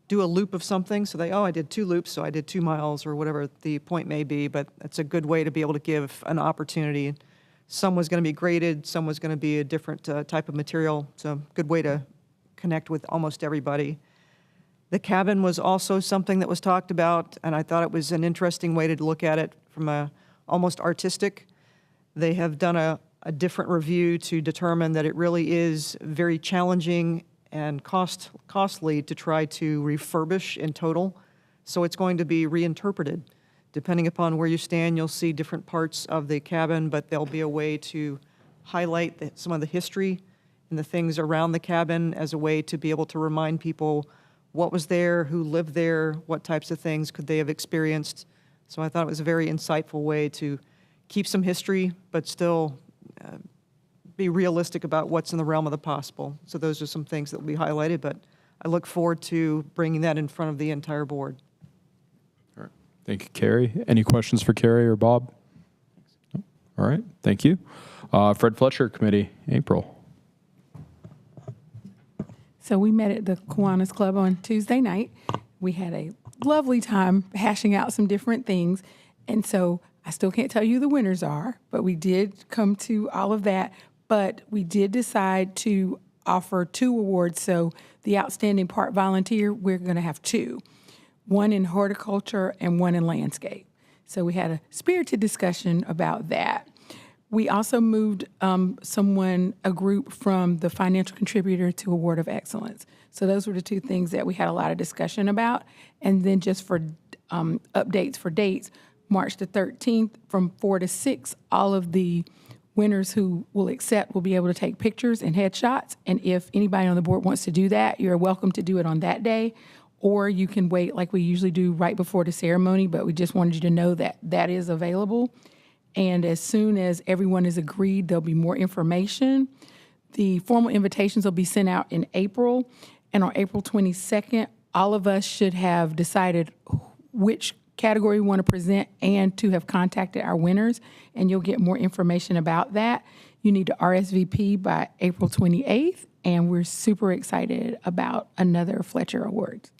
do a loop of something. So I did 2 loops, so I did 2 miles or whatever the point may be, but that's a good way to be able to give an opportunity. Some was going to be graded, some was going to be a different type of material. It's a good way to connect with almost everybody. The cabin was also something that was talked about, and I thought it was an interesting way to look at it from a almost artistic. They have done a different review to determine that it really is very challenging and costly to try to refurbish in total. So it's going to be reinterpreted. Depending upon where you stand, you'll see different parts of the cabin, but there'll be a way to highlight some of the history and the things around the cabin as a way to be able to remind people what was there, who lived there, what types of things could they have experienced. So I thought it was a very insightful way to keep some history, but still be realistic about what's in the realm of the possible. So those are some things that will be highlighted, but I look forward to bringing that in front of the entire board. All right. Thank you, Carrie. Any questions for Carrie or Bob? No? All right. Thank you. Fred Fletcher Committee, April. So we met at the Kiwanis Club on Tuesday night. We had a lovely time hashing out some different things. And so I still can't tell you who the winners are, but we did come to all of that. But we did decide to offer 2 awards. So the Outstanding Park Volunteer, we're going to have 2. One in horticulture and one in landscape. So we had a spirited discussion about that. We also moved a group from the financial contributor to Award of Excellence. So those were the two things that we had a lot of discussion about. And then just for updates for dates, March the 13th from 4 to 6, all of the winners who will accept will be able to take pictures and headshots. And if anybody on the board wants to do that, you're welcome to do it on that day. Or you can wait like we usually do right before the ceremony, but we just wanted you to know that that is available. And as soon as everyone is agreed, there'll be more information. The formal invitations will be sent out in April. And on April 22nd, all of us should have decided which category we want to present and to have contacted our winners. And you'll get more information about that. You need to RSVP by April 28th. And we're super excited about another Fletcher Awards.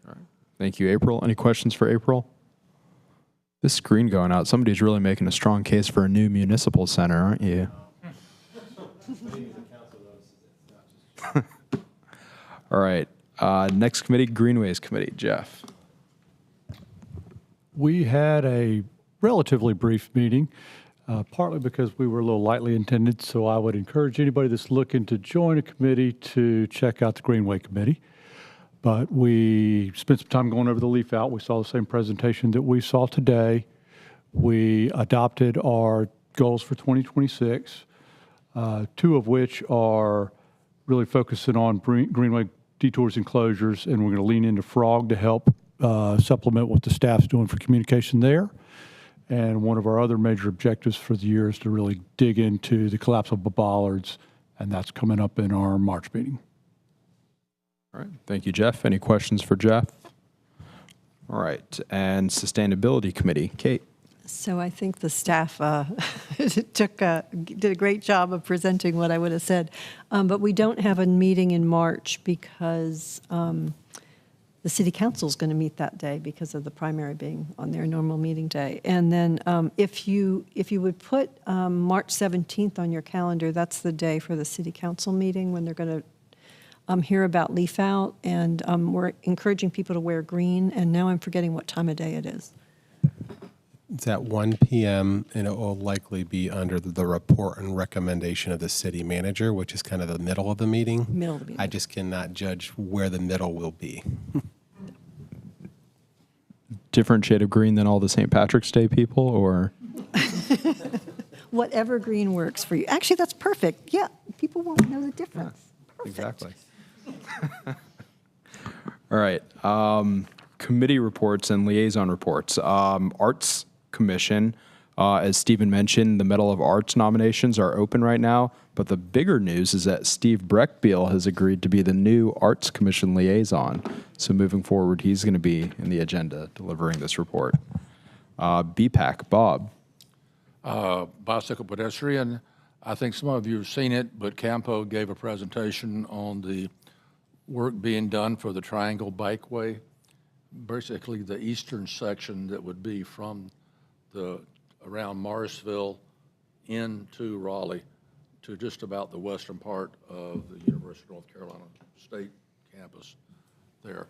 All right. Thank you, April. Any questions for April? This screen going out, somebody's really making a strong case for a new municipal center, aren't you? All right. Next committee, Greenways Committee. Jeff. We had a relatively brief meeting, partly because we were a little lightly attended, so I would encourage anybody that's looking to join a committee to check out the Greenway Committee. But we spent some time going over the leaf out. We saw the same presentation that we saw today. We adopted our goals for 2026, two of which are really focusing on Greenway detours and closures, and we're going to lean into Frog to help supplement what the staff's doing for communication there. And one of our other major objectives for the year is to really dig into the collapsible bollards, and that's coming up in our March meeting. All right. Thank you, Jeff. Any questions for Jeff? All right. And Sustainability Committee. Kate. So I think the staff did a great job of presenting what I would have said. But we don't have a meeting in March because the city council is going to meet that day because of the primary being on their normal meeting day. And then if you would put March 17th on your calendar, that's the day for the city council meeting when they're going to hear about leaf out. And we're encouraging people to wear green. And now I'm forgetting what time of day it is. It's at 1 p.m. and it will likely be under the report and recommendation of the city manager, which is kind of the middle of the meeting. Middle of the meeting. I just cannot judge where the middle will be. Different shade of green than all the St. Patrick's Day people, or? Whatever green works for you. Actually, that's perfect. Yeah, people won't know the difference. Yeah, exactly. All right. Committee reports and liaison reports. Arts Commission, as Stephen mentioned, the Medal of Arts nominations are open right now, but the bigger news is that Steve Breckbeal has agreed to be the new Arts Commission liaison. So moving forward, he's going to be in the agenda delivering this report. BPAC, Bob. Bicycle pedestrian, I think some of you have seen it, but Campo gave a presentation on the work being done for the Triangle Bikeway. Basically the eastern section that would be from around Morrisville into Raleigh to just about the western part of the University of North Carolina State campus there.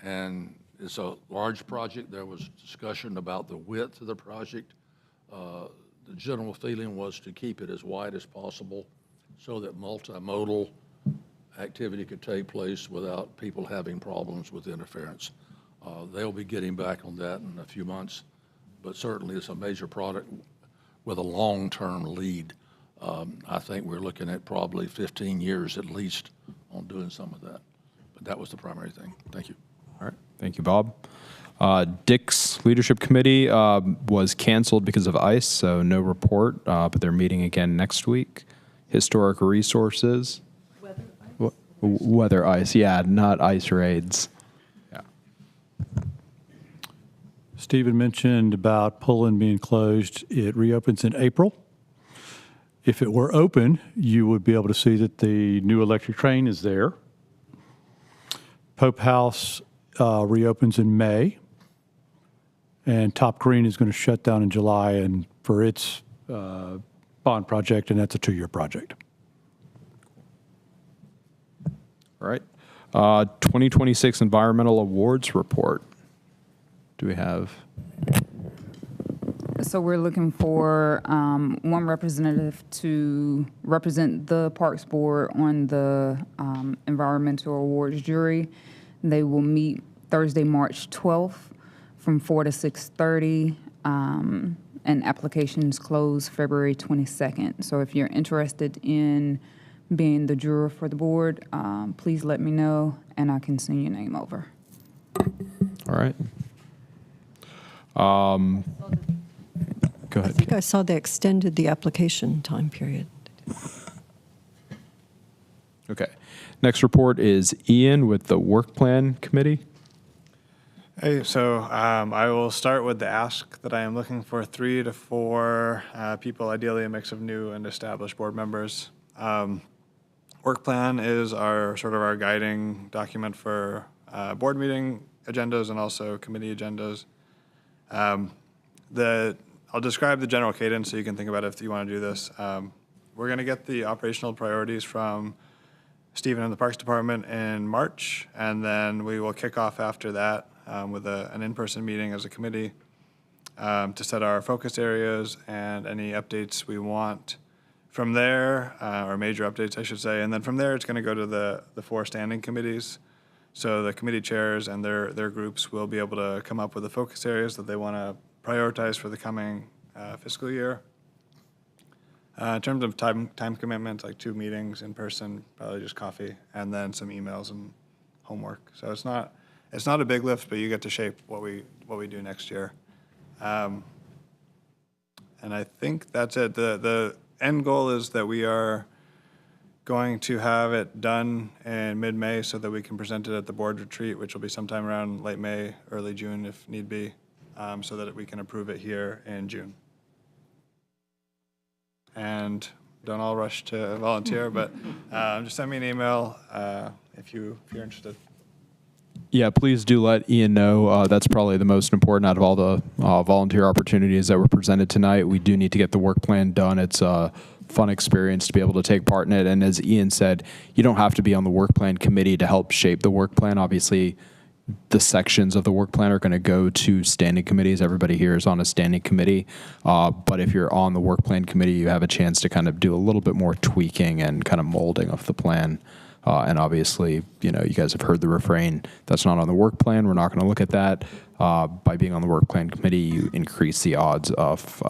And it's a large project. There was discussion about the width of the project. The general feeling was to keep it as wide as possible so that multimodal activity could take place without people having problems with interference. They'll be getting back on that in a few months, but certainly it's a major product with a long-term lead. I think we're looking at probably 15 years at least on doing some of that. But that was the primary thing. Thank you. All right. Thank you, Bob. Dick's Leadership Committee was canceled because of ice, so no report, but they're meeting again next week. Historic Resources. Weather ice, yeah, not ice raids. Yeah. Stephen mentioned about Pullen being closed. It reopens in April. If it were open, you would be able to see that the new electric train is there. Pope House reopens in May. And Top Green is going to shut down in July and for its bond project, and that's a 2-year project. All right. 2026 Environmental Awards Report. Do we have? So we're looking for one representative to represent the Parks Board on the Environmental Awards jury. They will meet Thursday, March 12th from 4 to 6:30, and applications close February 22nd. So if you're interested in being the juror for the board, please let me know, and I can send your name over. All right. Go ahead. I think I saw they extended the application time period. Okay. Next report is Ian with the Work Plan Committee. Hey, so I will start with the ask that I am looking for 3 to 4 people, ideally a mix of new and established board members. Work plan is our sort of our guiding document for board meeting agendas and also committee agendas. I'll describe the general cadence so you can think about it if you want to do this. We're going to get the operational priorities from Stephen in the Parks Department in March, and then we will kick off after that with an in-person meeting as a committee to set our focus areas and any updates we want from there, or major updates, I should say. And then from there, it's going to go to the 4 standing committees. So the committee chairs and their groups will be able to come up with the focus areas that they want to prioritize for the coming fiscal year. In terms of time commitments, like 2 meetings in person, probably just coffee, and then some emails and homework. So it's not a big lift, but you get to shape what we do next year. And I think that's it. The end goal is that we are going to have it done in mid-May so that we can present it at the board retreat, which will be sometime around late May, early June if need be, so that we can approve it here in June. And don't all rush to volunteer, but just send me an email if you're interested. Yeah, please do let Ian know. That's probably the most important out of all the volunteer opportunities that were presented tonight. We do need to get the work plan done. It's a fun experience to be able to take part in it. And as Ian said, you don't have to be on the work plan committee to help shape the work plan. Obviously, the sections of the work plan are going to go to standing committees. Everybody here is on a standing committee. But if you're on the work plan committee, you have a chance to kind of do a little bit more tweaking and kind of molding of the plan. And obviously, you guys have heard the refrain, that's not on the work plan. We're not going to look at that. By being on the work plan committee, you increase the odds of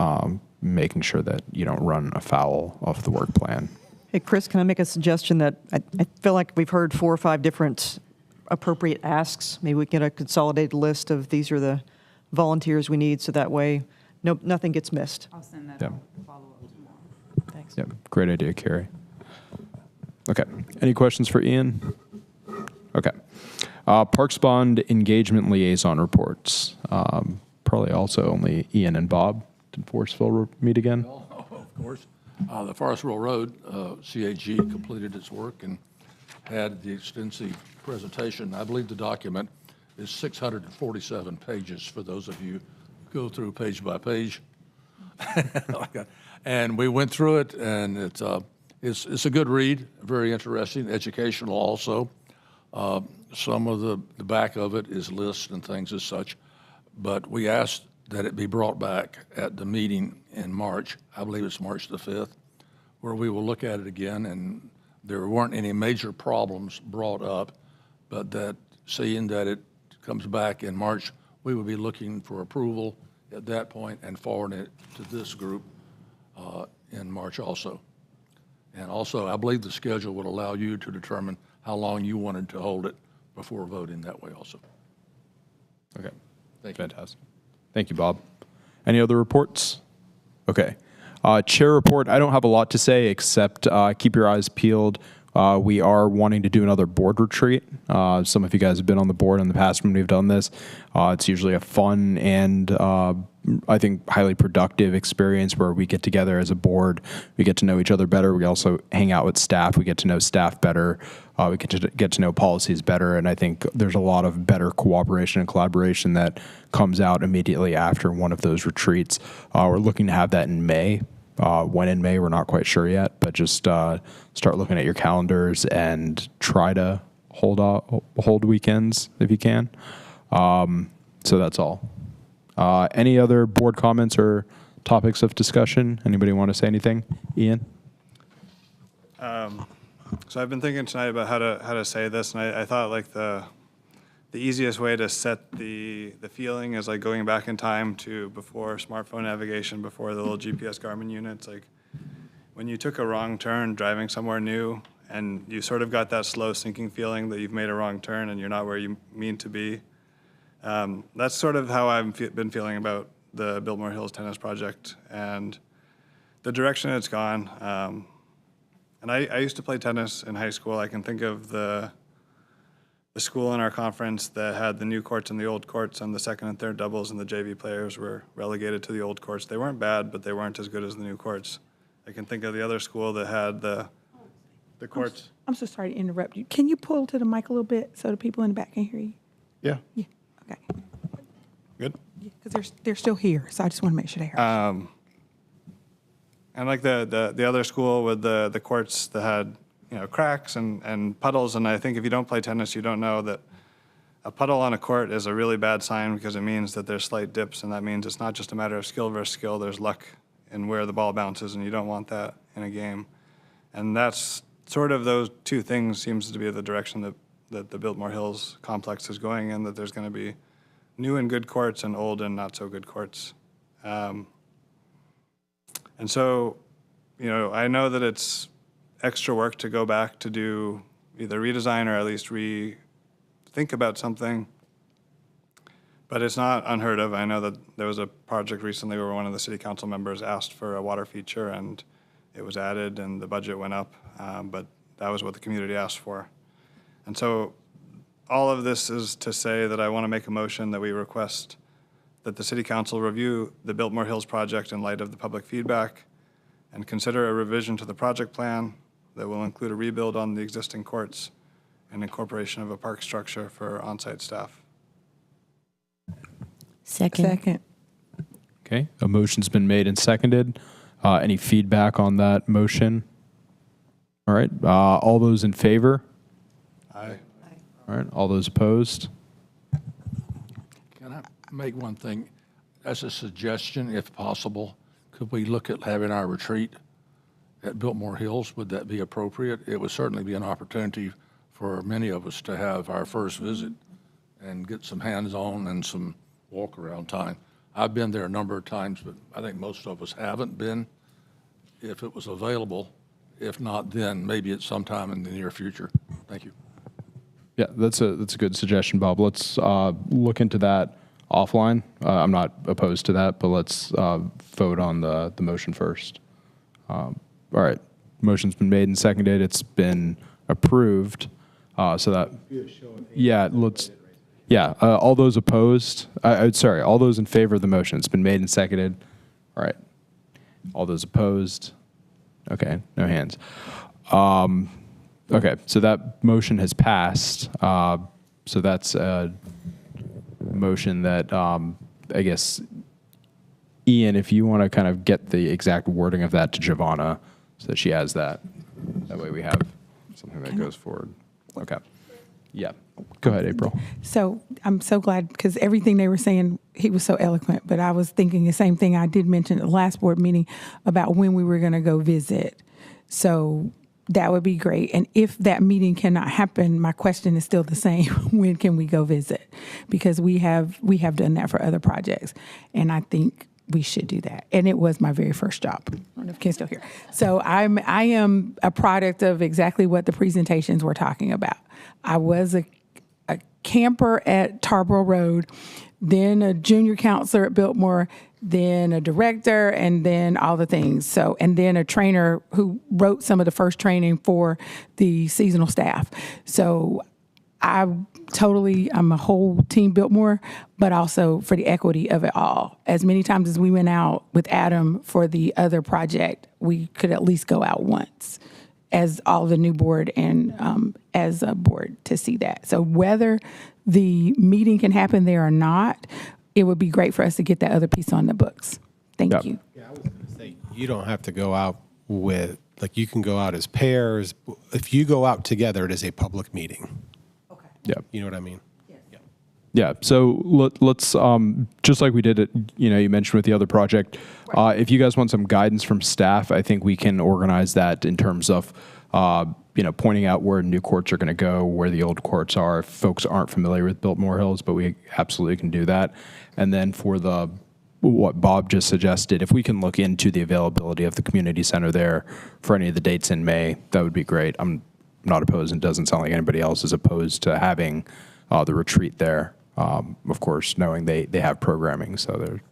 making sure that you don't run afoul of the work plan. Hey, Chris, can I make a suggestion that I feel like we've heard 4 or 5 different appropriate asks? Maybe we can get a consolidated list of these are the volunteers we need, so that way nothing gets missed. I'll send that Yep. follow-up tomorrow. Thanks. Yep, great idea, Carrie. Okay, any questions for Ian? Okay. Parks Bond Engagement Liaison Reports. Probably also only Ian and Bob. Did Forestville meet again? Oh, of course. The Forestville Road, CAG completed its work and had the extensive presentation. I believe the document is 647 pages for those of you who go through page by page. And we went through it, and it's a good read, very interesting, educational also. Some of the back of it is lists and things as such, but we asked that it be brought back at the meeting in March. I believe it's March the 5th, where we will look at it again, and there weren't any major problems brought up, but that seeing that it comes back in March, we will be looking for approval at that point and forwarding it to this group in March also. And also, I believe the schedule would allow you to determine how long you wanted to hold it before voting that way also. Okay, Thank you. fantastic. Thank you, Bob. Any other reports? Okay. Chair report, I don't have a lot to say except keep your eyes peeled. We are wanting to do another board retreat. Some of you guys have been on the board in the past when we've done this. It's usually a fun and I think highly productive experience where we get together as a board. We get to know each other better. We also hang out with staff. We get to know staff better. We get to know policies better. And I think there's a lot of better cooperation and collaboration that comes out immediately after one of those retreats. We're looking to have that in May. When in May, we're not quite sure yet, but just start looking at your calendars and try to hold weekends if you can. So that's all. Any other board comments or topics of discussion? Anybody want to say anything? Ian? So I've been thinking tonight about how to say this, and I thought like the easiest way to set the feeling is like going back in time to before smartphone navigation, before the little GPS Garmin units. Like when you took a wrong turn driving somewhere new, and you sort of got that slow sinking feeling that you've made a wrong turn and you're not where you mean to be. That's sort of how I've been feeling about the Biltmore Hills Tennis Project and the direction it's gone. And I used to play tennis in high school. I can think of the school in our conference that had the new courts and the old courts, and the second and third doubles and the JV players were relegated to the old courts. They weren't bad, but they weren't as good as the new courts. I can think of the other school that had the courts. I'm so sorry to interrupt you. Can you pull to the mic a little bit so the people in the back can hear you? Yeah. Yeah. Okay. Good. Because they're still here, so I just want to make sure they hear. And like the other school with the courts that had, you know, cracks and puddles, and I think if you don't play tennis, you don't know that a puddle on a court is a really bad sign, because it means that there's slight dips, and that means it's not just a matter of skill versus skill, there's luck in where the ball bounces, and you don't want that in a game. And that's sort of those two things seems to be the direction that the Biltmore Hills complex is going in, that there's going to be new and good courts and old and not so good courts. And so, you know, I know that it's extra work to go back to do either redesign or at least think about something, but it's not unheard of. I know that there was a project recently where one of the city council members asked for a water feature, and it was added and the budget went up, but that was what the community asked for. And so all of this is to say that I want to make a motion that we request that the city council review the Biltmore Hills project in light of the public feedback and consider a revision to the project plan that will include a rebuild on the existing courts and incorporation of a park structure for on-site staff. Second. Okay, a motion's been made and seconded. Any feedback on that motion? All right, all those in favor? Aye. All right, all those opposed? Can I make one thing as a suggestion, if possible? Could we look at having our retreat at Biltmore Hills? Would that be appropriate? It would certainly be an opportunity for many of us to have our first visit and get some hands-on and some walk-around time. I've been there a number of times, but I think most of us haven't been. If it was available, if not then, maybe at some time in the near future. Thank you. Yeah, that's a good suggestion, Bob. Let's look into that offline. I'm not opposed to that, but let's vote on the motion first. All right, motion's been made and seconded. It's been approved. So that, yeah, let's, yeah, all those opposed, sorry, all those in favor of the motion. It's been made and seconded. All right, all those opposed. Okay, no hands. Okay, so that motion has passed. So that's a motion that I guess, Ian, if you want to kind of get the exact wording of that to Giovanna so that she has that. That way we have something that goes forward. Okay. Yeah. Go ahead, April. So I'm so glad, because everything they were saying, he was so eloquent, but I was thinking the same thing I did mention at the last board meeting about when we were going to go visit. So that would be great. And if that meeting cannot happen, my question is still the same. When can we go visit? Because we have done that for other projects. And I think we should do that. And it was my very first job. I don't know if Ken's still here. So I am a product of exactly what the presentations were talking about. I was a camper at Tarboro Road, then a junior counselor at Biltmore, then a director, and then all the things. So, and then a trainer who wrote some of the first training for the seasonal staff. So I'm a whole team Biltmore, but also for the equity of it all. As many times as we went out with Adam for the other project, we could at least go out once as all the new board and as a board to see that. So whether the meeting can happen there or not, it would be great for us to get that other piece on the books. Thank you. Yeah, I was going to say, you don't have to go out with, like, you can go out as pairs. If you go out together, it is a public meeting. Okay. Yeah. You know what I mean? Yes. Yeah. Yeah. So let's just like we did it. You mentioned with the other project. If you guys want some guidance from staff, I think we can organize that in terms of pointing out where new courts are going to go, where the old courts are. If folks aren't familiar with Biltmore Hills, but we absolutely can do that. And then for what Bob just suggested, if we can look into the availability of the community center there for any of the dates in May, that would be great. I'm not opposed, and it doesn't sound like anybody else is opposed to having the retreat there. Of course, knowing they have programming, so there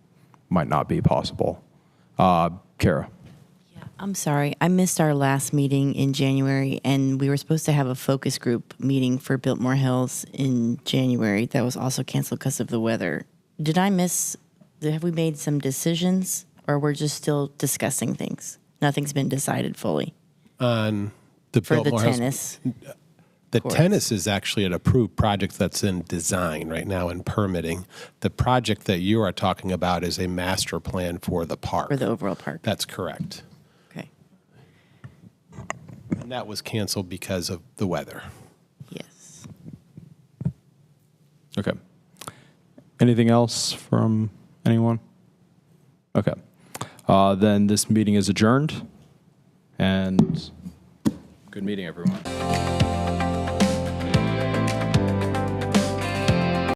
might not be possible. Kara. I'm sorry, I missed our last meeting in January, and we were supposed to have a focus group meeting for Biltmore Hills in January. That was also canceled because of the weather. Did I miss, have we made some decisions, or we're just still discussing things? Nothing's been decided fully. On the for Biltmore the Hills- tennis. The courts. tennis is actually an approved project that's in design right now and permitting. The project that you are talking about is a master plan for the park. For the overall park. That's correct. Okay. And that was canceled because of the weather. Yes. Okay. Anything else from anyone? Okay. Then this meeting is adjourned. And good meeting, everyone.